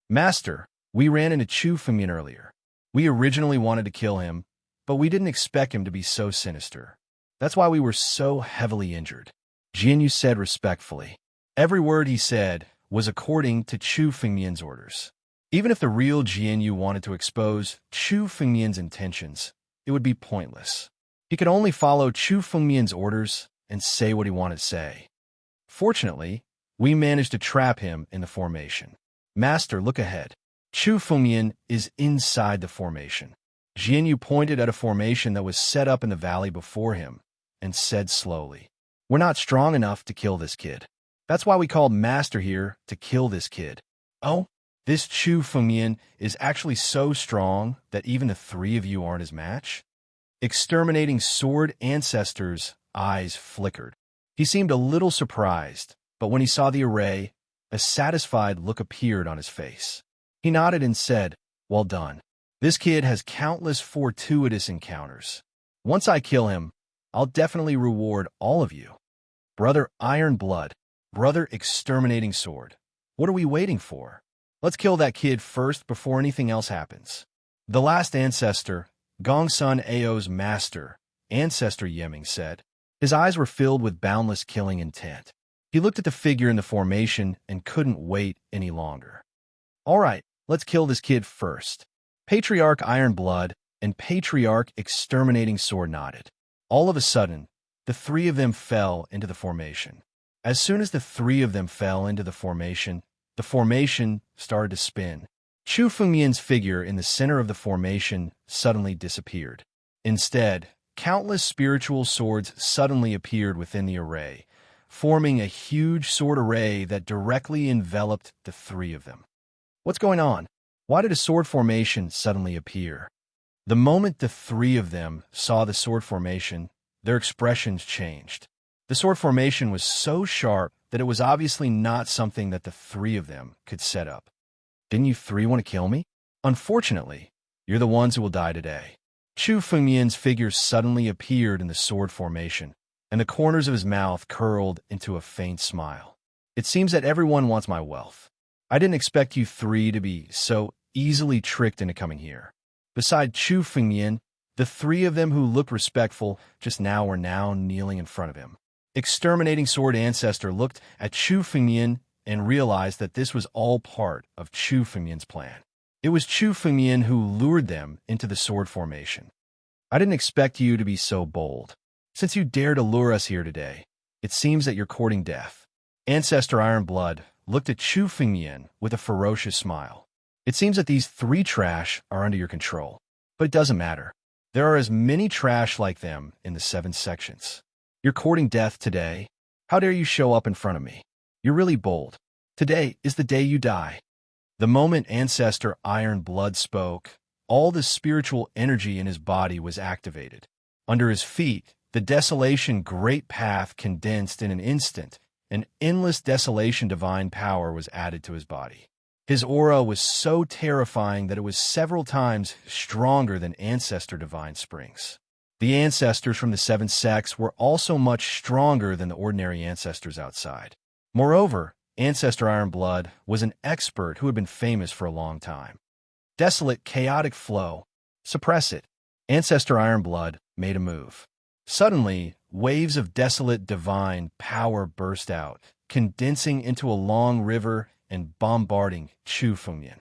S1: Master, we ran into Chu Fengmian earlier. We originally wanted to kill him, but we didn't expect him to be so sinister. That's why we were so heavily injured. Jianyu said respectfully. Every word he said was according to Chu Fengmian's orders. Even if the real Jianyu wanted to expose Chu Fengmian's intentions, it would be pointless. He could only follow Chu Fengmian's orders and say what he wanted to say. Fortunately, we managed to trap him in the formation. Master, look ahead. Chu Fengmian is inside the formation. Jianyu pointed at a formation that was set up in the valley before him and said slowly, We're not strong enough to kill this kid. That's why we called Master here to kill this kid. Oh, this Chu Fengmian is actually so strong that even the 3 of you aren't his match? Exterminating sword ancestor's eyes flickered. He seemed a little surprised, but when he saw the array, a satisfied look appeared on his face. He nodded and said, Well done. This kid has countless fortuitous encounters. Once I kill him, I'll definitely reward all of you. Brother Iron Blood, Brother Exterminating Sword, what are we waiting for? Let's kill that kid first before anything else happens. The last ancestor, Gongsun Ao's master, Ancestor Yeming said. His eyes were filled with boundless killing intent. He looked at the figure in the formation and couldn't wait any longer. All right, let's kill this kid first. Patriarch Iron Blood and Patriarch Exterminating Sword nodded. All of a sudden, the 3 of them fell into the formation. As soon as the 3 of them fell into the formation started to spin. Chu Fengmian's figure in the center of the formation suddenly disappeared. Instead, countless spiritual swords suddenly appeared within the array, forming a huge sword array that directly enveloped the 3 of them. What's going on? Why did a sword formation suddenly appear? The moment the 3 of them saw the sword formation, their expressions changed. The sword formation was so sharp that it was obviously not something that the 3 of them could set up. Didn't you 3 want to kill me? Unfortunately, you're the ones who will die today. Chu Fengmian's figure suddenly appeared in the sword formation, and the corners of his mouth curled into a faint smile. It seems that everyone wants my wealth. I didn't expect you 3 to be so easily tricked into coming here. Beside Chu Fengmian, the 3 of them who looked respectful just now were now kneeling in front of him. Exterminating Sword Ancestor looked at Chu Fengmian and realized that this was all part of Chu Fengmian's plan. It was Chu Fengmian who lured them into the sword formation. I didn't expect you to be so bold. Since you dare to lure us here today, it seems that you're courting death. Ancestor Iron Blood looked at Chu Fengmian with a ferocious smile. It seems that these 3 trash are under your control, but it doesn't matter. There are as many trash like them in the 7 sections. You're courting death today, How dare you show up in front of me? You're really bold. Today is the day you die." The moment Ancestor Iron Blood spoke, all the spiritual energy in his body was activated. Under his feet, the desolation great path condensed in an instant. An endless desolation divine power was added to his body. His aura was so terrifying that it was several times stronger than Ancestor Divine Springs. The ancestors from the seven sects were also much stronger than the ordinary ancestors outside. Moreover, Ancestor Iron Blood was an expert who had been famous for a long time. Desolate, chaotic flow. Suppress it. Ancestor Iron Blood made a move. Suddenly, waves of desolate divine power burst out, condensing into a long river and bombarding Chu Fengyan.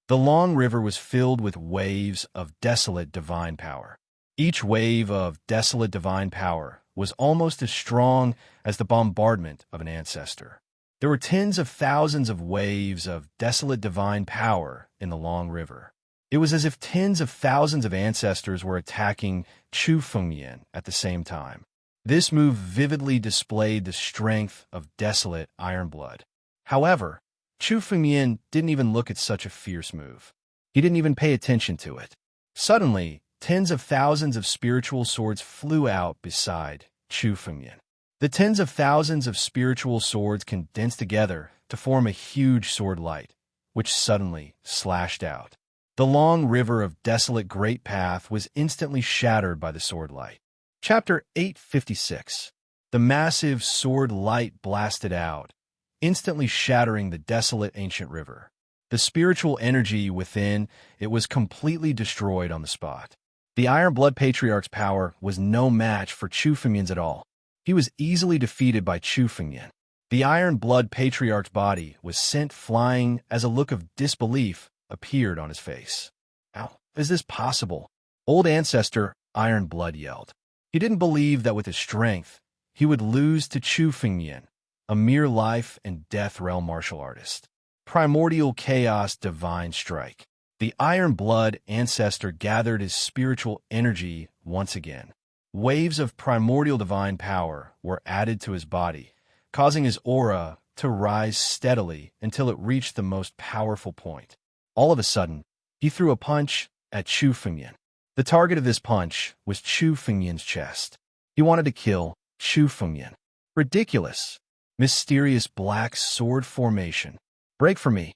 S1: The long river was filled with waves of desolate divine power. Each wave of desolate divine power was almost as strong as the bombardment of an ancestor. There were tens of thousands of waves of desolate divine power in the long river. It was as if tens of thousands of ancestors were attacking Chu Fengyan at the same time. This move vividly displayed the strength of desolate Iron Blood. However, Chu Fengyan didn't even look at such a fierce move. He didn't even pay attention to it. Suddenly, tens of thousands of spiritual swords flew out beside Chu Fengyan. The tens of thousands of spiritual swords condensed together to form a huge sword light, which suddenly slashed out. The long river of desolate great path was instantly shattered by the sword light. Chapter 856. The massive sword light blasted out, instantly shattering the desolate ancient river. The spiritual energy within it was completely destroyed on the spot. The Iron Blood Patriarch's power was no match for Chu Fengyan's at all. He was easily defeated by Chu Fengyan. The Iron Blood Patriarch's body was sent flying as a look of disbelief appeared on his face. "How is this possible?" Old Ancestor Iron Blood yelled. He didn't believe that with his strength, he would lose to Chu Fengyan, a mere life and death realm martial artist. Primordial Chaos Divine Strike. The Iron Blood Ancestor gathered his spiritual energy once again. Waves of primordial divine power were added to his body, causing his aura to rise steadily until it reached the most powerful point. All of a sudden, he threw a punch at Chu Fengyan. The target of this punch was Chu Fengyan's chest. He wanted to kill Chu Fengyan. Ridiculous. Mysterious black sword formation. "Break for me."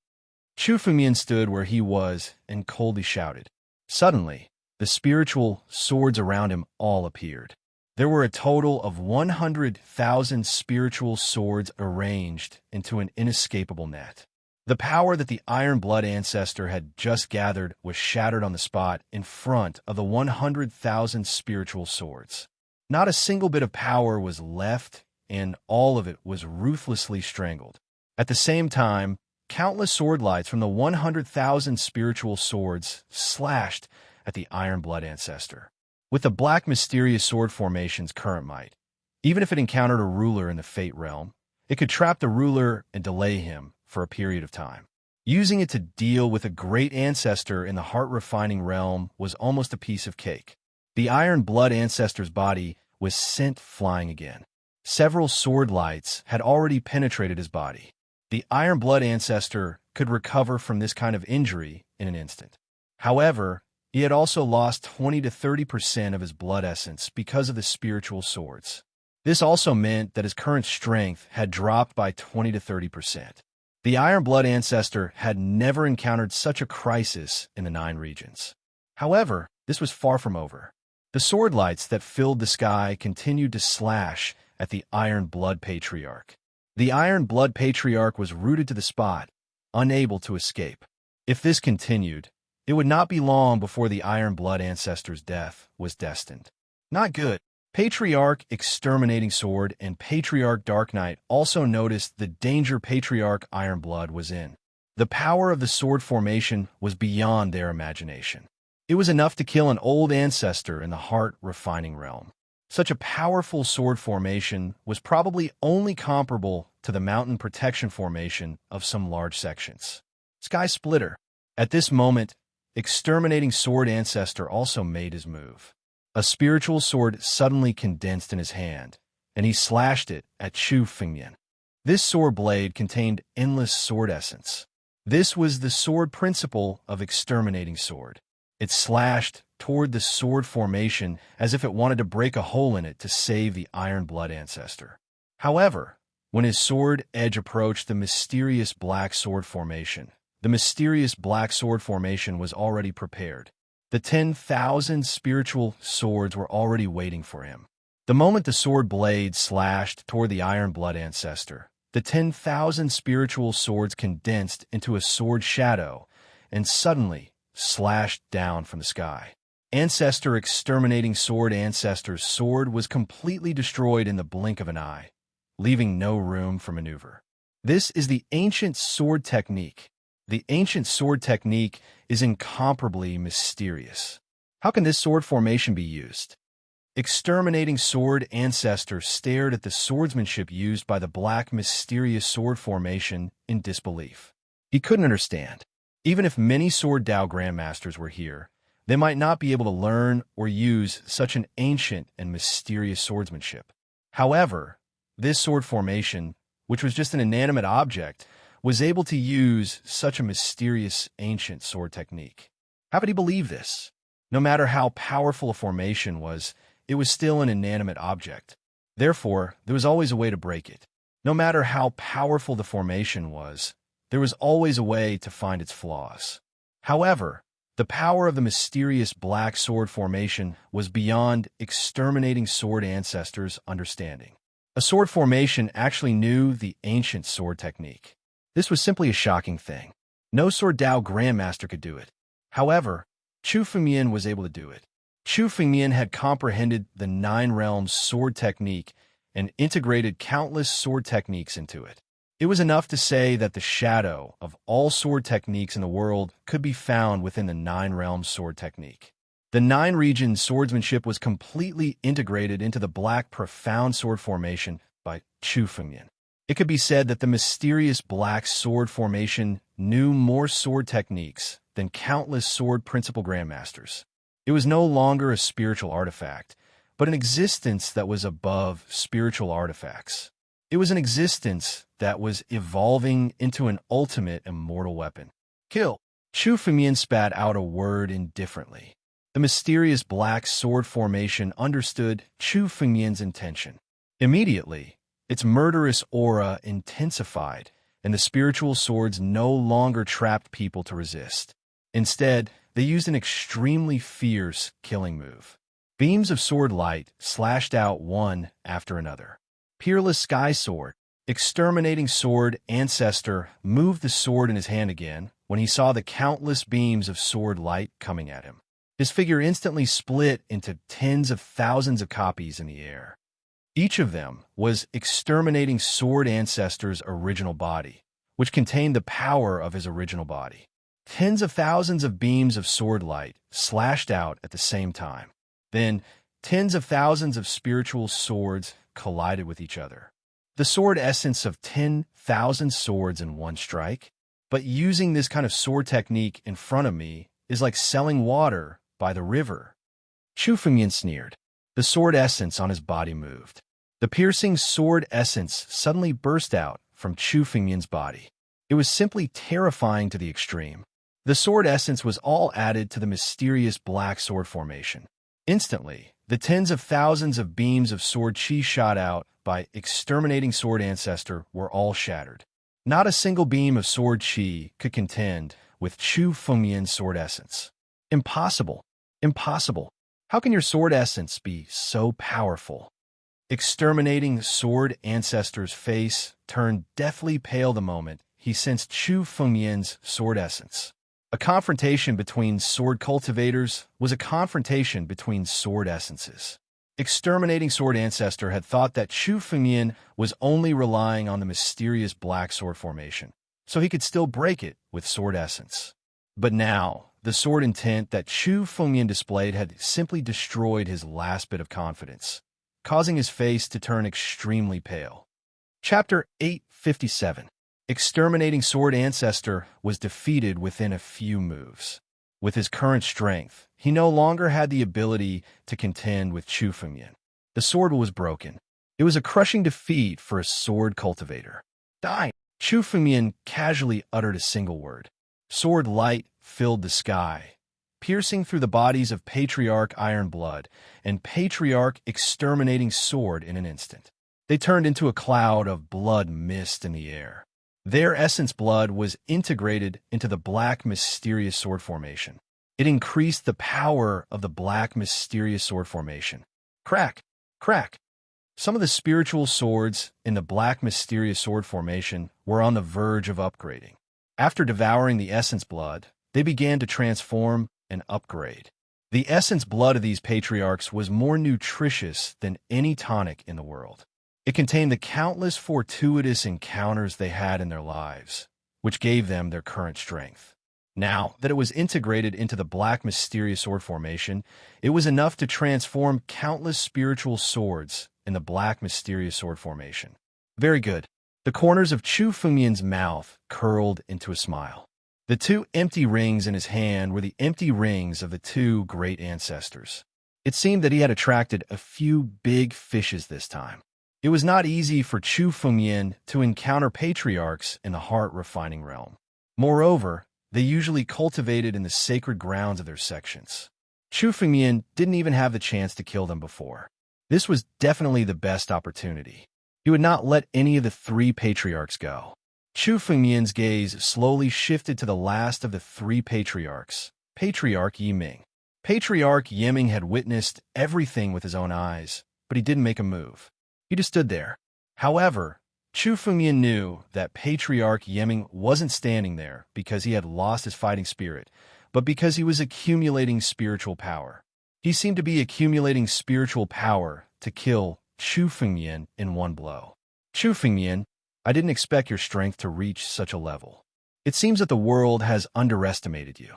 S1: Chu Fengyan stood where he was and coldly shouted. Suddenly, the spiritual swords around him all appeared. There were a total of 100,000 spiritual swords arranged into an inescapable net. The power that the Iron Blood Ancestor had just gathered was shattered on the spot in front of the 100,000 spiritual swords. Not a single bit of power was left, and all of it was ruthlessly strangled. At the same time, countless sword lights from the 100,000 spiritual swords slashed at the Iron Blood Ancestor. With the black mysterious sword formation's current might, even if it encountered a ruler in the Fate realm, it could trap the ruler and delay him for a period of time. Using it to deal with a great ancestor in the heart-refining realm was almost a piece of cake. The Iron Blood Ancestor's body was sent flying again. Several sword lights had already penetrated his body. The Iron Blood Ancestor could recover from this kind of injury in an instant. However, he had also lost 20 to 30% of his blood essence because of the spiritual swords. This also meant that his current strength had dropped by 20 to 30%. The Iron Blood Ancestor had never encountered such a crisis in the 9 regions. However, this was far from over. The sword lights that filled the sky continued to slash at the Iron Blood Patriarch. The Iron Blood Patriarch was rooted to the spot, unable to escape. If this continued, it would not be long before the Iron Blood Ancestor's death was destined. Not good. Patriarch Exterminating Sword and Patriarch Dark Knight also noticed the danger Patriarch Iron Blood was in. The power of the sword formation was beyond their imagination. It was enough to kill an old ancestor in the heart-refining realm. Such a powerful sword formation was probably only comparable to the mountain protection formation of some large sections. Sky Splitter. At this moment, Exterminating Sword Ancestor also made his move. A spiritual sword suddenly condensed in his hand, and he slashed it at Chu Fengmian. This sword blade contained endless sword essence. This was the sword principle of exterminating sword. It slashed toward the sword formation as if it wanted to break a hole in it to save the Iron Blood ancestor. However, when his sword edge approached the mysterious black sword formation, the mysterious black sword formation was already prepared. The 10,000 spiritual swords were already waiting for him. The moment the sword blade slashed toward the Iron Blood ancestor, the 10,000 spiritual swords condensed into a sword shadow and suddenly slashed down from the sky. Ancestor exterminating sword ancestor's sword was completely destroyed in the blink of an eye, leaving no room for maneuver. This is the ancient sword technique. The ancient sword technique is incomparably mysterious. How can this sword formation be used? Exterminating sword ancestor stared at the swordsmanship used by the black mysterious sword formation in disbelief. He couldn't understand. Even if many sword Dao grandmasters were here, they might not be able to learn or use such an ancient and mysterious swordsmanship. However, this sword formation, which was just an inanimate object, was able to use such a mysterious ancient sword technique. How could he believe this? No matter how powerful a formation was, it was still an inanimate object. Therefore, there was always a way to break it. No matter how powerful the formation was, there was always a way to find its flaws. However, the power of the mysterious black sword formation was beyond exterminating sword ancestors' understanding. A sword formation actually knew the ancient sword technique. This was simply a shocking thing. No sword Dao grandmaster could do it. However, Chu Fengmian was able to do it. Chu Fengmian had comprehended the Nine Realms sword technique and integrated countless sword techniques into it. It was enough to say that the shadow of all sword techniques in the world could be found within the Nine Realms sword technique. The Nine Regions swordsmanship was completely integrated into the black profound sword formation by Chu Fengmian. It could be said that the mysterious black sword formation knew more sword techniques than countless sword principal grandmasters. It was no longer a spiritual artifact, but an existence that was above spiritual artifacts. It was an existence that was evolving into an ultimate immortal weapon. Kill! Chu Fengmian spat out a word indifferently. The mysterious black sword formation understood Chu Fengmian's intention. Immediately, its murderous aura intensified, and the spiritual swords no longer trapped people to resist. Instead, they used an extremely fierce killing move. Beams of sword light slashed out one after another. Peerless Sky Sword, exterminating sword ancestor, moved the sword in his hand again when he saw the countless beams of sword light coming at him. His figure instantly split into tens of thousands of copies in the air. Each of them was exterminating sword ancestor's original body, which contained the power of his original body. Tens of thousands of beams of sword light slashed out at the same time. Then, tens of thousands of spiritual swords collided with each other. The sword essence of 10,000 swords in one strike. But using this kind of sword technique in front of me is like selling water by the river. Chu Fengmian sneered. The sword essence on his body moved. The piercing sword essence suddenly burst out from Chu Fengmian's body. It was simply terrifying to the extreme. The sword essence was all added to the mysterious black sword formation. Instantly, the tens of thousands of beams of sword chi shot out by exterminating sword ancestor were all shattered. Not a single beam of sword chi could contend with Chu Fengmian's sword essence. Impossible. Impossible. How can your sword essence be so powerful? Exterminating sword ancestor's face turned deathly pale the moment he sensed Chu Fengmian's sword essence. A confrontation between sword cultivators was a confrontation between sword essences. Exterminating sword ancestor had thought that Chu Fengmian was only relying on the mysterious black sword formation, so he could still break it with sword essence. But now, the sword intent that Chu Fengmian displayed had simply destroyed his last bit of confidence, causing his face to turn extremely pale. Chapter 857. Exterminating sword ancestor was defeated within a few moves. With his current strength, he no longer had the ability to contend with Chu Fengmian. The sword was broken. It was a crushing defeat for a sword cultivator. Die! Chu Fengmian casually uttered a single word. Sword light filled the sky, piercing through the bodies of Patriarch Ironblood and Patriarch Exterminating Sword in an instant. They turned into a cloud of blood mist in the air. Their essence blood was integrated into the Black Mysterious Sword Formation. It increased the power of the Black Mysterious Sword Formation. Crack! Crack! Some of the spiritual swords in the Black Mysterious Sword Formation were on the verge of upgrading. After devouring the essence blood, they began to transform and upgrade. The essence blood of these patriarchs was more nutritious than any tonic in the world. It contained the countless fortuitous encounters they had in their lives, which gave them their current strength. Now that it was integrated into the Black Mysterious Sword Formation, it was enough to transform countless spiritual swords in the Black Mysterious Sword Formation. Very good. The corners of Chu Fengmian's mouth curled into a smile. The two empty rings in his hand were the empty rings of the two great ancestors. It seemed that he had attracted a few big fishes this time. It was not easy for Chu Fengmian to encounter patriarchs in the heart-refining realm. Moreover, they usually cultivated in the sacred grounds of their sections. Chu Fengmian didn't even have the chance to kill them before. This was definitely the best opportunity. He would not let any of the three patriarchs go. Chu Fengmian's gaze slowly shifted to the last of the three patriarchs, Patriarch Yiming. Patriarch Yiming had witnessed everything with his own eyes, but he didn't make a move. He just stood there. However, Chu Fengmian knew that Patriarch Yiming wasn't standing there because he had lost his fighting spirit, but because he was accumulating spiritual power. He seemed to be accumulating spiritual power to kill Chu Fengmian in one blow. Chu Fengmian, I didn't expect your strength to reach such a level. It seems that the world has underestimated you.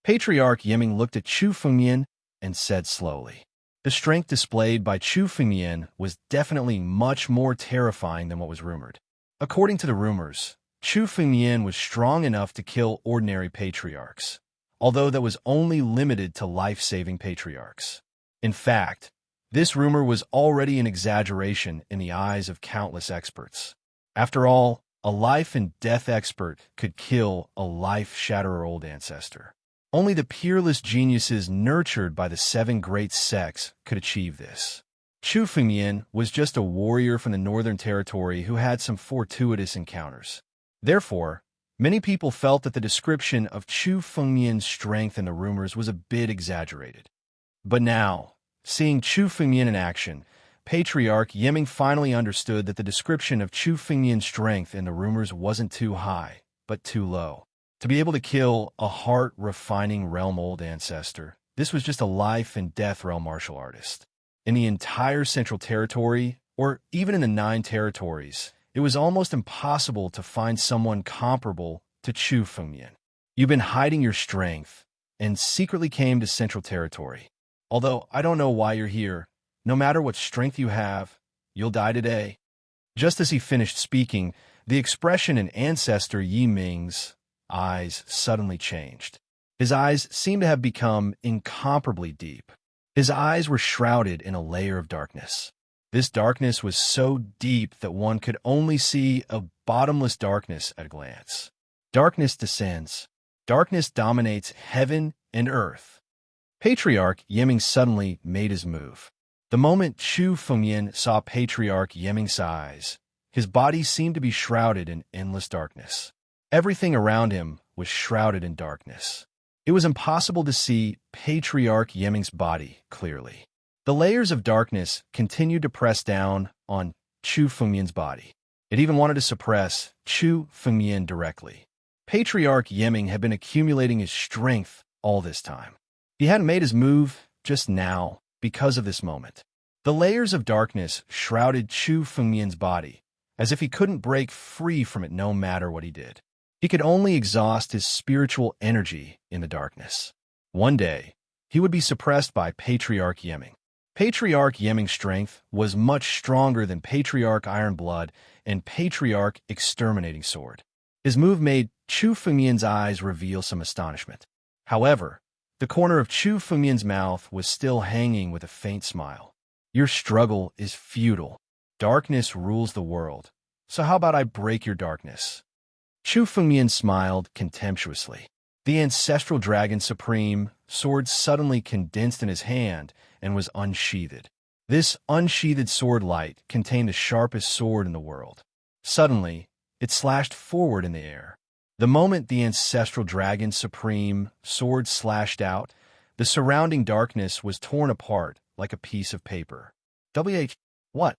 S1: Patriarch Yiming looked at Chu Fengmian and said slowly. The strength displayed by Chu Fengmian was definitely much more terrifying than what was rumored. According to the rumors, Chu Fengmian was strong enough to kill ordinary patriarchs, although that was only limited to life-saving patriarchs. In fact, this rumor was already an exaggeration in the eyes of countless experts. After all, a life and death expert could kill a life-shatterer old ancestor. Only the peerless geniuses nurtured by the seven great sects could achieve this. Chu Fengmian was just a warrior from the Northern Territory who had some fortuitous encounters. Therefore, many people felt that the description of Chu Fengmian's strength in the rumors was a bit exaggerated. But now, seeing Chu Fengmian in action, Patriarch Yiming finally understood that the description of Chu Fengmian's strength in the rumors wasn't too high, but too low. To be able to kill a heart-refining realm old ancestor, this was just a life and death realm martial artist. In the entire Central Territory, or even in the 9 territories, it was almost impossible to find someone comparable to Chu Fengmian. You've been hiding your strength, and secretly came to Central Territory. Although I don't know why you're here, no matter what strength you have, you'll die today. Just as he finished speaking, the expression in Ancestor Yiming's eyes suddenly changed. His eyes seemed to have become incomparably deep. His eyes were shrouded in a layer of darkness. This darkness was so deep that one could only see a bottomless darkness at a glance. Darkness descends. Darkness dominates heaven and earth. Patriarch Yiming suddenly made his move. The moment Chu Fengmian saw Patriarch Yiming's eyes, his body seemed to be shrouded in endless darkness. Everything around him was shrouded in darkness. It was impossible to see Patriarch Yiming's body clearly. The layers of darkness continued to press down on Chu Fengmian's body. It even wanted to suppress Chu Fengmian directly. Patriarch Yiming had been accumulating his strength all this time. He hadn't made his move just now because of this moment. The layers of darkness shrouded Chu Fengmian's body, as if he couldn't break free from it no matter what he did. He could only exhaust his spiritual energy in the darkness. One day, he would be suppressed by Patriarch Yiming. Patriarch Yiming's strength was much stronger than Patriarch Ironblood and Patriarch Exterminating Sword. His move made Chu Fengmian's eyes reveal some astonishment. However, the corner of Chu Fengmian's mouth was still hanging with a faint smile. Your struggle is futile. Darkness rules the world, so how about I break your darkness? Chu Fengmian smiled contemptuously. The ancestral dragon supreme sword suddenly condensed in his hand and was unsheathed. This unsheathed sword light contained the sharpest sword in the world. Suddenly, it slashed forward in the air. The moment the ancestral dragon supreme sword slashed out, the surrounding darkness was torn apart like a piece of paper. What?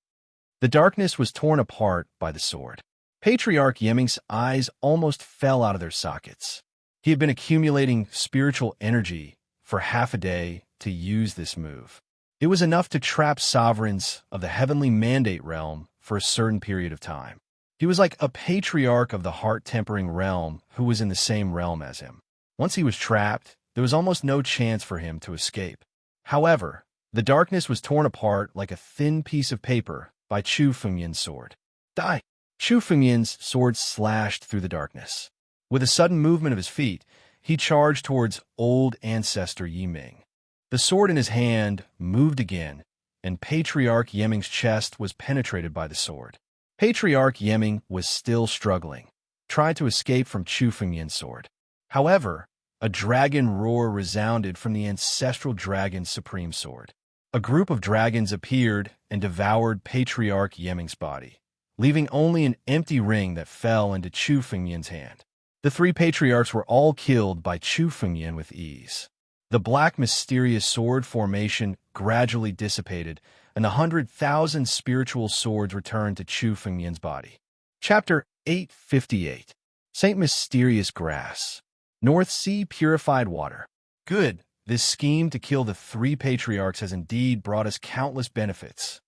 S1: The darkness was torn apart by the sword. Patriarch Yeming's eyes almost fell out of their sockets. He had been accumulating spiritual energy for half a day to use this move. It was enough to trap sovereigns of the heavenly mandate realm for a certain period of time. He was like a patriarch of the heart-tempering realm who was in the same realm as him. Once he was trapped, there was almost no chance for him to escape. However, the darkness was torn apart like a thin piece of paper by Chu Fengmian's sword. Die! Chu Fengmian's sword slashed through the darkness. With a sudden movement of his feet, he charged towards old ancestor Yiming. The sword in his hand moved again, and Patriarch Yeming's chest was penetrated by the sword. Patriarch Yeming was still struggling, tried to escape from Chu Fengmian's sword. However, a dragon roar resounded from the ancestral dragon's supreme sword. A group of dragons appeared and devoured Patriarch Yeming's body, leaving only an empty ring that fell into Chu Fengmian's hand. The three patriarchs were all killed by Chu Fengmian with ease. The black mysterious sword formation gradually dissipated, and 100,000 spiritual swords returned to Chu Fengmian's body. Chapter 858. Saint Mysterious Grass. North Sea Purified Water. Good. This scheme to kill the three patriarchs has indeed brought us countless benefits.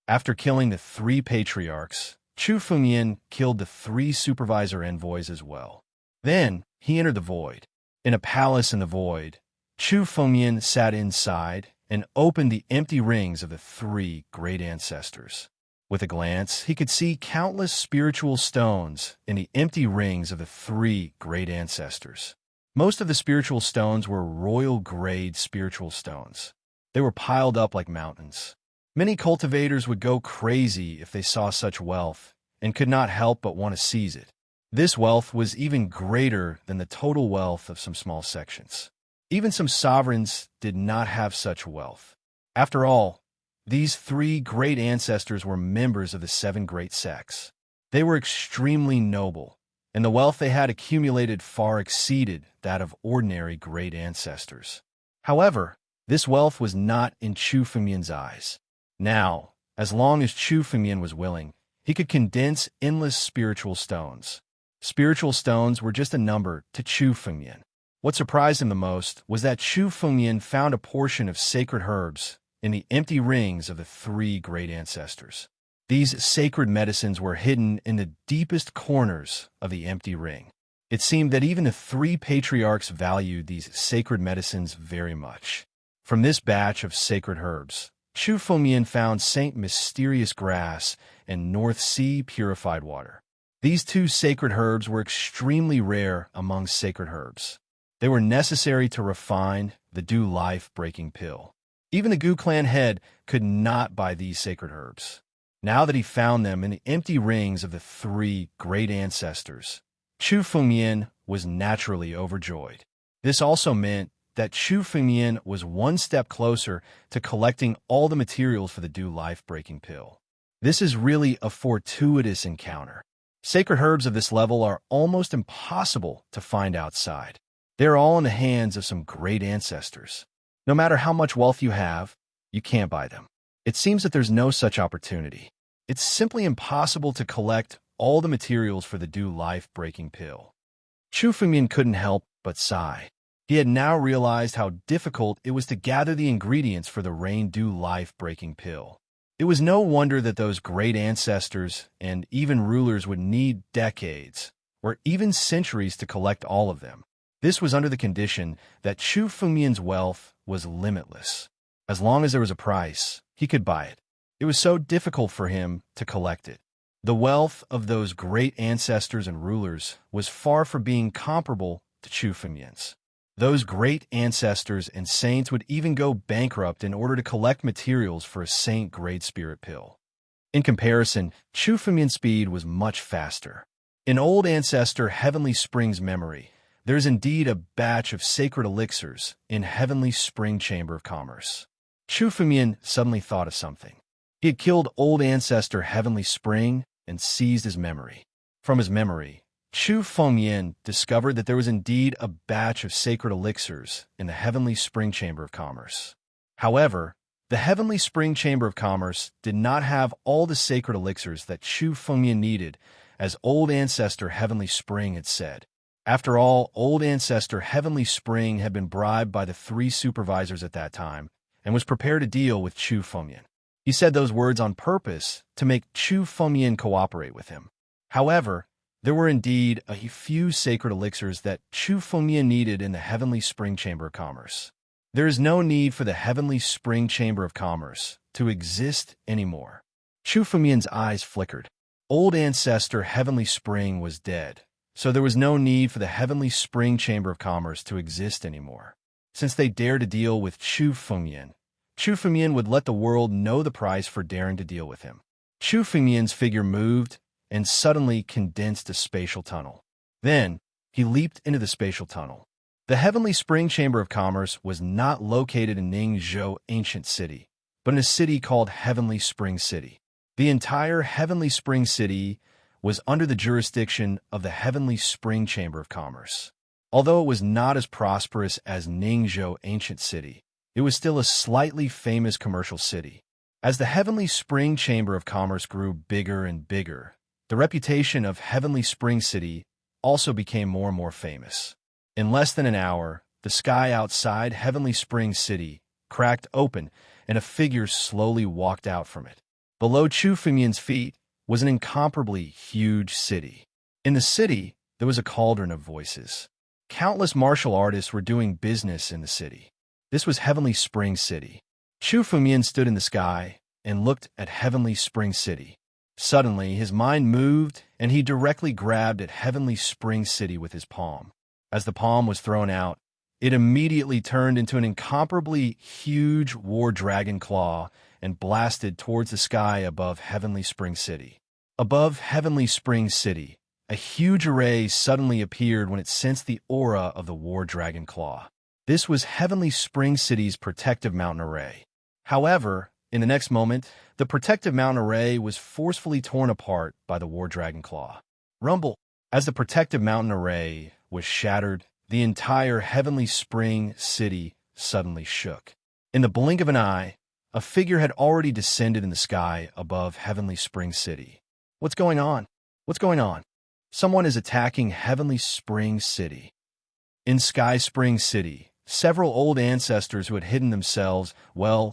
S1: After killing the three patriarchs, Chu Fengmian killed the three supervisor envoys as well. Then, he entered the void. In a palace in the void, Chu Fengmian sat inside and opened the empty rings of the three great ancestors. With a glance, he could see countless spiritual stones in the empty rings of the three great ancestors. Most of the spiritual stones were royal-grade spiritual stones. They were piled up like mountains. Many cultivators would go crazy if they saw such wealth and could not help but want to seize it. This wealth was even greater than the total wealth of some small sections. Even some sovereigns did not have such wealth. After all, these three great ancestors were members of the 7 great sects. They were extremely noble, and the wealth they had accumulated far exceeded that of ordinary great ancestors. However, this wealth was not in Chu Fengmian's eyes. Now, as long as Chu Fengmian was willing, he could condense endless spiritual stones. Spiritual stones were just a number to Chu Fengmian. What surprised him the most was that Chu Fengmian found a portion of sacred herbs in the empty rings of the three great ancestors. These sacred medicines were hidden in the deepest corners of the empty ring. It seemed that even the three patriarchs valued these sacred medicines very much. From this batch of sacred herbs, Chu Fengmian found Saint Mysterious Grass and North Sea Purified Water. These two sacred herbs were extremely rare among sacred herbs. They were necessary to refine the Dew life-breaking pill. Even the Gu clan head could not buy these sacred herbs. Now that he found them in the empty rings of the three great ancestors, Chu Fengmian was naturally overjoyed. This also meant that Chu Fengmian was one step closer to collecting all the materials for the Dew life-breaking pill. This is really a fortuitous encounter. Sacred herbs of this level are almost impossible to find outside. They are all in the hands of some great ancestors. No matter how much wealth you have, you can't buy them. It seems that there's no such opportunity. It's simply impossible to collect all the materials for the Dew life-breaking pill. Chu Fengmian couldn't help but sigh. He had now realized how difficult it was to gather the ingredients for the Rain Dew life-breaking pill. It was no wonder that those great ancestors and even rulers would need decades, or even centuries to collect all of them. This was under the condition that Chu Fengmian's wealth was limitless. As long as there was a price, he could buy it. It was so difficult for him to collect it. The wealth of those great ancestors and rulers was far from being comparable to Chu Fengmian's. Those great ancestors and saints would even go bankrupt in order to collect materials for a saint-grade spirit pill. In comparison, Chu Fengmian's speed was much faster. In old ancestor Heavenly Spring's memory, there is indeed a batch of sacred elixirs in Heavenly Spring Chamber of Commerce. Chu Fengmian suddenly thought of something. He had killed old ancestor Heavenly Spring and seized his memory. From his memory, Chu Fengmian discovered that there was indeed a batch of sacred elixirs in the Heavenly Spring Chamber of Commerce. However, the Heavenly Spring Chamber of Commerce did not have all the sacred elixirs that Chu Fengmian needed, as old ancestor Heavenly Spring had said. After all, old ancestor Heavenly Spring had been bribed by the 3 supervisors at that time and was prepared to deal with Chu Fengmian. He said those words on purpose to make Chu Fengmian cooperate with him. However, there were indeed a few sacred elixirs that Chu Fengmian needed in the Heavenly Spring Chamber of Commerce. There is no need for the Heavenly Spring Chamber of Commerce to exist anymore. Chu Fengmian's eyes flickered. Old ancestor Heavenly Spring was dead, so there was no need for the Heavenly Spring Chamber of Commerce to exist anymore. Since they dared to deal with Chu Fengmian would let the world know the price for daring to deal with him. Chu Fengmian's figure moved and suddenly condensed a spatial tunnel. Then, he leaped into the spatial tunnel. The Heavenly Spring Chamber of Commerce was not located in Ningzhou Ancient City, but in a city called Heavenly Spring City. The entire Heavenly Spring City was under the jurisdiction of the Heavenly Spring Chamber of Commerce. Although it was not as prosperous as Ningzhou Ancient City, it was still a slightly famous commercial city. As the Heavenly Spring Chamber of Commerce grew bigger and bigger, the reputation of Heavenly Spring City also became more and more famous. In less than an hour, the sky outside Heavenly Spring City cracked open and a figure slowly walked out from it. Below Chu Fengmian's feet was an incomparably huge city. In the city, there was a cauldron of voices. Countless martial artists were doing business in the city. This was Heavenly Spring City. Chu Fengmian stood in the sky and looked at Heavenly Spring City. Suddenly, his mind moved, and he directly grabbed at Heavenly Spring City with his palm. As the palm was thrown out, it immediately turned into an incomparably huge war dragon claw and blasted towards the sky above Heavenly Spring City. Above Heavenly Spring City, a huge array suddenly appeared when it sensed the aura of the war dragon claw. This was Heavenly Spring City's protective mountain array. However, in the next moment, the protective mountain array was forcefully torn apart by the war dragon claw. Rumble! As the protective mountain array was shattered, the entire Heavenly Spring City suddenly shook. In the blink of an eye, a figure had already descended in the sky above Heavenly Spring City. What's going on? What's going on? Someone is attacking Heavenly Spring City. In Sky Spring City, several old ancestors who had hidden themselves,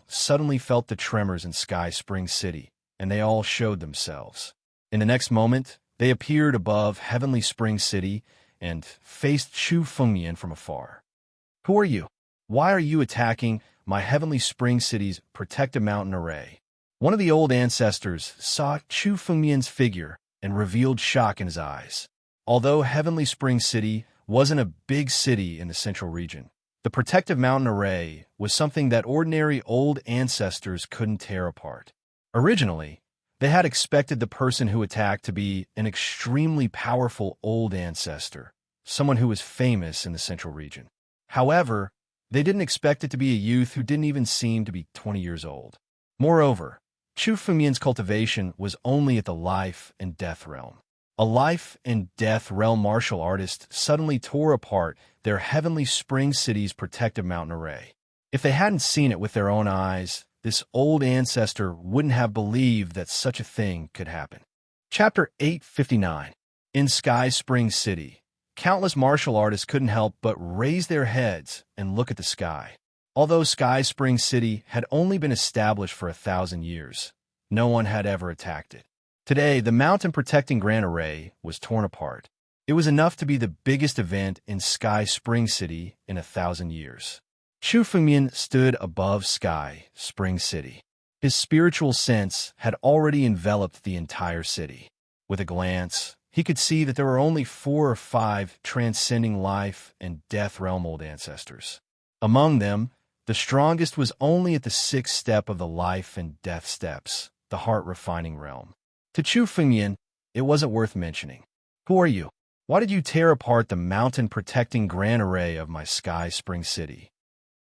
S1: suddenly felt the tremors in Sky Spring City, and they all showed themselves. In the next moment, they appeared above Heavenly Spring City and faced Chu Fengmian from afar. Who are you? Why are you attacking my Heavenly Spring City's protective mountain array? One of the old ancestors saw Chu Fengmian's figure and revealed shock in his eyes. Although Heavenly Spring City wasn't a big city in the central region, the protective mountain array was something that ordinary old ancestors couldn't tear apart. Originally, they had expected the person who attacked to be an extremely powerful old ancestor, someone who was famous in the central region. However, they didn't expect it to be a youth who didn't even seem to be 20 years old. Moreover, Chu Fengmian's cultivation was only at the life and death realm. A life and death realm martial artist suddenly tore apart their Heavenly Spring City's protective mountain array. If they hadn't seen it with their own eyes, this old ancestor wouldn't have believed that such a thing could happen. Chapter 859. In Sky Spring City, countless martial artists couldn't help but raise their heads and look at the sky. Although Sky Spring City had only been established for 1,000 years, no one had ever attacked it. Today, the mountain-protecting Grand Array was torn apart. It was enough to be the biggest event in Sky Spring City in 1,000 years. Chu Fengmian stood above Sky Spring City. His spiritual sense had already enveloped the entire city. With a glance, he could see that there were only 4 or 5 transcending life and death realm old ancestors. Among them, the strongest was only at the 6th step of the life and death steps, the heart-refining realm. To Chu Fengyan, it wasn't worth mentioning. Who are you? Why did you tear apart the mountain-protecting grand array of my Sky Spring City?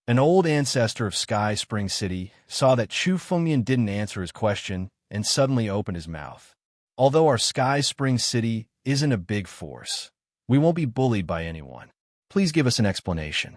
S1: An old ancestor of Sky Spring City saw that Chu Fengyan didn't answer his question and suddenly opened his mouth. Although our Sky Spring City isn't a big force, we won't be bullied by anyone. Please give us an explanation.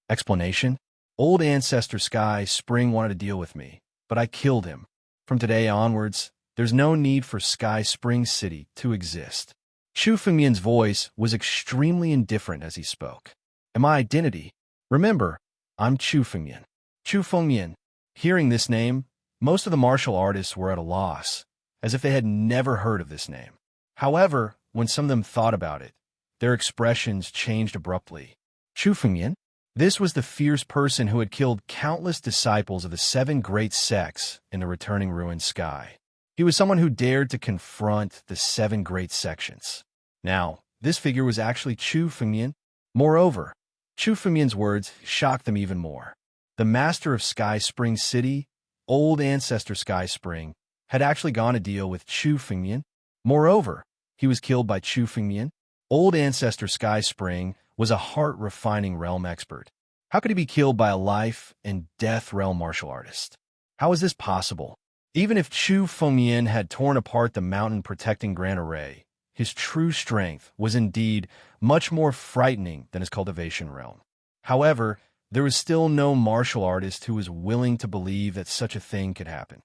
S1: Explanation? Old ancestor Sky Spring wanted to deal with me, but I killed him. From today onwards, there's no need for Sky Spring City to exist. Chu Fengyan's voice was extremely indifferent as he spoke. And my identity? Remember, I'm Chu Fengyan. Chu Fengyan. Hearing this name, most of the martial artists were at a loss, as if they had never heard of this name. However, when some of them thought about it, their expressions changed abruptly. Chu Fengyan? This was the fierce person who had killed countless disciples of the 7 great sects in the returning ruined sky. He was someone who dared to confront the 7 great sections. Now, this figure was actually Chu Fengyan. Moreover, Chu Fengyan's words shocked them even more. The master of Sky Spring City, old ancestor Sky Spring, had actually gone to deal with Chu Fengyan. Moreover, he was killed by Chu Fengyan. Old ancestor Sky Spring was a heart-refining realm expert. How could he be killed by a life and death realm martial artist? How is this possible? Even if Chu Fengyan had torn apart the mountain-protecting grand array, his true strength was indeed much more frightening than his cultivation realm. However, there was still no martial artist who was willing to believe that such a thing could happen.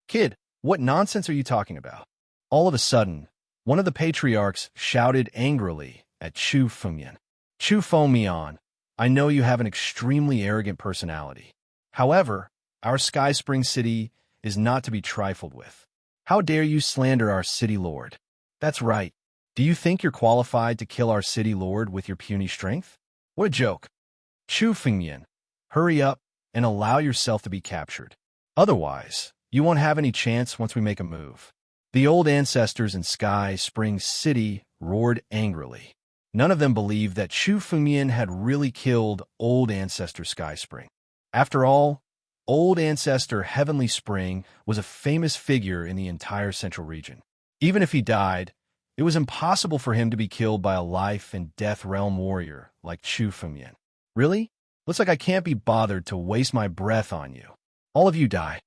S1: Kid, what nonsense are you talking about? All of a sudden, one of the patriarchs shouted angrily at Chu Fengyan. Chu Fengyan, I know you have an extremely arrogant personality. However, our Sky Spring City is not to be trifled with. How dare you slander our city lord? That's right. Do you think you're qualified to kill our city lord with your puny strength? What a joke. Chu Fengyan, hurry up and allow yourself to be captured. Otherwise, you won't have any chance once we make a move. The old ancestors in Sky Spring City roared angrily. None of them believed that Chu Fengyan had really killed old ancestor Sky Spring. After all, old ancestor Heavenly Spring was a famous figure in the entire central region. Even if he died, it was impossible for him to be killed by a life and death realm warrior like Chu Fengyan. Really? Looks like I can't be bothered to waste my breath on you. All of you die.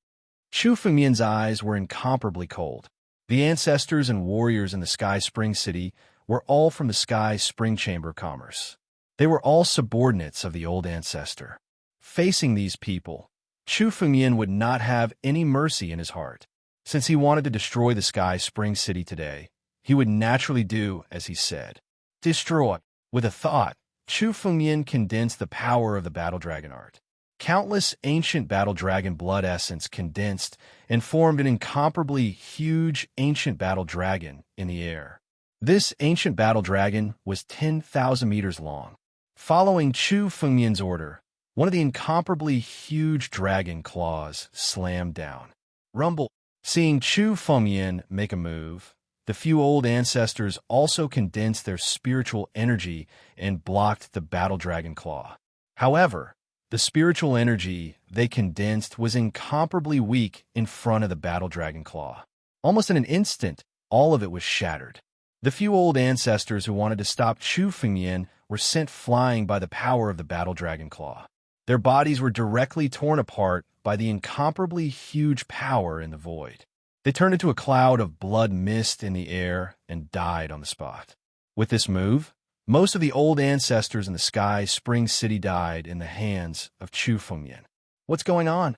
S1: Chu Fengyan's eyes were incomparably cold. The ancestors and warriors in the Sky Spring City were all from the Sky Spring Chamber of Commerce. They were all subordinates of the old ancestor. Facing these people, Chu Fengyan would not have any mercy in his heart. Since he wanted to destroy the Sky Spring City today, he would naturally do as he said. Destroy. With a thought, Chu Fengyan condensed the power of the Battle Dragon art. Countless ancient Battle Dragon blood essence condensed and formed an incomparably huge ancient Battle Dragon in the air. This ancient Battle Dragon was 10,000 meters long. Following Chu Fengyan's order, one of the incomparably huge dragon claws slammed down. Rumble. Seeing Chu Fengyan make a move, the few old ancestors also condensed their spiritual energy and blocked the Battle Dragon claw. However, the spiritual energy they condensed was incomparably weak in front of the Battle Dragon claw. Almost in an instant, all of it was shattered. The few old ancestors who wanted to stop Chu Fengyan were sent flying by the power of the Battle Dragon claw. Their bodies were directly torn apart by the incomparably huge power in the void. They turned into a cloud of blood mist in the air and died on the spot. With this move, most of the old ancestors in the Sky Spring City died in the hands of Chu Fengyan. What's going on?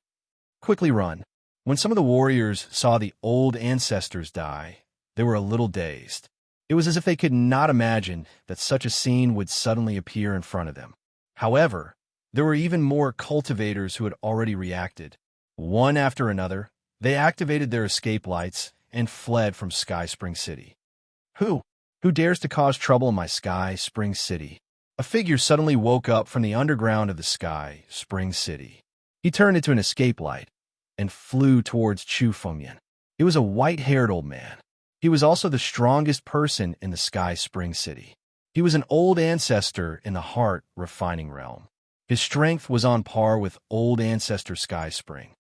S1: Quickly run. When some of the warriors saw the old ancestors die, they were a little dazed. It was as if they could not imagine that such a scene would suddenly appear in front of them. However, there were even more cultivators who had already reacted. One after another, they activated their escape lights and fled from Sky Spring City. Who? Who dares to cause trouble in my Sky Spring City? A figure suddenly woke up from the underground of the Sky Spring City. He turned into an escape light and flew towards Chu Fengyan. It was a white-haired old man. He was also the strongest person in the Sky Spring City. He was an old ancestor in the heart-refining realm. His strength was on par with old ancestor Sky Spring.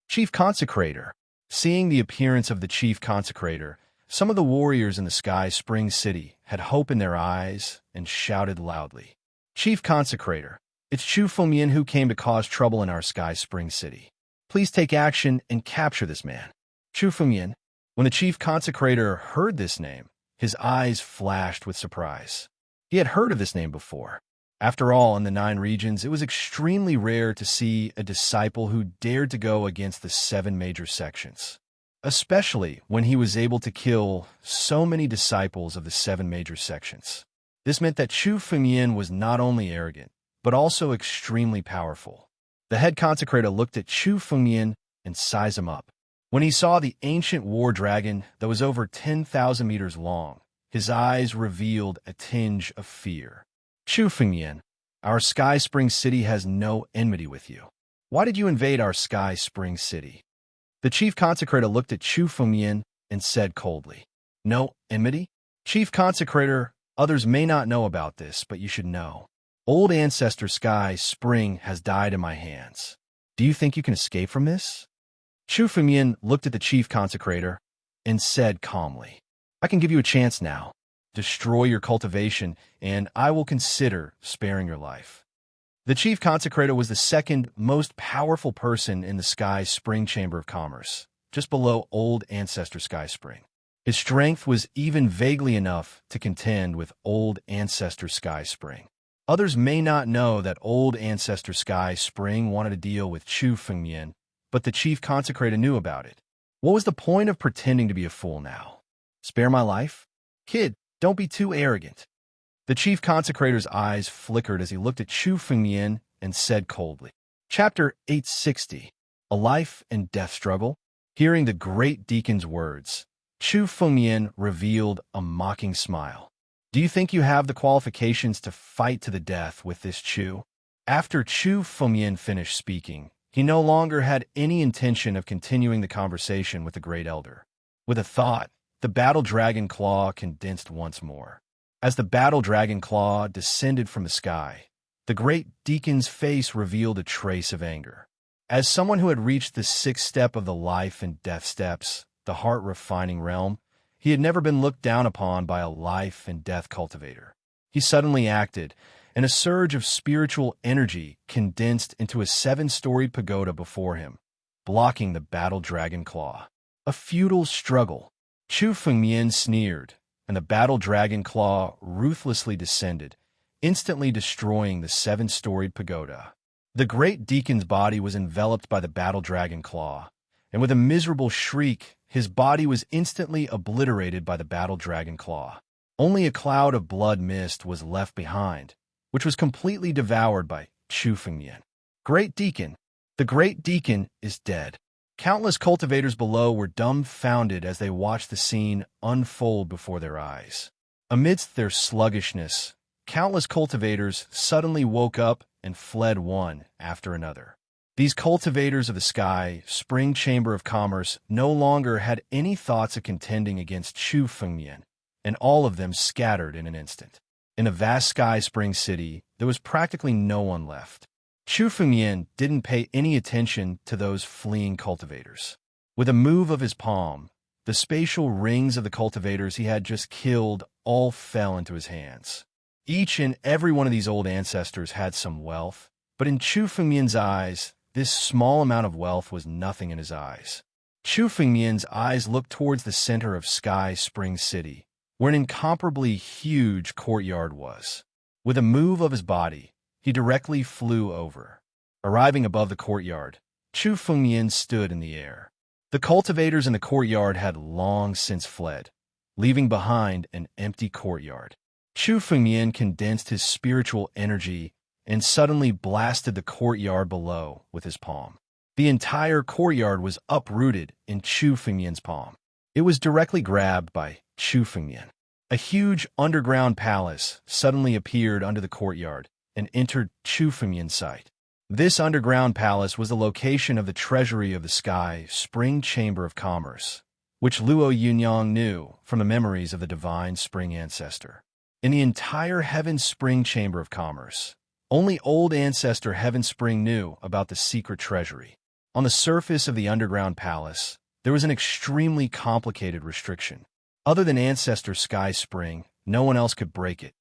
S1: Chief Consecrator, Seeing the appearance of the chief consecrator, some of the warriors in the Sky Spring City had hope in their eyes and shouted loudly, "Chief Consecrator, it's Chu Fengmian who came to cause trouble in our Sky Spring City. Please take action and capture this man." Chu Fengmian. When the chief consecrator heard this name, his eyes flashed with surprise. He had heard of this name before. After all, in the 9 regions, it was extremely rare to see a disciple who dared to go against the 7 major sections, especially when he was able to kill so many disciples of the 7 major sections. This meant that Chu Fengmian was not only arrogant, but also extremely powerful. The head consecrator looked at Chu Fengmian and sized him up. When he saw the ancient war dragon that was over 10,000 meters long, his eyes revealed a tinge of fear. "Chu Fengmian, our Sky Spring City has no enmity with you. Why did you invade our Sky Spring City?" The chief consecrator looked at Chu Fengmian and said coldly, "No enmity? Chief consecrator, others may not know about this, but you should know. Old ancestor Sky Spring has died in my hands. Do you think you can escape from this?" Chu Fengmian looked at the chief consecrator and said calmly, "I can give you a chance now. Destroy your cultivation, and I will consider sparing your life." The chief consecrator was the second most powerful person in the Sky Spring Chamber of Commerce, just below Old Ancestor Sky Spring. His strength was even vaguely enough to contend with Old Ancestor Sky Spring. Others may not know that Old Ancestor Sky Spring wanted to deal with Chu Fengmian, but the chief consecrator knew about it. What was the point of pretending to be a fool now? Spare my life? Kid, don't be too arrogant. The chief consecrator's eyes flickered as he looked at Chu Fengmian and said coldly, Chapter 860, A Life and Death Struggle. Hearing the great deacon's words, Chu Fengmian revealed a mocking smile. "Do you think you have the qualifications to fight to the death with this Chu?" After Chu Fengmian finished speaking, he no longer had any intention of continuing the conversation with the great elder. With a thought, the battle dragon claw condensed once more. As the battle dragon claw descended from the sky, the great deacon's face revealed a trace of anger. As someone who had reached the 6th step of the life and death steps, the heart-refining realm, he had never been looked down upon by a life and death cultivator. He suddenly acted, and a surge of spiritual energy condensed into a 7-storied pagoda before him, blocking the battle dragon claw. A futile struggle. Chu Fengmian sneered, and the battle dragon claw ruthlessly descended, instantly destroying the 7-storied pagoda. The great deacon's body was enveloped by the battle dragon claw, and with a miserable shriek, his body was instantly obliterated by the battle dragon claw. Only a cloud of blood mist was left behind, which was completely devoured by Chu Fengmian. Great Deacon! The great deacon is dead. Countless cultivators below were dumbfounded as they watched the scene unfold before their eyes. Amidst their sluggishness, countless cultivators suddenly woke up and fled one after another. These cultivators of the Sky Spring Chamber of Commerce no longer had any thoughts of contending against Chu Fengmian, and all of them scattered in an instant. In a vast Sky Spring City, there was practically no one left. Chu Fengmian didn't pay any attention to those fleeing cultivators. With a move of his palm, the spatial rings of the cultivators he had just killed all fell into his hands. Each and every one of these old ancestors had some wealth, but in Chu Fengmian's eyes, this small amount of wealth was nothing in his eyes. Chu Fengmian's eyes looked towards the center of Sky Spring City, where an incomparably huge courtyard was. With a move of his body, he directly flew over. Arriving above the courtyard, Chu Fengmian stood in the air. The cultivators in the courtyard had long since fled, leaving behind an empty courtyard. Chu Fengmian condensed his spiritual energy and suddenly blasted the courtyard below with his palm. The entire courtyard was uprooted in Chu Fengmian's palm. It was directly grabbed by Chu Fengmian. A huge underground palace suddenly appeared under the courtyard and entered Chu Fengmian's sight. This underground palace was the location of the treasury of the Sky Spring Chamber of Commerce, which Luo Yunyang knew from the memories of the divine spring ancestor. In the entire Heaven Spring Chamber of Commerce, only old ancestor Heaven Spring knew about the secret treasury. On the surface of the underground palace, there was an extremely complicated restriction. Other than Ancestor Sky Spring, no one else could break it.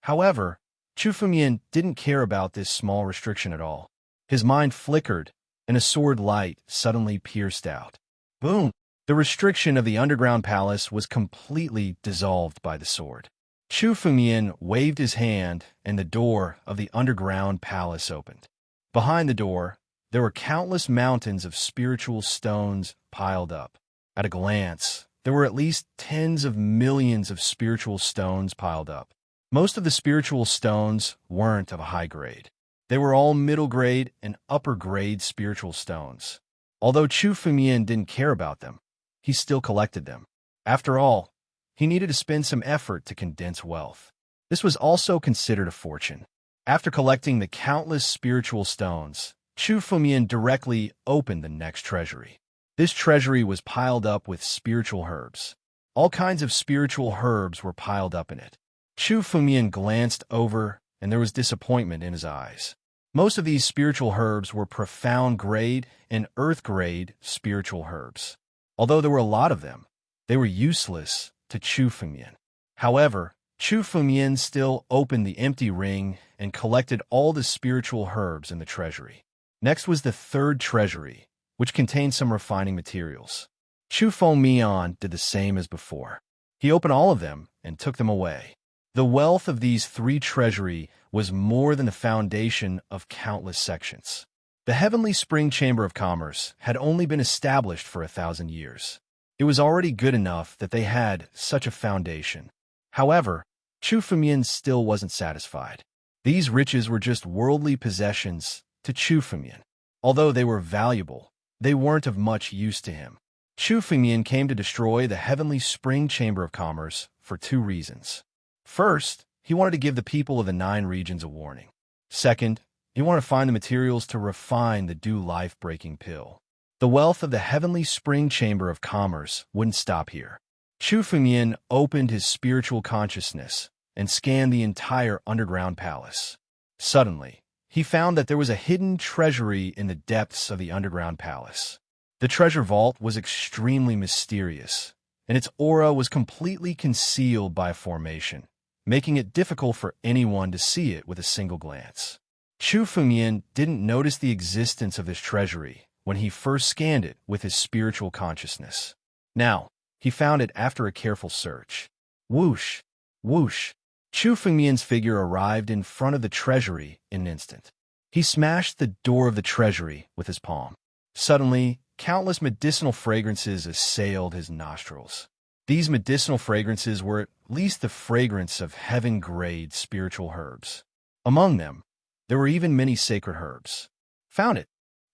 S1: However, Chu Fengmian didn't care about this small restriction at all. His mind flickered, and a sword light suddenly pierced out. Boom! The restriction of the underground palace was completely dissolved by the sword. Chu Fengmian waved his hand, and the door of the underground palace opened. Behind the door, there were countless mountains of spiritual stones piled up. At a glance, there were at least tens of millions of spiritual stones piled up. Most of the spiritual stones weren't of a high grade. They were all middle grade and upper grade spiritual stones. Although Chu Fengmian didn't care about them, he still collected them. After all, he needed to spend some effort to condense wealth. This was also considered a fortune. After collecting the countless spiritual stones, Chu Fengmian directly opened the next treasury. This treasury was piled up with spiritual herbs. All kinds of spiritual herbs were piled up in it. Chu Fengmian glanced over, and there was disappointment in his eyes. Most of these spiritual herbs were profound grade and earth grade spiritual herbs. Although there were a lot of them, they were useless to Chu Fengmian. However, Chu Fengmian still opened the empty ring and collected all the spiritual herbs in the treasury. Next was the third treasury, which contained some refining materials. Chu Fengmian did the same as before. He opened all of them and took them away. The wealth of these three treasury was more than the foundation of countless sections. The Heavenly Spring Chamber of Commerce had only been established for 1,000 years. It was already good enough that they had such a foundation. However, Chu Fengmian still wasn't satisfied. These riches were just worldly possessions to Chu Fengmian. Although they were valuable, they weren't of much use to him. Chu Fengmian came to destroy the Heavenly Spring Chamber of Commerce for two reasons. First, he wanted to give the people of the 9 regions a warning. Second, he wanted to find the materials to refine the Dew life-breaking pill. The wealth of the Heavenly Spring Chamber of Commerce wouldn't stop here. Chu Fengmian opened his spiritual consciousness and scanned the entire underground palace. Suddenly, he found that there was a hidden treasury in the depths of the underground palace. The treasure vault was extremely mysterious, and its aura was completely concealed by a formation, making it difficult for anyone to see it with a single glance. Chu Fengmian didn't notice the existence of this treasury when he first scanned it with his spiritual consciousness. Now, he found it after a careful search. Whoosh! Whoosh! Chu Fengmian's figure arrived in front of the treasury in an instant. He smashed the door of the treasury with his palm. Suddenly, countless medicinal fragrances assailed his nostrils. These medicinal fragrances were at least the fragrance of heaven-grade spiritual herbs. Among them, there were even many sacred herbs. Found it!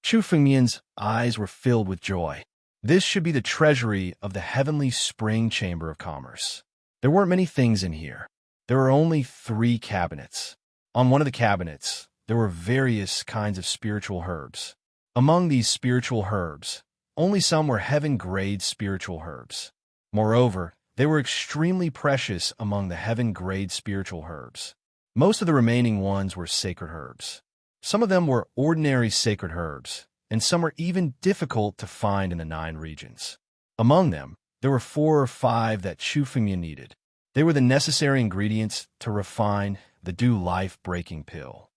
S1: Chu Fengmian's eyes were filled with joy. This should be the treasury of the Heavenly Spring Chamber of Commerce. There weren't many things in here. There were only 3 cabinets. On one of the cabinets, there were various kinds of spiritual herbs. Among these spiritual herbs, only some were heaven-grade spiritual herbs. Moreover, they were extremely precious among the heaven-grade spiritual herbs. Most of the remaining ones were sacred herbs. Some of them were ordinary sacred herbs, and some were even difficult to find in the 9 regions. Among them, there were 4 or 5 that Chu Fengmian needed. They were the necessary ingredients to refine the Dew life-breaking pill.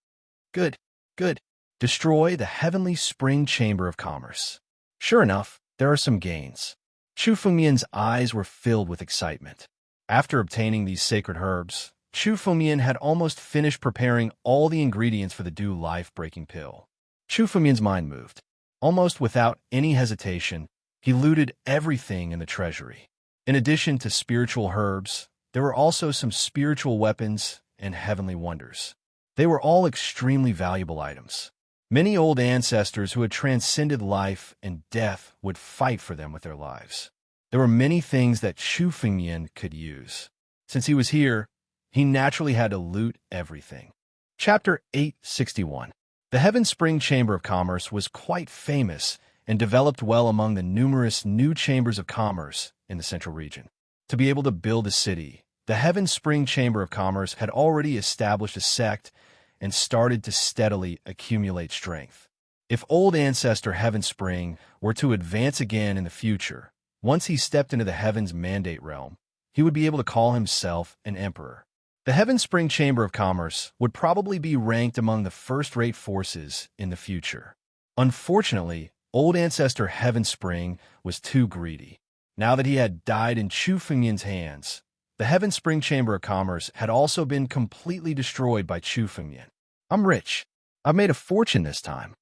S1: Good, good. Destroy the Heavenly Spring Chamber of Commerce. Sure enough, there are some gains. Chu Fengmian's eyes were filled with excitement. After obtaining these sacred herbs, Chu Fengmian had almost finished preparing all the ingredients for the Dew life-breaking pill. Chu Fengmian's mind moved. Almost without any hesitation, he looted everything in the treasury. In addition to spiritual herbs, there were also some spiritual weapons and heavenly wonders. They were all extremely valuable items. Many old ancestors who had transcended life and death would fight for them with their lives. There were many things that Chu Fengmian could use. Since he was here, he naturally had to loot everything. Chapter 861. The Heaven Spring Chamber of Commerce was quite famous and developed well among the numerous new chambers of commerce in the central region. To be able to build a city, the Heaven Spring Chamber of Commerce had already established a sect and started to steadily accumulate strength. If old ancestor Heaven Spring were to advance again in the future, once he stepped into the Heaven's Mandate realm, he would be able to call himself an emperor. The Heaven Spring Chamber of Commerce would probably be ranked among the first-rate forces in the future. Unfortunately, old ancestor Heaven Spring was too greedy. Now that he had died in Chu Fengmian's hands, the Heaven Spring Chamber of Commerce had also been completely destroyed by Chu Fengmian. "I'm rich. I've made a fortune this time."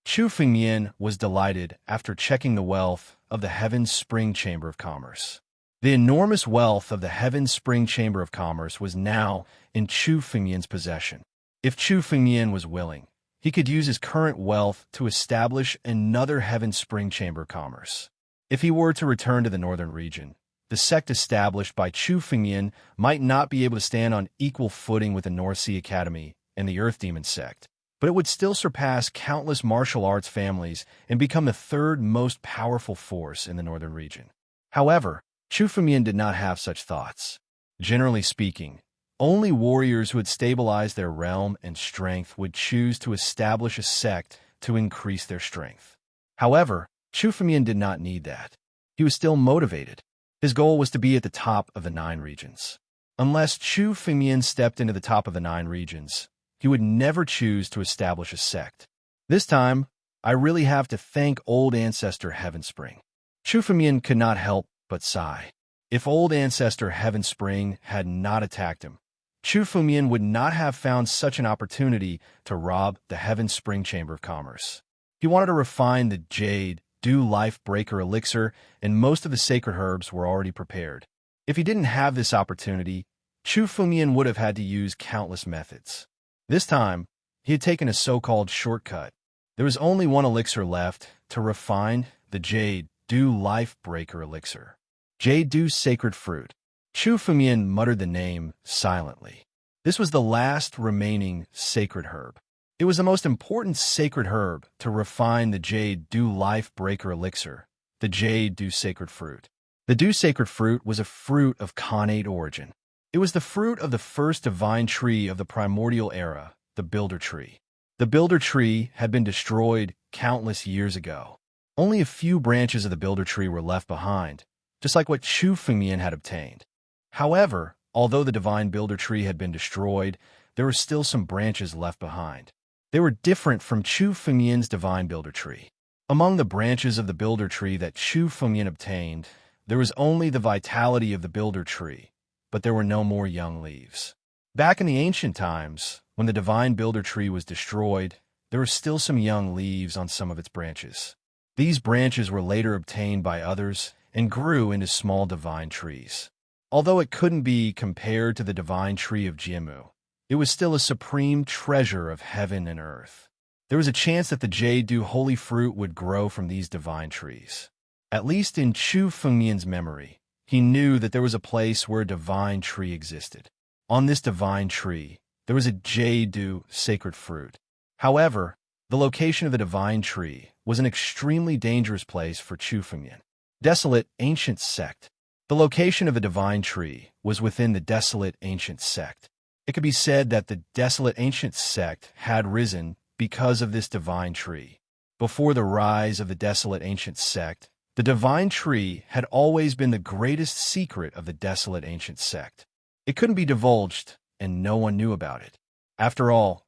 S1: Chu Fengmian was delighted after checking the wealth of the Heaven Spring Chamber of Commerce. The enormous wealth of the Heaven Spring Chamber of Commerce was now in Chu Fengmian's possession. If Chu Fengmian was willing, he could use his current wealth to establish another Heaven Spring Chamber of Commerce. If he were to return to the northern region, the sect established by Chu Fengmian might not be able to stand on equal footing with the North Sea Academy and the Earth Demon sect, but it would still surpass countless martial arts families and become the third most powerful force in the northern region. However, Chu Fengmian did not have such thoughts. Generally speaking, only warriors who had stabilized their realm and strength would choose to establish a sect to increase their strength. However, Chu Fengmian did not need that. He was still motivated. His goal was to be at the top of the 9 regions. Unless Chu Fengmian stepped into the top of the 9 regions, he would never choose to establish a sect. This time, I really have to thank old ancestor Heaven Spring. Chu Fengmian could not help but sigh. If old ancestor Heaven Spring had not attacked him, Chu Fengmian would not have found such an opportunity to rob the Heaven Spring Chamber of Commerce. He wanted to refine the jade, dew life breaker elixir, and most of the sacred herbs were already prepared. If he didn't have this opportunity, Chu Fengmian would have had to use countless methods. This time, he had taken a so-called shortcut. There was only one elixir left to refine: the jade, dew life breaker elixir. Jade dew sacred fruit. Chu Fengmian muttered the name silently. This was the last remaining sacred herb. It was the most important sacred herb to refine the jade dew life breaker elixir, the jade dew sacred fruit. The dew sacred fruit was a fruit of Khanate origin. It was the fruit of the first divine tree of the primordial era, the Builder Tree. The Builder Tree had been destroyed countless years ago. Only a few branches of the Builder Tree were left behind, just like what Chu Fengmian had obtained. However, although the divine Builder Tree had been destroyed, there were still some branches left behind. They were different from Chu Fengmian's divine Builder Tree. Among the branches of the Builder Tree that Chu Fengmian obtained, there was only the vitality of the Builder Tree, but there were no more young leaves. Back in the ancient times, when the divine Builder Tree was destroyed, there were still some young leaves on some of its branches. These branches were later obtained by others and grew into small divine trees. Although it couldn't be compared to the divine tree of Jimu, it was still a supreme treasure of heaven and earth. There was a chance that the jade dew holy fruit would grow from these divine trees. At least in Chu Fengmian's memory, he knew that there was a place where a divine tree existed. On this divine tree, there was a jade dew sacred fruit. However, the location of the divine tree was an extremely dangerous place for Chu Fengmian. Desolate Ancient Sect. The location of the divine tree was within the Desolate Ancient Sect. It could be said that the Desolate Ancient Sect had risen because of this divine tree. Before the rise of the Desolate Ancient Sect, the divine tree had always been the greatest secret of the Desolate Ancient Sect. It couldn't be divulged, and no one knew about it. After all,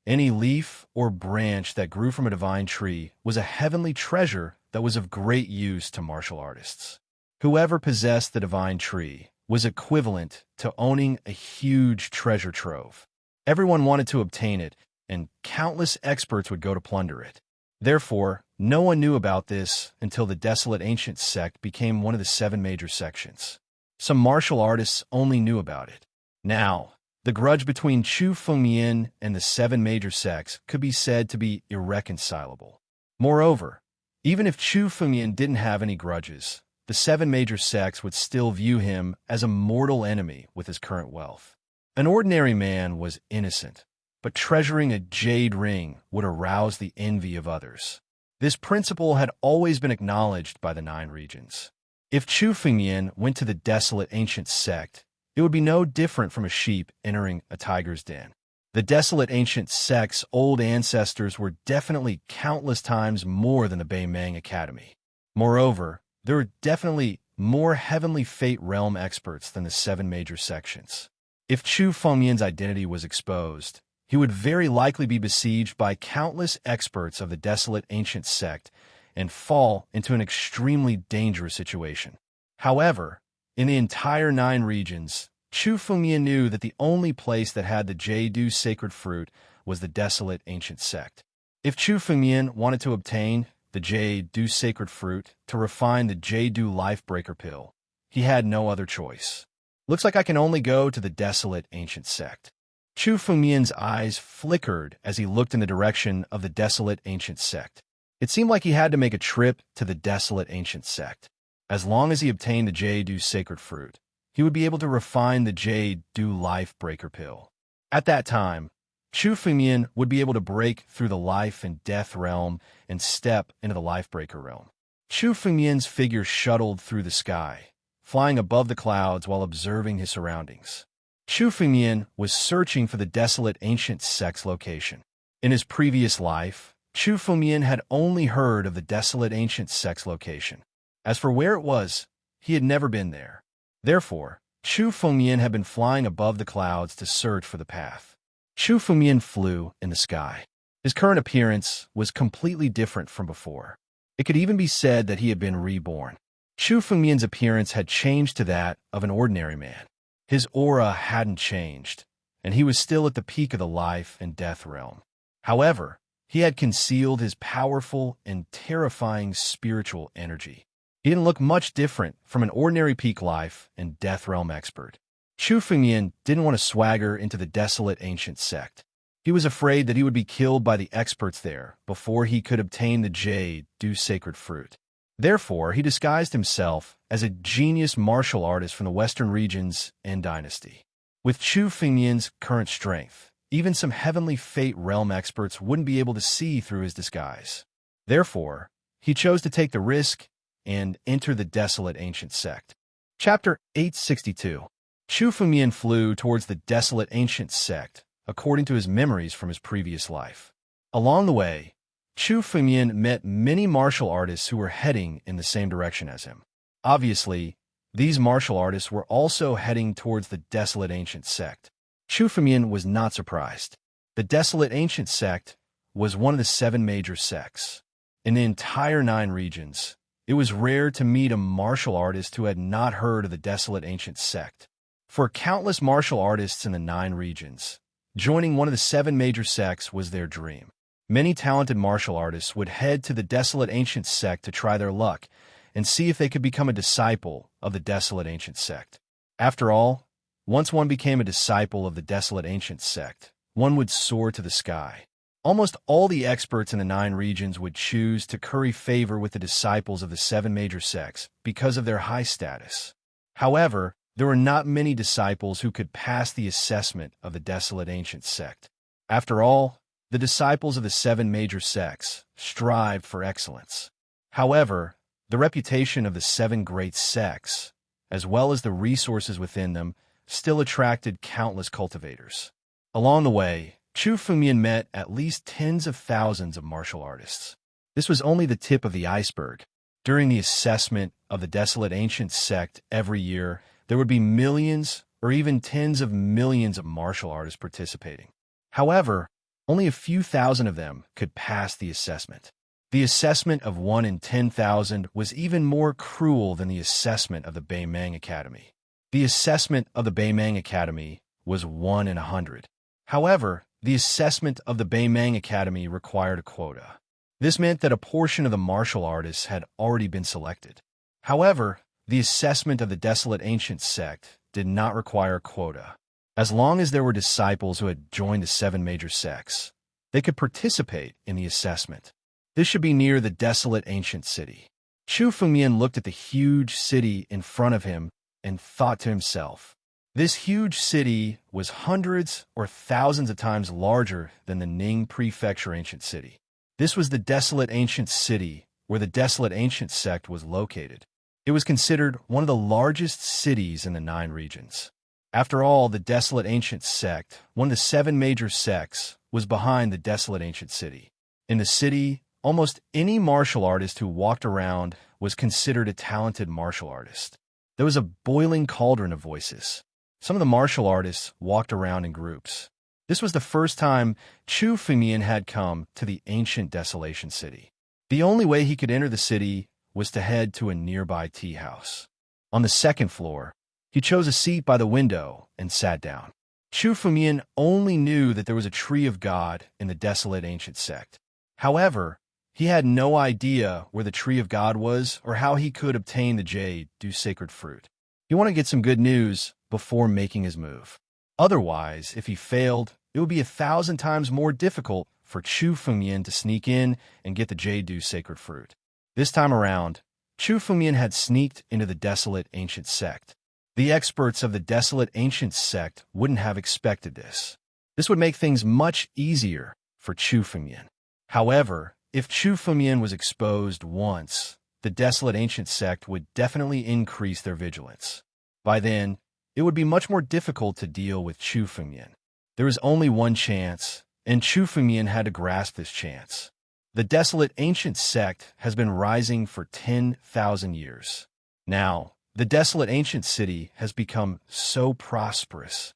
S1: any leaf or branch that grew from a divine tree was a heavenly treasure that was of great use to martial artists. Whoever possessed the divine tree was equivalent to owning a huge treasure trove. Everyone wanted to obtain it, and countless experts would go to plunder it. Therefore, no one knew about this until the Desolate Ancient Sect became one of the 7 major sections. Some martial artists only knew about it. Now, the grudge between Chu Fengmian and the 7 major sects could be said to be irreconcilable. Moreover, even if Chu Fengmian didn't have any grudges, the 7 major sects would still view him as a mortal enemy with his current wealth. An ordinary man was innocent, but treasuring a jade ring would arouse the envy of others. This principle had always been acknowledged by the 9 regions. If Chu Fengmian went to the Desolate Ancient Sect, it would be no different from a sheep entering a tiger's den. The desolate ancient sect's old ancestors were definitely countless times more than the Beimang Academy. Moreover, there were definitely more heavenly fate realm experts than the 7 major sections. If Chu Fengmian's identity was exposed, he would very likely be besieged by countless experts of the desolate ancient sect and fall into an extremely dangerous situation. However, in the entire 9 regions, Chu Fengmian knew that the only place that had the Jade sacred fruit was the desolate ancient sect. If Chu Fengmian wanted to obtain the Jade sacred fruit to refine the Jade lifebreaker pill, he had no other choice. Looks like I can only go to the desolate ancient sect. Chu Fengmian's eyes flickered as he looked in the direction of the desolate ancient sect. It seemed like he had to make a trip to the desolate ancient sect. As long as he obtained the Jade sacred fruit, he would be able to refine the Jade lifebreaker pill. At that time, Chu Fengmian would be able to break through the life and death realm and step into the lifebreaker realm. Chu Fengmian's figure shuttled through the sky, flying above the clouds while observing his surroundings. Chu Fengmian was searching for the desolate ancient sect's location. In his previous life, Chu Fengmian had only heard of the desolate ancient sect's location. As for where it was, he had never been there. Therefore, Chu Fengmian had been flying above the clouds to search for the path. Chu Fengmian flew in the sky. His current appearance was completely different from before. It could even be said that he had been reborn. Chu Fengmian's appearance had changed to that of an ordinary man. His aura hadn't changed, and he was still at the peak of the life and death realm. However, he had concealed his powerful and terrifying spiritual energy. He didn't look much different from an ordinary peak life and death realm expert. Chu Fengmian didn't want to swagger into the desolate ancient sect. He was afraid that he would be killed by the experts there before he could obtain the Jade sacred fruit. Therefore, he disguised himself as a genius martial artist from the western regions and dynasty. With Chu Fengmian's current strength, even some heavenly fate realm experts wouldn't be able to see through his disguise. Therefore, he chose to take the risk and enter the desolate ancient sect. Chapter 862. Chu Fengmian flew towards the desolate ancient sect, according to his memories from his previous life. Along the way, Chu Fengmian met many martial artists who were heading in the same direction as him. Obviously, these martial artists were also heading towards the desolate ancient sect. Chu Fengmian was not surprised. The desolate ancient sect was one of the 7 major sects. In the entire 9 regions, it was rare to meet a martial artist who had not heard of the desolate ancient sect. For countless martial artists in the 9 regions, joining one of the 7 major sects was their dream. Many talented martial artists would head to the desolate ancient sect to try their luck and see if they could become a disciple of the desolate ancient sect. After all, once one became a disciple of the desolate ancient sect, one would soar to the sky. Almost all the experts in the 9 regions would choose to curry favor with the disciples of the 7 major sects because of their high status. However, there were not many disciples who could pass the assessment of the desolate ancient sect. After all, the disciples of the 7 major sects strived for excellence. However, the reputation of the 7 great sects, as well as the resources within them, still attracted countless cultivators. Along the way, Chu Fengmian met at least tens of thousands of martial artists. This was only the tip of the iceberg. During the assessment of the desolate ancient sect every year, there would be millions or even tens of millions of martial artists participating. However, only a few thousand of them could pass the assessment. The assessment of 1 in 10,000 was even more cruel than the assessment of the Beimang Academy. The assessment of the Beimang Academy was 1 in 100. However, the assessment of the Beimang Academy required a quota. This meant that a portion of the martial artists had already been selected. However, the assessment of the desolate ancient sect did not require a quota. As long as there were disciples who had joined the 7 major sects, they could participate in the assessment. This should be near the desolate ancient city. Chu Fengmian looked at the huge city in front of him and thought to himself, this huge city was hundreds or thousands of times larger than the Ning Prefecture ancient city. This was the desolate ancient city where the desolate ancient sect was located. It was considered one of the largest cities in the 9 regions. After all, the desolate ancient sect, one of the 7 major sects, was behind the desolate ancient city. In the city, almost any martial artist who walked around was considered a talented martial artist. There was a boiling cauldron of voices. Some of the martial artists walked around in groups. This was the first time Chu Fengmian had come to the ancient desolation city. The only way he could enter the city was to head to a nearby tea house. On the 2nd floor, he chose a seat by the window and sat down. Chu Fengmian only knew that there was a tree of God in the desolate ancient sect. However, he had no idea where the tree of God was or how he could obtain the jade, do sacred fruit. He wanted to get some good news before making his move. Otherwise, if he failed, it would be 1,000 times more difficult for Chu Fengmian to sneak in and get the jade, do sacred fruit. This time around, Chu Fengmian had sneaked into the desolate ancient sect. The experts of the desolate ancient sect wouldn't have expected this. This would make things much easier for Chu Fengmian. However, if Chu Fengmian was exposed once, the desolate ancient sect would definitely increase their vigilance. By then, it would be much more difficult to deal with Chu Fengmian. There was only one chance, and Chu Fengmian had to grasp this chance. The desolate ancient sect has been rising for 10,000 years. Now, the desolate ancient city has become so prosperous.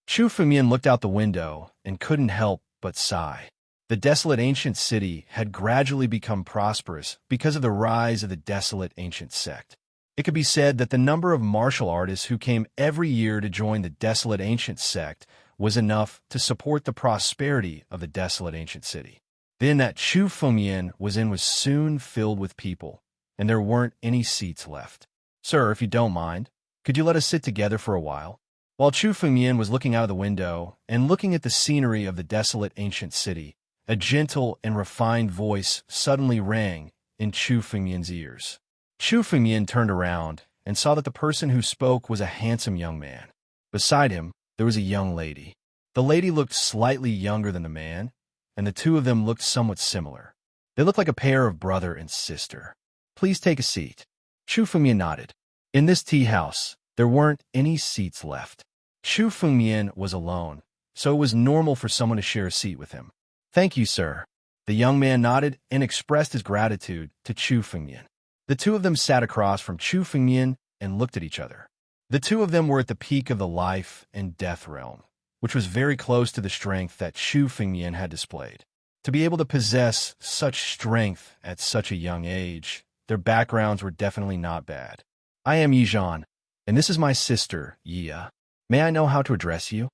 S1: Chu Fengmian looked out the window and couldn't help but sigh. The desolate ancient city had gradually become prosperous because of the rise of the desolate ancient sect. It could be said that the number of martial artists who came every year to join the desolate ancient sect was enough to support the prosperity of the desolate ancient city. The inn that Chu Fengmian was in was soon filled with people, and there weren't any seats left. "Sir, if you don't mind, could you let us sit together for a while?" While Chu Fengmian was looking out of the window and looking at the scenery of the desolate ancient city, a gentle and refined voice suddenly rang in Chu Fengmian's ears. Chu Fengmian turned around and saw that the person who spoke was a handsome young man. Beside him, there was a young lady. The lady looked slightly younger than the man, and the two of them looked somewhat similar. They looked like a pair of brother and sister. "Please take a seat." Chu Fengmian nodded. In this tea house, there weren't any seats left. Chu Fengmian was alone, so it was normal for someone to share a seat with him. "Thank you, sir." The young man nodded and expressed his gratitude to Chu Fengmian. The two of them sat across from Chu Fengmian and looked at each other. The two of them were at the peak of the life and death realm, which was very close to the strength that Chu Fengmian had displayed. To be able to possess such strength at such a young age, their backgrounds were definitely not bad. "I am Yizhan, and this is my sister, Yia. May I know how to address you?"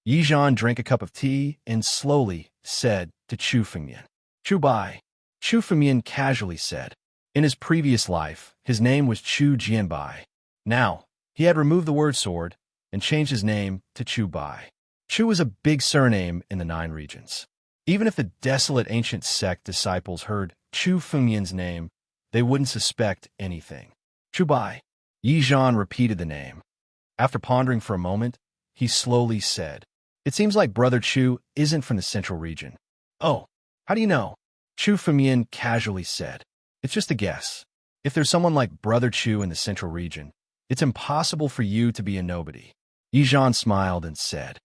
S1: Yizhan drank a cup of tea and slowly said to Chu Fengmian, "Chu Bai." Chu Fengmian casually said. In his previous life, his name was Chu Jianbai. Now, he had removed the word sword and changed his name to Chu Bai. Chu was a big surname in the 9 regions. Even if the desolate ancient sect disciples heard Chu Fengmian's name, they wouldn't suspect anything. "Chu Bai." Yizhan repeated the name. After pondering for a moment, he slowly said, "It seems like Brother Chu isn't from the central region." "Oh, how do you know?" Chu Fengmian casually said. "It's just a guess. If there's someone like Brother Chu in the central region, it's impossible for you to be a nobody." Yizhan smiled and said,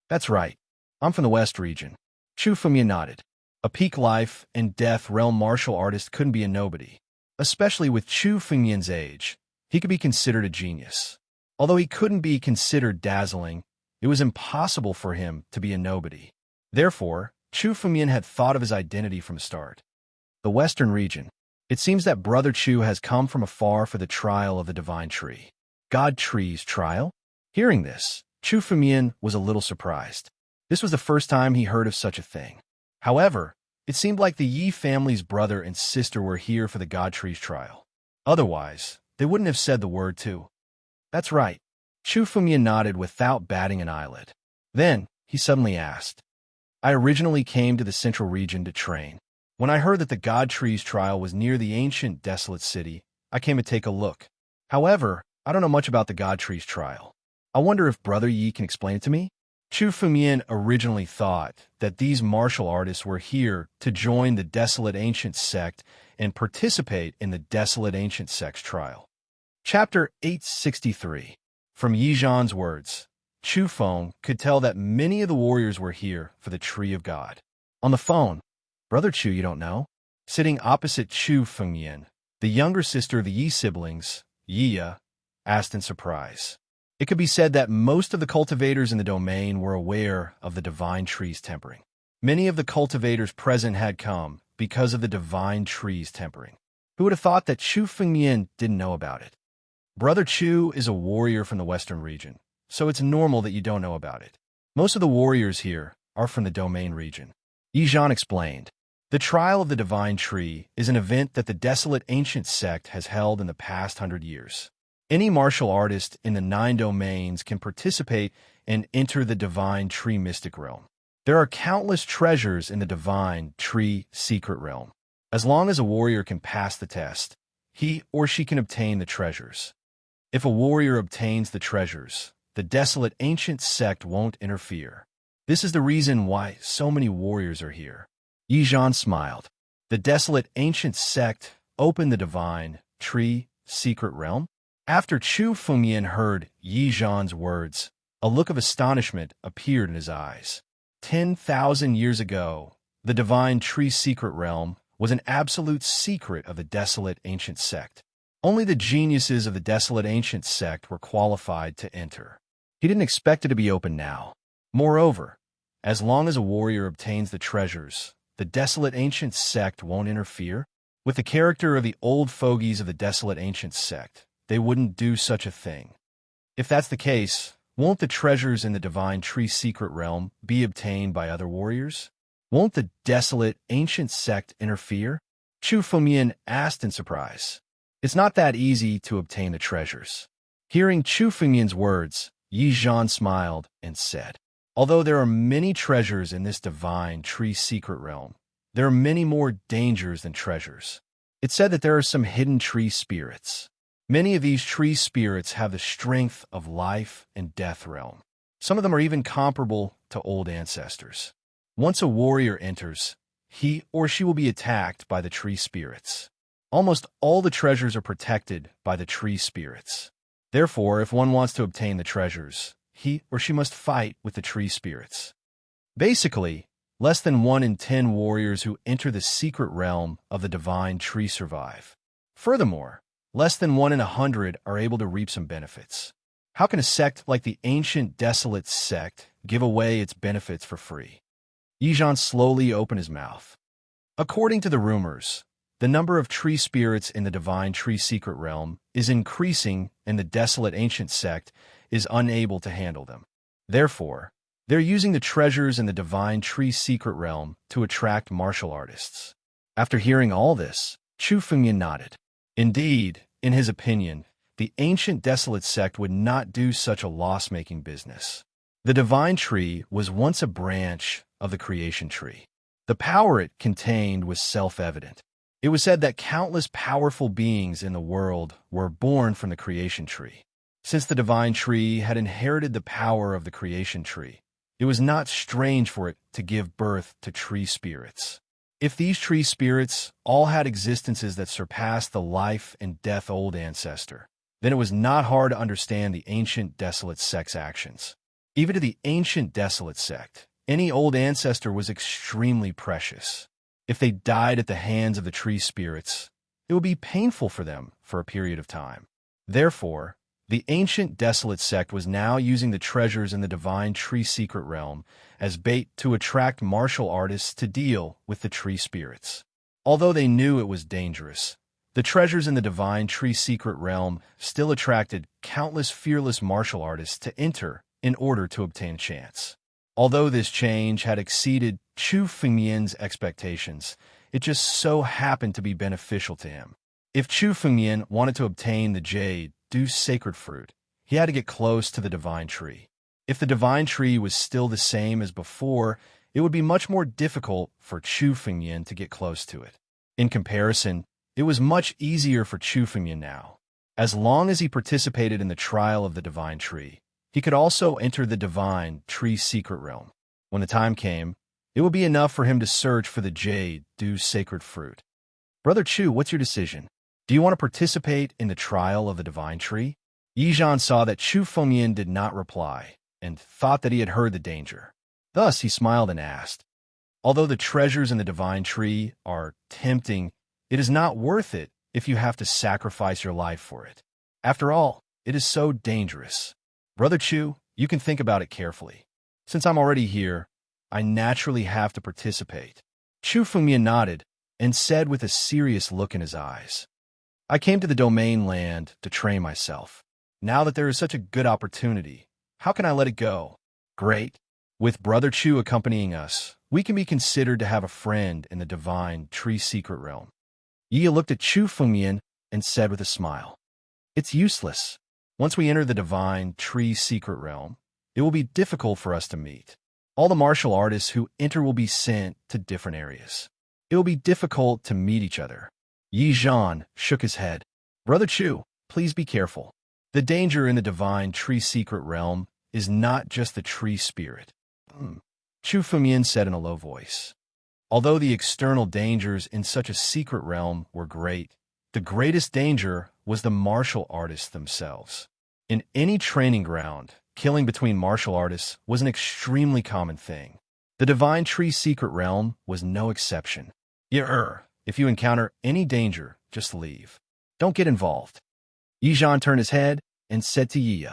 S1: "That's right. I'm from the west region." Chu Fengmian nodded. A peak life and death realm martial artist couldn't be a nobody. Especially with Chu Fengmian's age, he could be considered a genius. Although he couldn't be considered dazzling, it was impossible for him to be a nobody. Therefore, Chu Fengmian had thought of his identity from the start. The western region. It seems that Brother Chu has come from afar for the trial of the divine tree. God Tree's trial? Hearing this, Chu Fengmian was a little surprised. This was the first time he heard of such a thing. However, it seemed like the Yi family's brother and sister were here for the God Tree's trial. Otherwise, they wouldn't have said the word too. "That's right." Chu Fengmian nodded without batting an eyelid. Then, he suddenly asked, "I originally came to the central region to train. When I heard that the God Tree's trial was near the ancient desolate city, I came to take a look. However, I don't know much about the God Tree's trial. I wonder if Brother Yi can explain it to me?" Chu Fengmian originally thought that these martial artists were here to join the desolate ancient sect and participate in the desolate ancient sect's trial. Chapter 863. From Yizhan's words, Chu Feng could tell that many of the warriors were here for the Tree of God. On the phone, Brother Chu, you don't know? Sitting opposite Chu Fengyan, the younger sister of the Yi siblings, Yiya, asked in surprise. It could be said that most of the cultivators in the domain were aware of the divine tree's tempering. Many of the cultivators present had come because of the divine tree's tempering. Who would have thought that Chu Fengyan didn't know about it? Brother Chu is a warrior from the western region, so it's normal that you don't know about it. Most of the warriors here are from the domain region. Yi Zhan explained. The trial of the divine tree is an event that the desolate ancient sect has held in the past 100 years. Any martial artist in the 9 domains can participate and enter the divine tree mystic realm. There are countless treasures in the divine tree secret realm. As long as a warrior can pass the test, he or she can obtain the treasures. If a warrior obtains the treasures, the desolate ancient sect won't interfere. This is the reason why so many warriors are here. Yi Zhan smiled. The desolate ancient sect opened the divine tree secret realm? After Chu Fengyan heard Yi Zhan's words, a look of astonishment appeared in his eyes. 10,000 years ago, the divine tree secret realm was an absolute secret of the desolate ancient sect. Only the geniuses of the desolate ancient sect were qualified to enter. He didn't expect it to be open now. Moreover, as long as a warrior obtains the treasures, the desolate ancient sect won't interfere. With the character of the old fogies of the desolate ancient sect, they wouldn't do such a thing. If that's the case, won't the treasures in the divine tree secret realm be obtained by other warriors? Won't the desolate ancient sect interfere? Chu Fengyan asked in surprise. It's not that easy to obtain the treasures. Hearing Chu Fengyan's words, Yi Zhan smiled and said, although there are many treasures in this divine tree secret realm, there are many more dangers than treasures. It's said that there are some hidden tree spirits. Many of these tree spirits have the strength of life and death realm. Some of them are even comparable to old ancestors. Once a warrior enters, he or she will be attacked by the tree spirits. Almost all the treasures are protected by the tree spirits. Therefore, if one wants to obtain the treasures, he or she must fight with the tree spirits. Basically, less than 1 in 10 warriors who enter the secret realm of the divine tree survive. Furthermore, less than 1 in 100 are able to reap some benefits. How can a sect like the ancient desolate sect give away its benefits for free? Yi Zhan slowly opened his mouth. According to the rumors, the number of tree spirits in the divine tree secret realm is increasing and the desolate ancient sect is unable to handle them. Therefore, they're using the treasures in the divine tree secret realm to attract martial artists. After hearing all this, Chu Fengyan nodded. Indeed, in his opinion, the ancient desolate sect would not do such a loss-making business. The divine tree was once a branch of the creation tree. The power it contained was self-evident. It was said that countless powerful beings in the world were born from the creation tree. Since the divine tree had inherited the power of the creation tree, it was not strange for it to give birth to tree spirits. If these tree spirits all had existences that surpassed the life and death old ancestor, then it was not hard to understand the ancient desolate sect's actions. Even to the ancient desolate sect, any old ancestor was extremely precious. If they died at the hands of the tree spirits, it would be painful for them for a period of time. Therefore, the ancient desolate sect was now using the treasures in the divine tree secret realm as bait to attract martial artists to deal with the tree spirits. Although they knew it was dangerous, the treasures in the divine tree secret realm still attracted countless fearless martial artists to enter in order to obtain a chance. Although this change had exceeded Chu Fengyan's expectations, it just so happened to be beneficial to him. If Chu Fengyan wanted to obtain the jade Deuce sacred fruit, he had to get close to the divine tree. If the divine tree was still the same as before, it would be much more difficult for Chu Fengyan to get close to it. In comparison, it was much easier for Chu Fengyan now. As long as he participated in the trial of the divine tree, he could also enter the divine tree secret realm. When the time came, it would be enough for him to search for the jade Deuce sacred fruit. Brother Chu, what's your decision? Do you want to participate in the trial of the divine tree? Yi Zhan saw that Chu Fengyan did not reply, and thought that he had heard the danger. Thus he smiled and asked, "Although the treasures in the divine tree are tempting, it is not worth it if you have to sacrifice your life for it. After all, it is so dangerous. Brother Chu, you can think about it carefully. Since I'm already here, I naturally have to participate." Chu Fengmian nodded and said with a serious look in his eyes, "I came to the domain land to train myself. Now that there is such a good opportunity, how can I let it go? Great. With Brother Chu accompanying us, we can be considered to have a friend in the divine tree secret realm." Yi looked at Chu Fengmian and said with a smile, "It's useless. Once we enter the divine tree secret realm, it will be difficult for us to meet. All the martial artists who enter will be sent to different areas. It will be difficult to meet each other." Yi Zhan shook his head. "Brother Chu, please be careful. The danger in the divine tree secret realm is not just the tree spirit." Chu Fengmian said in a low voice. Although the external dangers in such a secret realm were great, the greatest danger was the martial artists themselves. In any training ground, killing between martial artists was an extremely common thing. The divine tree secret realm was no exception. If you encounter any danger, just leave. Don't get involved." Yi Zhan turned his head and said to Yi,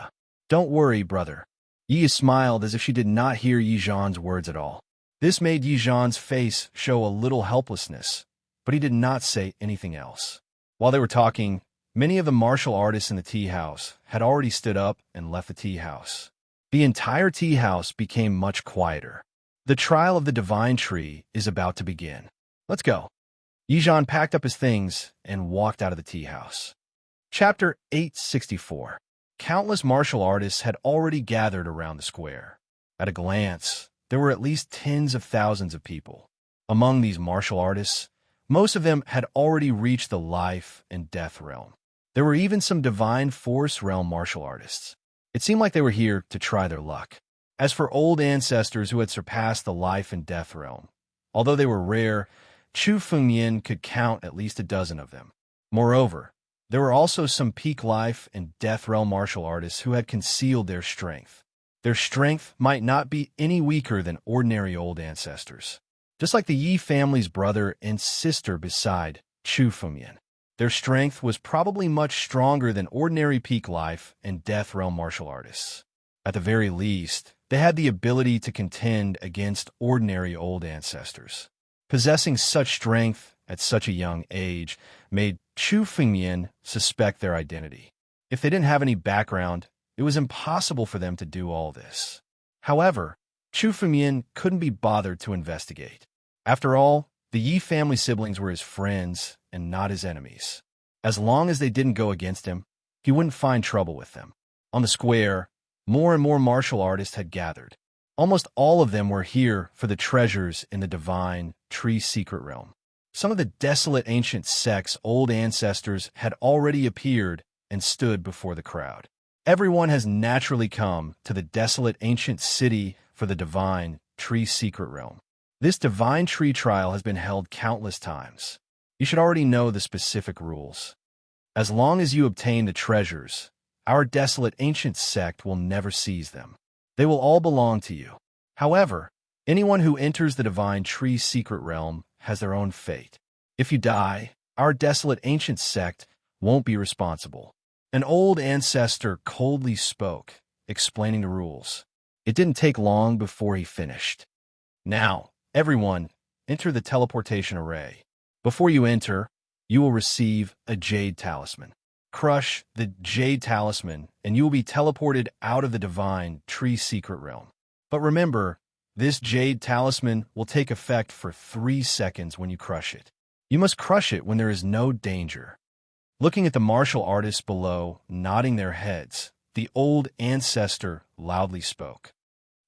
S1: "Don't worry, brother." Yi smiled as if she did not hear Yi Zhan's words at all. This made Yi Zhan's face show a little helplessness, but he did not say anything else. While they were talking, many of the martial artists in the tea house had already stood up and left the tea house. The entire tea house became much quieter. The trial of the divine tree is about to begin. Let's go. Yi Zhan packed up his things and walked out of the tea house. Chapter 864. Countless martial artists had already gathered around the square. At a glance, there were at least tens of thousands of people. Among these martial artists, most of them had already reached the life and death realm. There were even some divine force realm martial artists. It seemed like they were here to try their luck. As for old ancestors who had surpassed the life and death realm, although they were rare, Chu Fengmian could count at least a dozen of them. Moreover, there were also some peak life and death realm martial artists who had concealed their strength. Their strength might not be any weaker than ordinary old ancestors. Just like the Yi family's brother and sister beside Chu Fengmian, their strength was probably much stronger than ordinary peak life and death realm martial artists. At the very least, they had the ability to contend against ordinary old ancestors. Possessing such strength at such a young age made Chu Fengmian suspect their identity. If they didn't have any background, it was impossible for them to do all this. However, Chu Fengmian couldn't be bothered to investigate. After all, the Yi family siblings were his friends and not his enemies. As long as they didn't go against him, he wouldn't find trouble with them. On the square, more and more martial artists had gathered. Almost all of them were here for the treasures in the divine tree secret realm. Some of the desolate ancient sects' old ancestors had already appeared and stood before the crowd. Everyone has naturally come to the desolate ancient city for the divine tree secret realm. This divine tree trial has been held countless times. You should already know the specific rules. As long as you obtain the treasures, our desolate ancient sect will never seize them. They will all belong to you. However, anyone who enters the divine tree secret realm has their own fate. If you die, our desolate ancient sect won't be responsible. An old ancestor coldly spoke, explaining the rules. It didn't take long before he finished. Now, everyone, enter the teleportation array. Before you enter, you will receive a jade talisman. Crush the jade talisman, and you will be teleported out of the divine tree secret realm. But remember, this jade talisman will take effect for 3 seconds when you crush it. You must crush it when there is no danger. Looking at the martial artists below, nodding their heads, the old ancestor loudly spoke.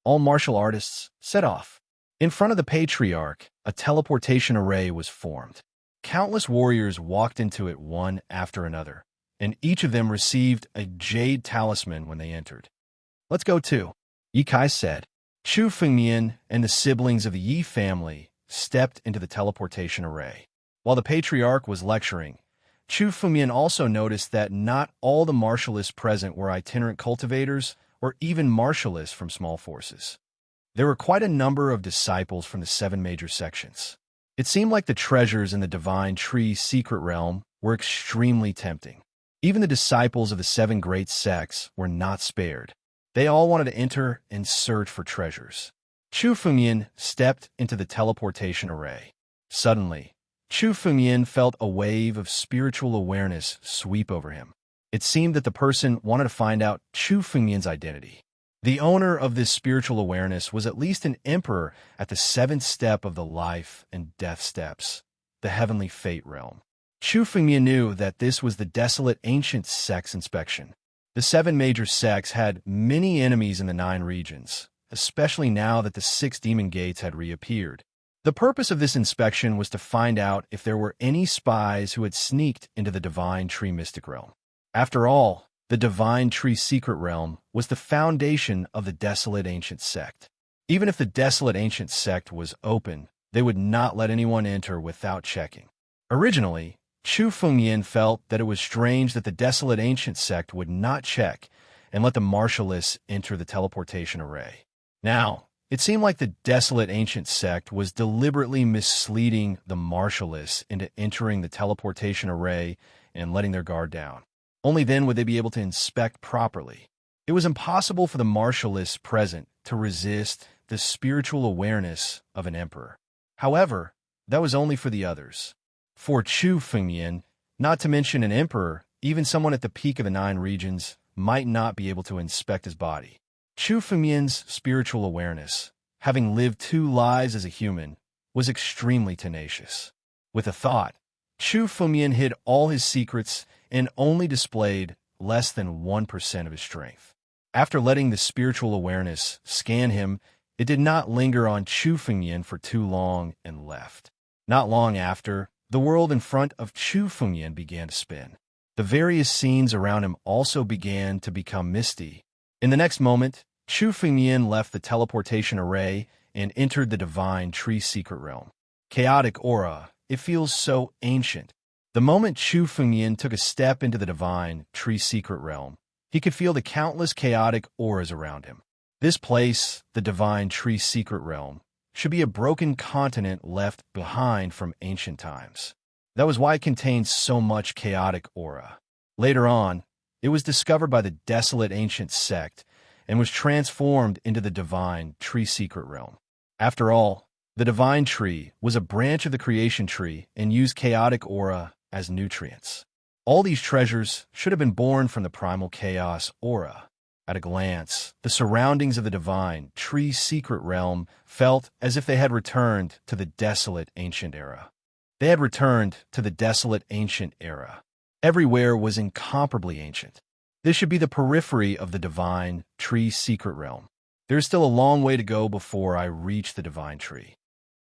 S1: All martial artists set off. In front of the patriarch, a teleportation array was formed. Countless warriors walked into it one after another, and each of them received a jade talisman when they entered. Let's go too, Yi Kai said. Chu Fengmian and the siblings of the Yi family stepped into the teleportation array. While the patriarch was lecturing, Chu Fengmian also noticed that not all the martialists present were itinerant cultivators or even martialists from small forces. There were quite a number of disciples from the 7 major sections. It seemed like the treasures in the divine tree's secret realm were extremely tempting. Even the disciples of the 7 great sects were not spared. They all wanted to enter and search for treasures. Chu Fengyan stepped into the teleportation array. Suddenly, Chu Fengyan felt a wave of spiritual awareness sweep over him. It seemed that the person wanted to find out Chu Fengyan's identity. The owner of this spiritual awareness was at least an emperor at the 7th step of the life and death steps, the heavenly fate realm. Chu Fengyan knew that this was the desolate ancient sects inspection. The 7 major sects had many enemies in the 9 regions, especially now that the 6 demon gates had reappeared. The purpose of this inspection was to find out if there were any spies who had sneaked into the Divine Tree Mystic Realm. After all, the Divine Tree Secret Realm was the foundation of the desolate ancient sect. Even if the desolate ancient sect was open, they would not let anyone enter without checking. Originally, Chu Fengyan felt that it was strange that the desolate ancient sect would not check and let the martialists enter the teleportation array. Now, it seemed like the desolate ancient sect was deliberately misleading the martialists into entering the teleportation array and letting their guard down. Only then would they be able to inspect properly. It was impossible for the martialists present to resist the spiritual awareness of an emperor. However, that was only for the others. For Chu Fengyan, not to mention an emperor, even someone at the peak of the 9 regions, might not be able to inspect his body. Chu Fengyan's spiritual awareness, having lived 2 lives as a human, was extremely tenacious. With a thought, Chu Fengyan hid all his secrets and only displayed less than 1% of his strength. After letting the spiritual awareness scan him, it did not linger on Chu Fengyan for too long and left. Not long after, the world in front of Chu Fengyan began to spin. The various scenes around him also began to become misty. In the next moment, Chu Fengyan left the teleportation array and entered the Divine Tree Secret Realm. Chaotic aura, it feels so ancient. The moment Chu Fengyan took a step into the Divine Tree Secret Realm, he could feel the countless chaotic auras around him. This place, the Divine Tree Secret Realm, should be a broken continent left behind from ancient times. That was why it contained so much chaotic aura. Later on, it was discovered by the desolate ancient sect and was transformed into the Divine Tree Secret Realm. After all, the Divine Tree was a branch of the creation tree and used chaotic aura as nutrients. All these treasures should have been born from the primal chaos aura. At a glance, the surroundings of the Divine Tree Secret Realm felt as if they had returned to the desolate ancient era. They had returned to the desolate ancient era. Everywhere was incomparably ancient. This should be the periphery of the Divine Tree Secret Realm. There is still a long way to go before I reach the Divine Tree.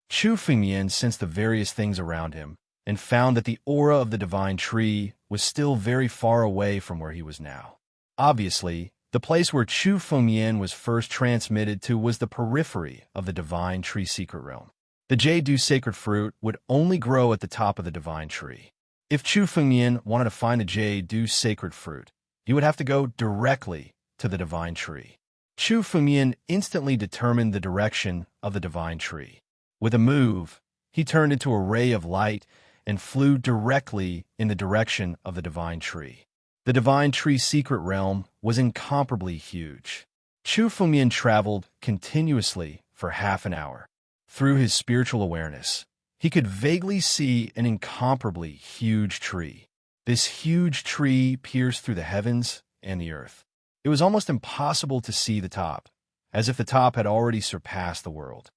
S1: Chu Fengyan sensed the various things around him and found that the aura of the Divine Tree was still very far away from where he was now. Obviously, the place where Chu Fengyan was first transmitted to was the periphery of the Divine Tree Secret Realm. The Jade-Du sacred fruit would only grow at the top of the Divine Tree. If Chu Fengyan wanted to find the Jade-Du sacred fruit, he would have to go directly to the Divine Tree. Chu Fengyan instantly determined the direction of the Divine Tree. With a move, he turned into a ray of light and flew directly in the direction of the Divine Tree. The Divine Tree Secret Realm was incomparably huge. Chu Fengyan traveled continuously for half an hour. Through his spiritual awareness, he could vaguely see an incomparably huge tree. This huge tree pierced through the heavens and the earth. It was almost impossible to see the top, as if the top had already surpassed the world.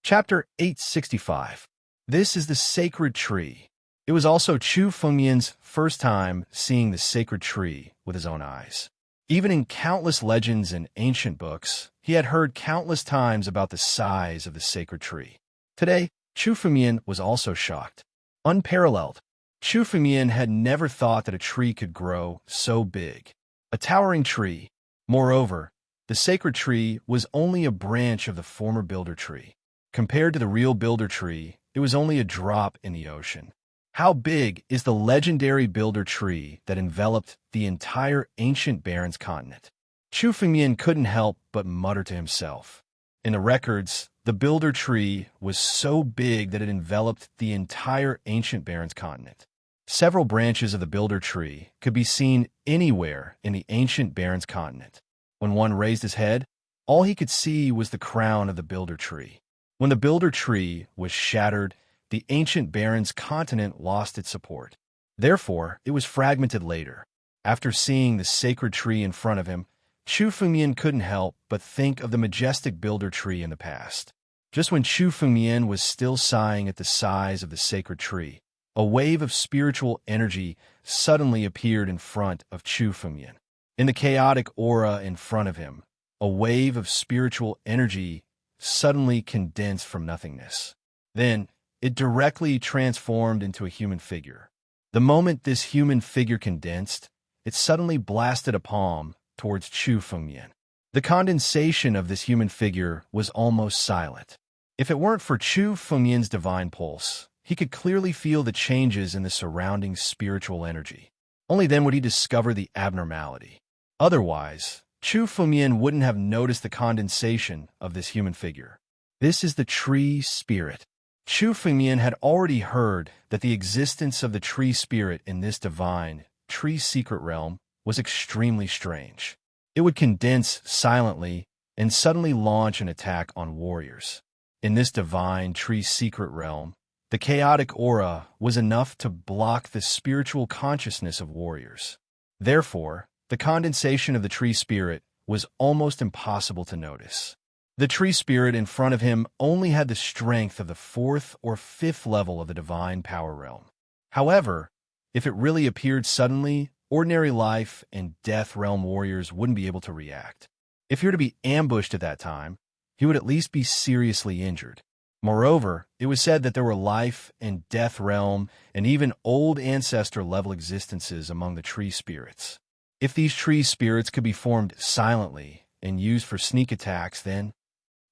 S1: Chapter 865. This is the sacred tree. It was also Chu Fengyan's first time seeing the sacred tree with his own eyes. Even in countless legends and ancient books, he had heard countless times about the size of the sacred tree. Today, Chu Fengyan was also shocked. Unparalleled, Chu Fengyan had never thought that a tree could grow so big. A towering tree. Moreover, the sacred tree was only a branch of the former builder tree. Compared to the real builder tree, it was only a drop in the ocean. How big is the legendary builder tree that enveloped the entire ancient Barrens continent? Chu Fengmian couldn't help but mutter to himself. In the records, the builder tree was so big that it enveloped the entire ancient Barrens continent. Several branches of the builder tree could be seen anywhere in the ancient Barrens continent. When one raised his head, all he could see was the crown of the builder tree. When the builder tree was shattered, the ancient Barrens continent lost its support. Therefore, it was fragmented later. After seeing the sacred tree in front of him, Chu Fengmian couldn't help but think of the majestic builder tree in the past. Just when Chu Fengmian was still sighing at the size of the sacred tree, a wave of spiritual energy suddenly appeared in front of Chu Fengmian. In the chaotic aura in front of him, a wave of spiritual energy suddenly condensed from nothingness. Then, it directly transformed into a human figure. The moment this human figure condensed, it suddenly blasted a palm towards Chu Fengmian. The condensation of this human figure was almost silent. If it weren't for Chu Fengmian's divine pulse, he could clearly feel the changes in the surrounding spiritual energy. Only then would he discover the abnormality. Otherwise, Chu Fengmian wouldn't have noticed the condensation of this human figure. This is the tree spirit. Chu Fengmian had already heard that the existence of the tree spirit in this divine, tree secret realm was extremely strange. It would condense silently and suddenly launch an attack on warriors. In this divine, tree secret realm, the chaotic aura was enough to block the spiritual consciousness of warriors. Therefore, the condensation of the tree spirit was almost impossible to notice. The tree spirit in front of him only had the strength of the 4th or 5th level of the divine power realm. However, if it really appeared suddenly, ordinary life and death realm warriors wouldn't be able to react. If he were to be ambushed at that time, he would at least be seriously injured. Moreover, it was said that there were life and death realm and even old ancestor level existences among the tree spirits. If these tree spirits could be formed silently and used for sneak attacks, then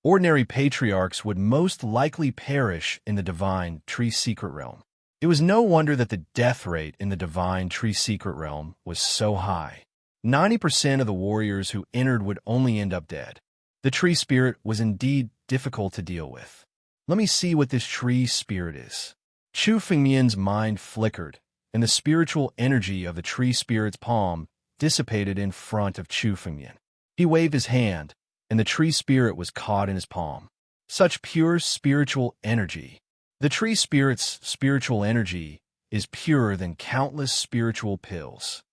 S1: ordinary patriarchs would most likely perish in the divine tree secret realm. It was no wonder that the death rate in the divine tree secret realm was so high. 90% of the warriors who entered would only end up dead. The tree spirit was indeed difficult to deal with. Let me see what this tree spirit is. Chu Fengmian's mind flickered, and the spiritual energy of the tree spirit's palm dissipated in front of Chu Fengmian. He waved his hand, and the tree spirit was caught in his palm. Such pure spiritual energy. The tree spirit's spiritual energy is purer than countless spiritual pills.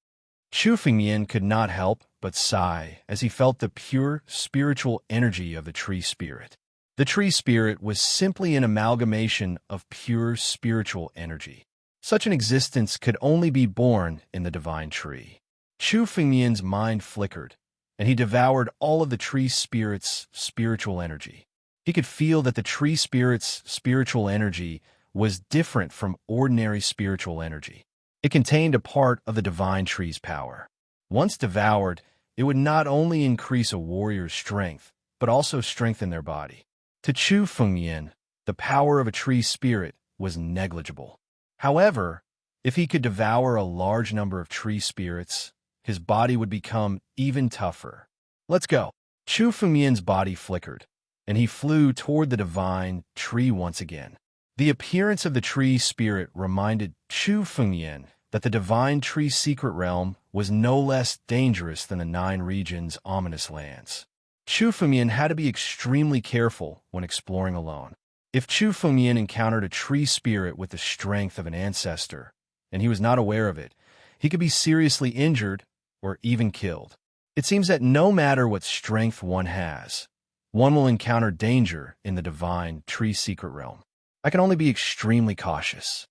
S1: Chu Fengmian could not help but sigh as he felt the pure spiritual energy of the tree spirit. The tree spirit was simply an amalgamation of pure spiritual energy. Such an existence could only be born in the divine tree. Chu Fengmian's mind flickered, and he devoured all of the tree spirit's spiritual energy. He could feel that the tree spirit's spiritual energy was different from ordinary spiritual energy. It contained a part of the divine tree's power. Once devoured, it would not only increase a warrior's strength, but also strengthen their body. To Chu Fengmian, the power of a tree spirit was negligible. However, if he could devour a large number of tree spirits, his body would become even tougher. Let's go. Chu Fengmian's body flickered, and he flew toward the divine tree once again. The appearance of the tree spirit reminded Chu Fengmian that the divine tree secret realm was no less dangerous than the 9 regions' ominous lands. Chu Fengmian had to be extremely careful when exploring alone. If Chu Fengmian encountered a tree spirit with the strength of an ancestor, and he was not aware of it, he could be seriously injured or even killed. It seems that no matter what strength one has, one will encounter danger in the divine tree secret realm. I can only be extremely cautious.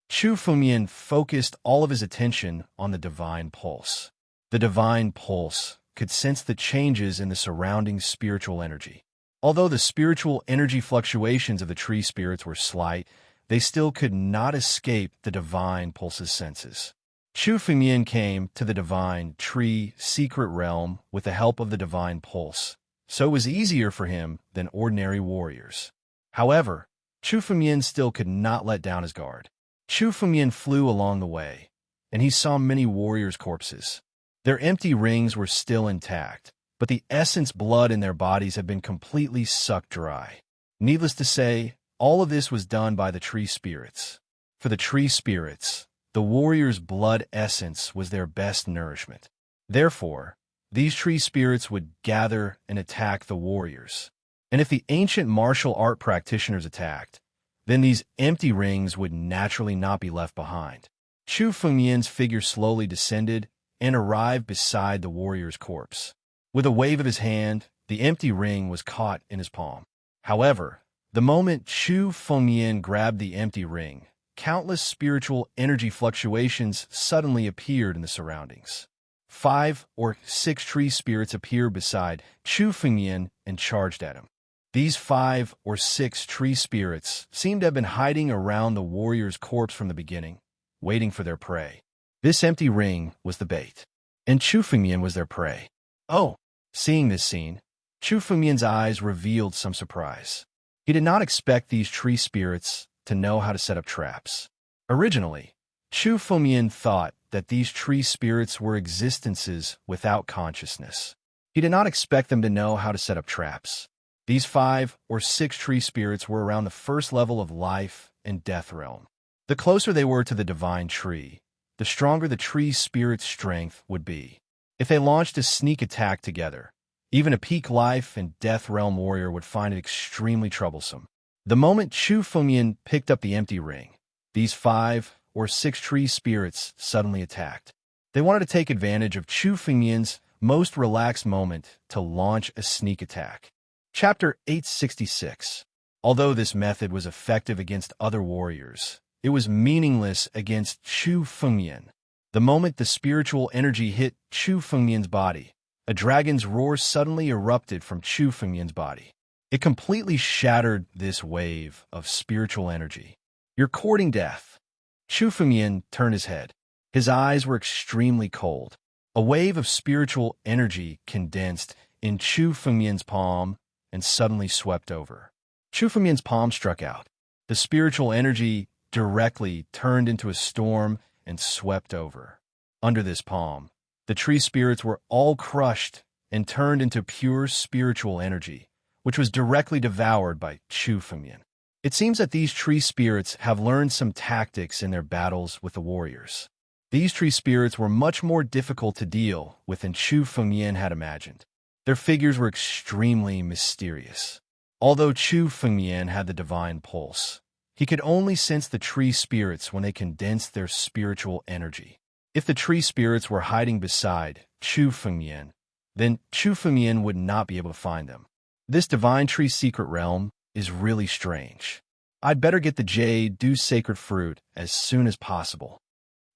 S1: Chu Fengmian focused all of his attention on the divine pulse. The divine pulse could sense the changes in the surrounding spiritual energy. Although the spiritual energy fluctuations of the tree spirits were slight, they still could not escape the divine pulse's senses. Chu Fengmian came to the divine tree secret realm with the help of the divine pulse, so it was easier for him than ordinary warriors. However, Chu Fengmian still could not let down his guard. Chu Fengmian flew along the way, and he saw many warriors' corpses. Their empty rings were still intact, but the essence blood in their bodies had been completely sucked dry. Needless to say, all of this was done by the tree spirits. For the tree spirits, the warrior's blood essence was their best nourishment. Therefore, these tree spirits would gather and attack the warriors. And if the ancient martial art practitioners attacked, then these empty rings would naturally not be left behind. Chu Fengmian's figure slowly descended and arrived beside the warrior's corpse. With a wave of his hand, the empty ring was caught in his palm. However, the moment Chu Fengmian grabbed the empty ring, countless spiritual energy fluctuations suddenly appeared in the surroundings. 5 or 6 tree spirits appeared beside Chu Fengmian and charged at him. These 5 or 6 tree spirits seemed to have been hiding around the warrior's corpse from the beginning, waiting for their prey. This empty ring was the bait, and Chu Fengmian was their prey. Oh! Seeing this scene, Chu Fengmian's eyes revealed some surprise. He did not expect these tree spirits to know how to set up traps. Originally, Chu Fengmian thought that these tree spirits were existences without consciousness. He did not expect them to know how to set up traps. These 5 or 6 tree spirits were around the first level of life and death realm. The closer they were to the divine tree, the stronger the tree spirit's strength would be. If they launched a sneak attack together, even a peak life and death realm warrior would find it extremely troublesome. The moment Chu Fengmian picked up the empty ring, these 5 or 6 tree spirits suddenly attacked. They wanted to take advantage of Chu Fengmian's most relaxed moment to launch a sneak attack. Chapter 866. Although this method was effective against other warriors, it was meaningless against Chu Fengmian. The moment the spiritual energy hit Chu Fengmian's body, a dragon's roar suddenly erupted from Chu Fengmian's body. It completely shattered this wave of spiritual energy. "You're courting death." Chu Fengmian turned his head. His eyes were extremely cold. A wave of spiritual energy condensed in Chu Fengmian's palm and suddenly swept over. Chu Fengmian's palm struck out. The spiritual energy directly turned into a storm and swept over. Under this palm, the tree spirits were all crushed and turned into pure spiritual energy, which was directly devoured by Chu Fengmian. It seems that these tree spirits have learned some tactics in their battles with the warriors. These tree spirits were much more difficult to deal with than Chu Fengmian had imagined. Their figures were extremely mysterious. Although Chu Fengmian had the divine pulse, he could only sense the tree spirits when they condensed their spiritual energy. If the tree spirits were hiding beside Chu Fengmian, then Chu Fengmian would not be able to find them. This divine tree secret realm is really strange. I'd better get the jade dew sacred fruit as soon as possible.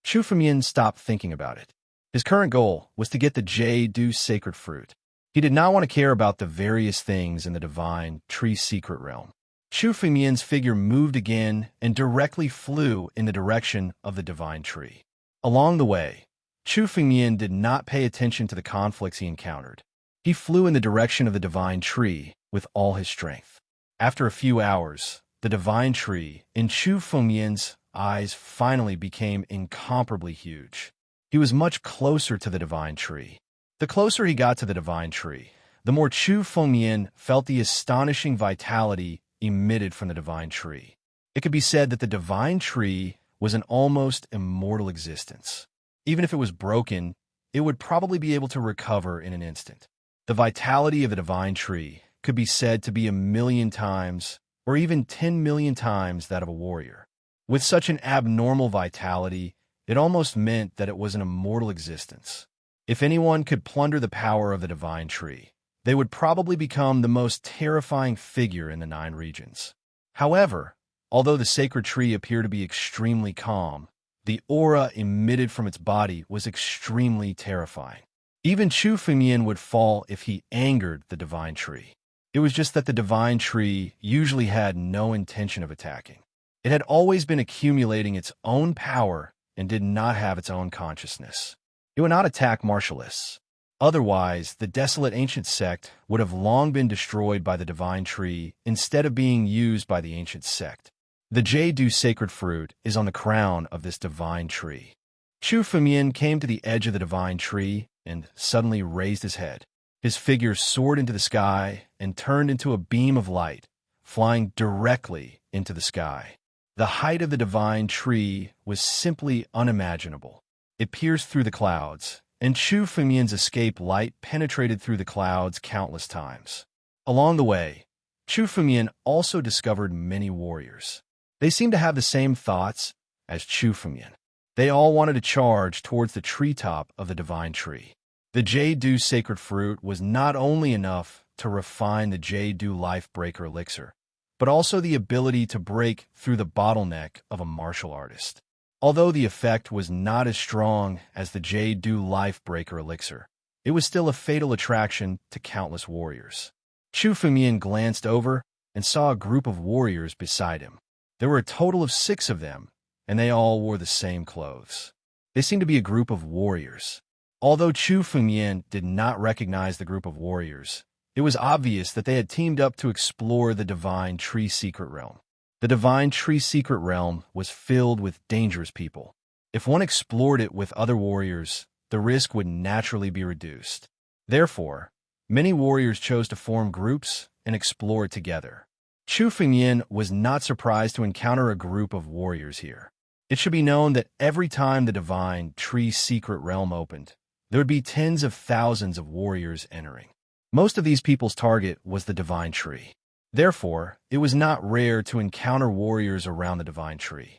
S1: Chu Fengmian stopped thinking about it. His current goal was to get the jade dew sacred fruit. He did not want to care about the various things in the divine tree secret realm. Chu Fengmian's figure moved again and directly flew in the direction of the divine tree. Along the way, Chu Fengmian did not pay attention to the conflicts he encountered. He flew in the direction of the divine tree with all his strength. After a few hours, the divine tree in Chu Fengmian's eyes finally became incomparably huge. He was much closer to the divine tree. The closer he got to the divine tree, the more Chu Fengmian felt the astonishing vitality emitted from the divine tree. It could be said that the divine tree was an almost immortal existence. Even if it was broken, it would probably be able to recover in an instant. The vitality of the divine tree could be said to be 1,000,000 times or even 10 million times that of a warrior. With such an abnormal vitality, it almost meant that it was an immortal existence. If anyone could plunder the power of the divine tree, they would probably become the most terrifying figure in the 9 regions. However, although the sacred tree appeared to be extremely calm, the aura emitted from its body was extremely terrifying. Even Chu Fengmian would fall if he angered the divine tree. It was just that the divine tree usually had no intention of attacking. It had always been accumulating its own power and did not have its own consciousness. It would not attack martialists. Otherwise, the desolate ancient sect would have long been destroyed by the divine tree instead of being used by the ancient sect. The jade dew sacred fruit is on the crown of this divine tree. Chu Fengmian came to the edge of the divine tree and suddenly raised his head. His figure soared into the sky and turned into a beam of light, flying directly into the sky. The height of the divine tree was simply unimaginable. It pierced through the clouds, and Chu Fengmian's escape light penetrated through the clouds countless times. Along the way, Chu Fengmian also discovered many warriors. They seemed to have the same thoughts as Chu Fengmian. They all wanted to charge towards the treetop of the divine tree. The Jade-Dew sacred fruit was not only enough to refine the Jade-Dew life-breaker elixir, but also the ability to break through the bottleneck of a martial artist. Although the effect was not as strong as the Jade-Dew life-breaker elixir, it was still a fatal attraction to countless warriors. Chu Fengmian glanced over and saw a group of warriors beside him. There were a total of 6 of them, and they all wore the same clothes. They seemed to be a group of warriors. Although Chu Fengmian did not recognize the group of warriors, it was obvious that they had teamed up to explore the Divine Tree Secret Realm. The Divine Tree Secret Realm was filled with dangerous people. If one explored it with other warriors, the risk would naturally be reduced. Therefore, many warriors chose to form groups and explore it together. Chu Fengmian was not surprised to encounter a group of warriors here. It should be known that every time the Divine Tree Secret Realm opened, there would be tens of thousands of warriors entering. Most of these people's target was the Divine Tree. Therefore, it was not rare to encounter warriors around the Divine Tree.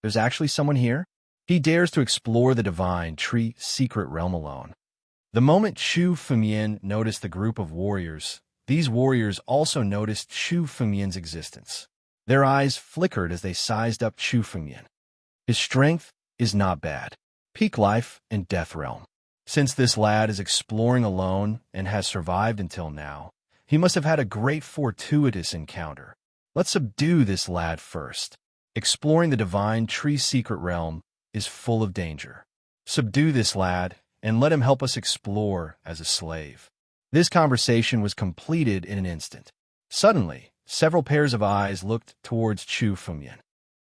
S1: There's actually someone here? He dares to explore the Divine Tree Secret Realm alone. The moment Chu Fengmian noticed the group of warriors, these warriors also noticed Chu Fengmian's existence. Their eyes flickered as they sized up Chu Fengmian. His strength is not bad. Peak life and death realm. Since this lad is exploring alone and has survived until now, he must have had a great fortuitous encounter. Let's subdue this lad first. Exploring the Divine Tree Secret Realm is full of danger. Subdue this lad and let him help us explore as a slave. This conversation was completed in an instant. Suddenly, several pairs of eyes looked towards Chu Fengmian.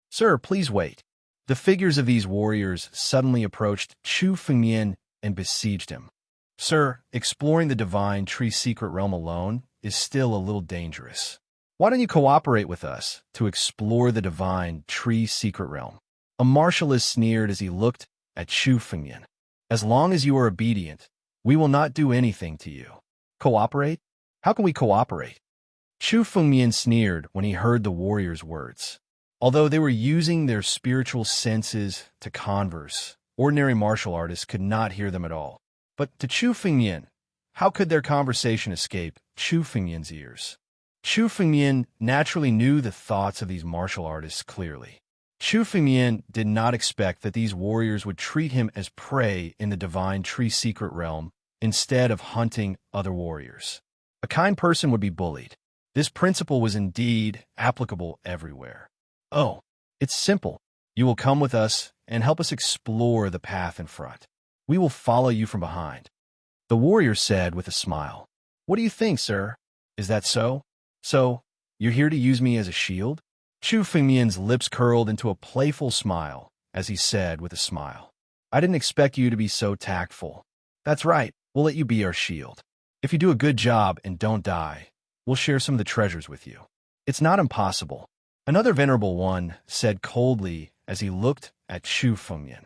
S1: Sir, please wait. The figures of these warriors suddenly approached Chu Fengmian and besieged him. Sir, exploring the Divine Tree Secret Realm alone is still a little dangerous. Why don't you cooperate with us to explore the Divine Tree Secret Realm? A martialist sneered as he looked at Chu Fengmian. As long as you are obedient, we will not do anything to you. Cooperate? How can we cooperate? Chu Fengmian sneered when he heard the warriors' words. Although they were using their spiritual senses to converse, ordinary martial artists could not hear them at all. But to Chu Fengmian, how could their conversation escape Chu Fengmian's ears? Chu Fengmian naturally knew the thoughts of these martial artists clearly. Chu Fengmian did not expect that these warriors would treat him as prey in the Divine Tree Secret Realm instead of hunting other warriors. A kind person would be bullied. This principle was indeed applicable everywhere. Oh, it's simple. You will come with us and help us explore the path in front. We will follow you from behind. The warrior said with a smile. What do you think, sir? Is that so? So, you're here to use me as a shield? Chu Fengmian's lips curled into a playful smile as he said with a smile. I didn't expect you to be so tactful. That's right, we'll let you be our shield. If you do a good job and don't die, we'll share some of the treasures with you. It's not impossible. Another venerable one said coldly as he looked at Chu Fengmian.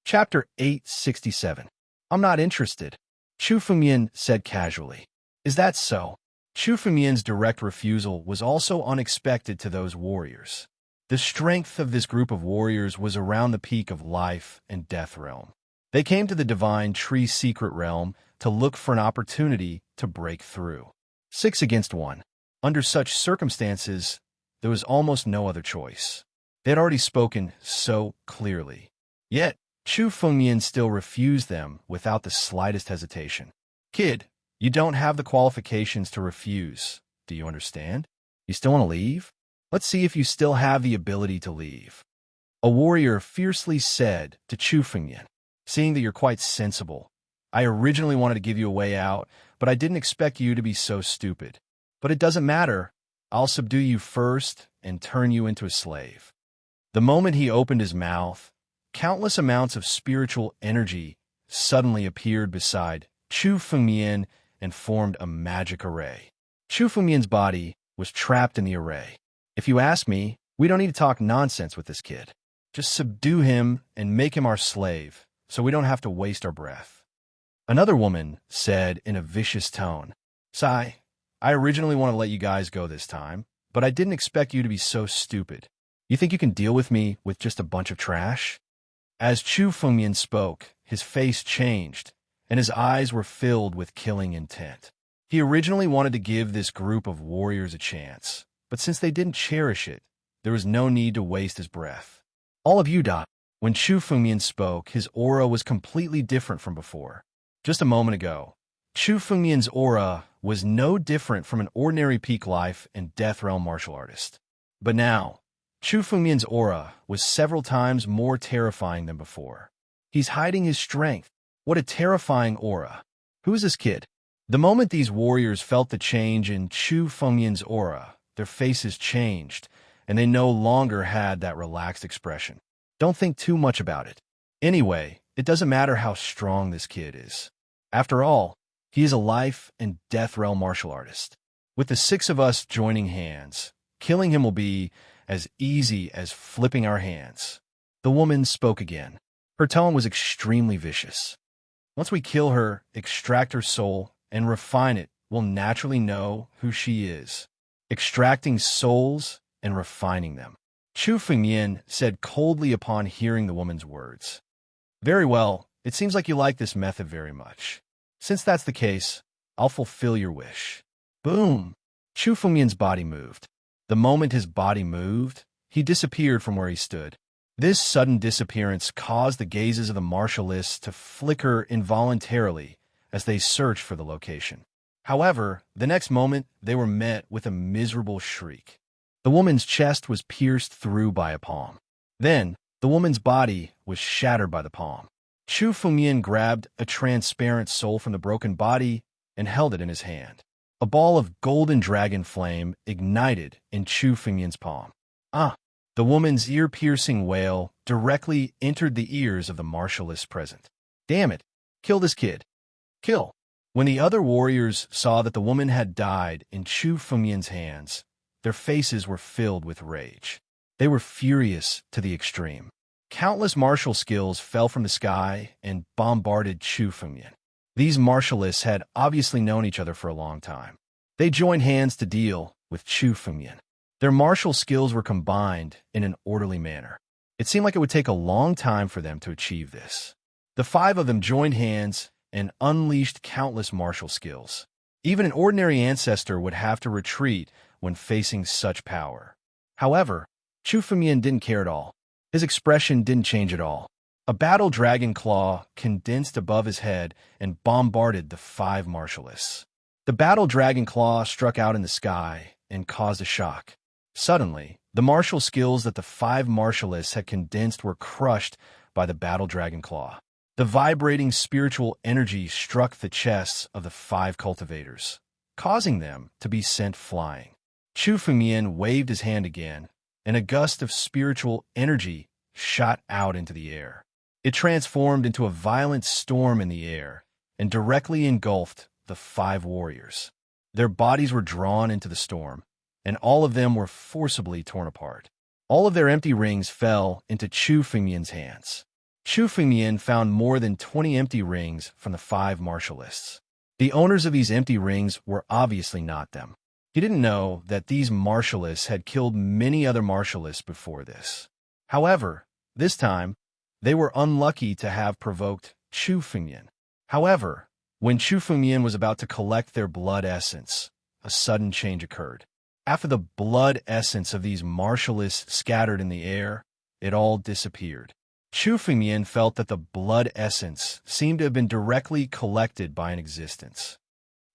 S1: Chapter 867. I'm not interested. Chu Fengmian said casually. Is that so? Chu Fengmian's direct refusal was also unexpected to those warriors. The strength of this group of warriors was around the peak of life and death realm. They came to the Divine Tree Secret Realm to look for an opportunity to break through. 6 against 1. Under such circumstances, there was almost no other choice. They had already spoken so clearly. Yet, Chu Fengmian still refused them without the slightest hesitation. Kid, you don't have the qualifications to refuse. Do you understand? You still want to leave? Let's see if you still have the ability to leave. A warrior fiercely said to Chu Fengmian, seeing that you're quite sensible. I originally wanted to give you a way out, but I didn't expect you to be so stupid. But it doesn't matter. I'll subdue you first and turn you into a slave. The moment he opened his mouth, countless amounts of spiritual energy suddenly appeared beside Chu Fengmian and formed a magic array. Chu Fengmian's body was trapped in the array. If you ask me, we don't need to talk nonsense with this kid. Just subdue him and make him our slave, so we don't have to waste our breath. Another woman said in a vicious tone, "Sai, I originally wanted to let you guys go this time, but I didn't expect you to be so stupid. You think you can deal with me with just a bunch of trash?" As Chu Fengmian spoke, his face changed, and his eyes were filled with killing intent. He originally wanted to give this group of warriors a chance, but since they didn't cherish it, there was no need to waste his breath. All of you died. When Chu Fengmian spoke, his aura was completely different from before. Just a moment ago, Chu Fengmian's aura was no different from an ordinary peak life and death realm martial artist. But now, Chu Fengmian's aura was several times more terrifying than before. He's hiding his strength. What a terrifying aura. Who is this kid? The moment these warriors felt the change in Chu Fengmian's aura, their faces changed, and they no longer had that relaxed expression. Don't think too much about it. Anyway, it doesn't matter how strong this kid is. After all, he is a life and death realm martial artist. With the 6 of us joining hands, killing him will be as easy as flipping our hands. The woman spoke again. Her tone was extremely vicious. Once we kill her, extract her soul, and refine it, we'll naturally know who she is. Extracting souls and refining them. Chu Fengmian said coldly upon hearing the woman's words. Very well, it seems like you like this method very much. Since that's the case, I'll fulfill your wish. Boom! Chu Fengmian's body moved. The moment his body moved, he disappeared from where he stood. This sudden disappearance caused the gazes of the martialists to flicker involuntarily as they searched for the location. However, the next moment, they were met with a miserable shriek. The woman's chest was pierced through by a palm. Then, the woman's body was shattered by the palm. Chu Fengmian grabbed a transparent soul from the broken body and held it in his hand. A ball of golden dragon flame ignited in Chu Fengmian's palm. Ah! The woman's ear-piercing wail directly entered the ears of the martialists present. Damn it! Kill this kid! Kill! When the other warriors saw that the woman had died in Chu Fengmian's hands, their faces were filled with rage. They were furious to the extreme. Countless martial skills fell from the sky and bombarded Chu Fengmian. These martialists had obviously known each other for a long time. They joined hands to deal with Chu Fengmian. Their martial skills were combined in an orderly manner. It seemed like it would take a long time for them to achieve this. The 5 of them joined hands and unleashed countless martial skills. Even an ordinary ancestor would have to retreat when facing such power. However, Chu Fengmian didn't care at all. His expression didn't change at all. A battle dragon claw condensed above his head and bombarded the 5 martialists. The battle dragon claw struck out in the sky and caused a shock. Suddenly, the martial skills that the 5 martialists had condensed were crushed by the battle dragon claw. The vibrating spiritual energy struck the chests of the 5 cultivators, causing them to be sent flying. Chu Fengmian waved his hand again, and a gust of spiritual energy shot out into the air. It transformed into a violent storm in the air and directly engulfed the 5 warriors. Their bodies were drawn into the storm, and all of them were forcibly torn apart. All of their empty rings fell into Chu Fengmian's hands. Chu Fengmian found more than 20 empty rings from the 5 martialists. The owners of these empty rings were obviously not them. He didn't know that these martialists had killed many other martialists before this. However, this time, they were unlucky to have provoked Chu Fengmian. However, when Chu Fengmian was about to collect their blood essence, a sudden change occurred. After the blood essence of these martialists scattered in the air, it all disappeared. Chu Fengmian felt that the blood essence seemed to have been directly collected by an existence.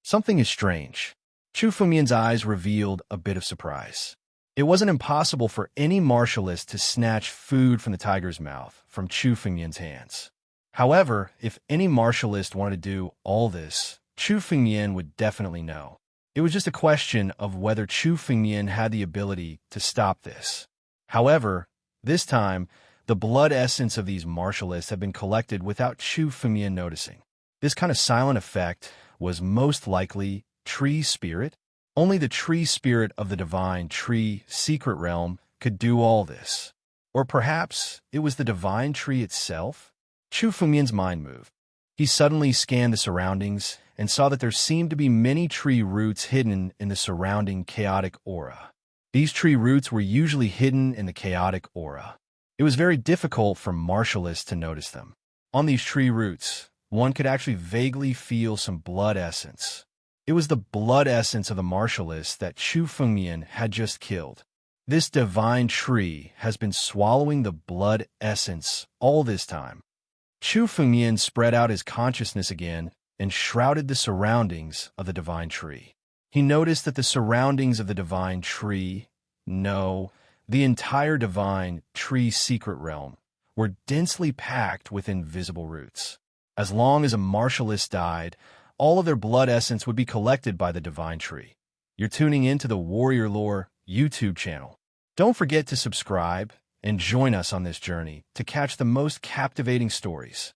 S1: Something is strange. Chu Fengmian's eyes revealed a bit of surprise. It wasn't impossible for any martialist to snatch food from the tiger's mouth from Chu Fengmian's hands. However, if any martialist wanted to do all this, Chu Fengmian would definitely know. It was just a question of whether Chu Fengmian had the ability to stop this. However, this time, the blood essence of these martialists had been collected without Chu Fengmian noticing. This kind of silent effect was most likely tree spirit. Only the tree spirit of the divine tree secret realm could do all this. Or perhaps it was the divine tree itself? Chu Fengmian's mind moved. He suddenly scanned the surroundings and saw that there seemed to be many tree roots hidden in the surrounding chaotic aura. These tree roots were usually hidden in the chaotic aura. It was very difficult for martialists to notice them. On these tree roots, one could actually vaguely feel some blood essence. It was the blood essence of the martialist that Chu Fengmian had just killed. This divine tree has been swallowing the blood essence all this time. Chu Fengmian spread out his consciousness again and shrouded the surroundings of the divine tree. He noticed that the surroundings of the divine tree, no, the entire divine tree secret realm, were densely packed with invisible roots. As long as a martialist died, all of their blood essence would be collected by the divine tree. You're tuning into the Warrior Lore YouTube channel. Don't forget to subscribe and join us on this journey to catch the most captivating stories.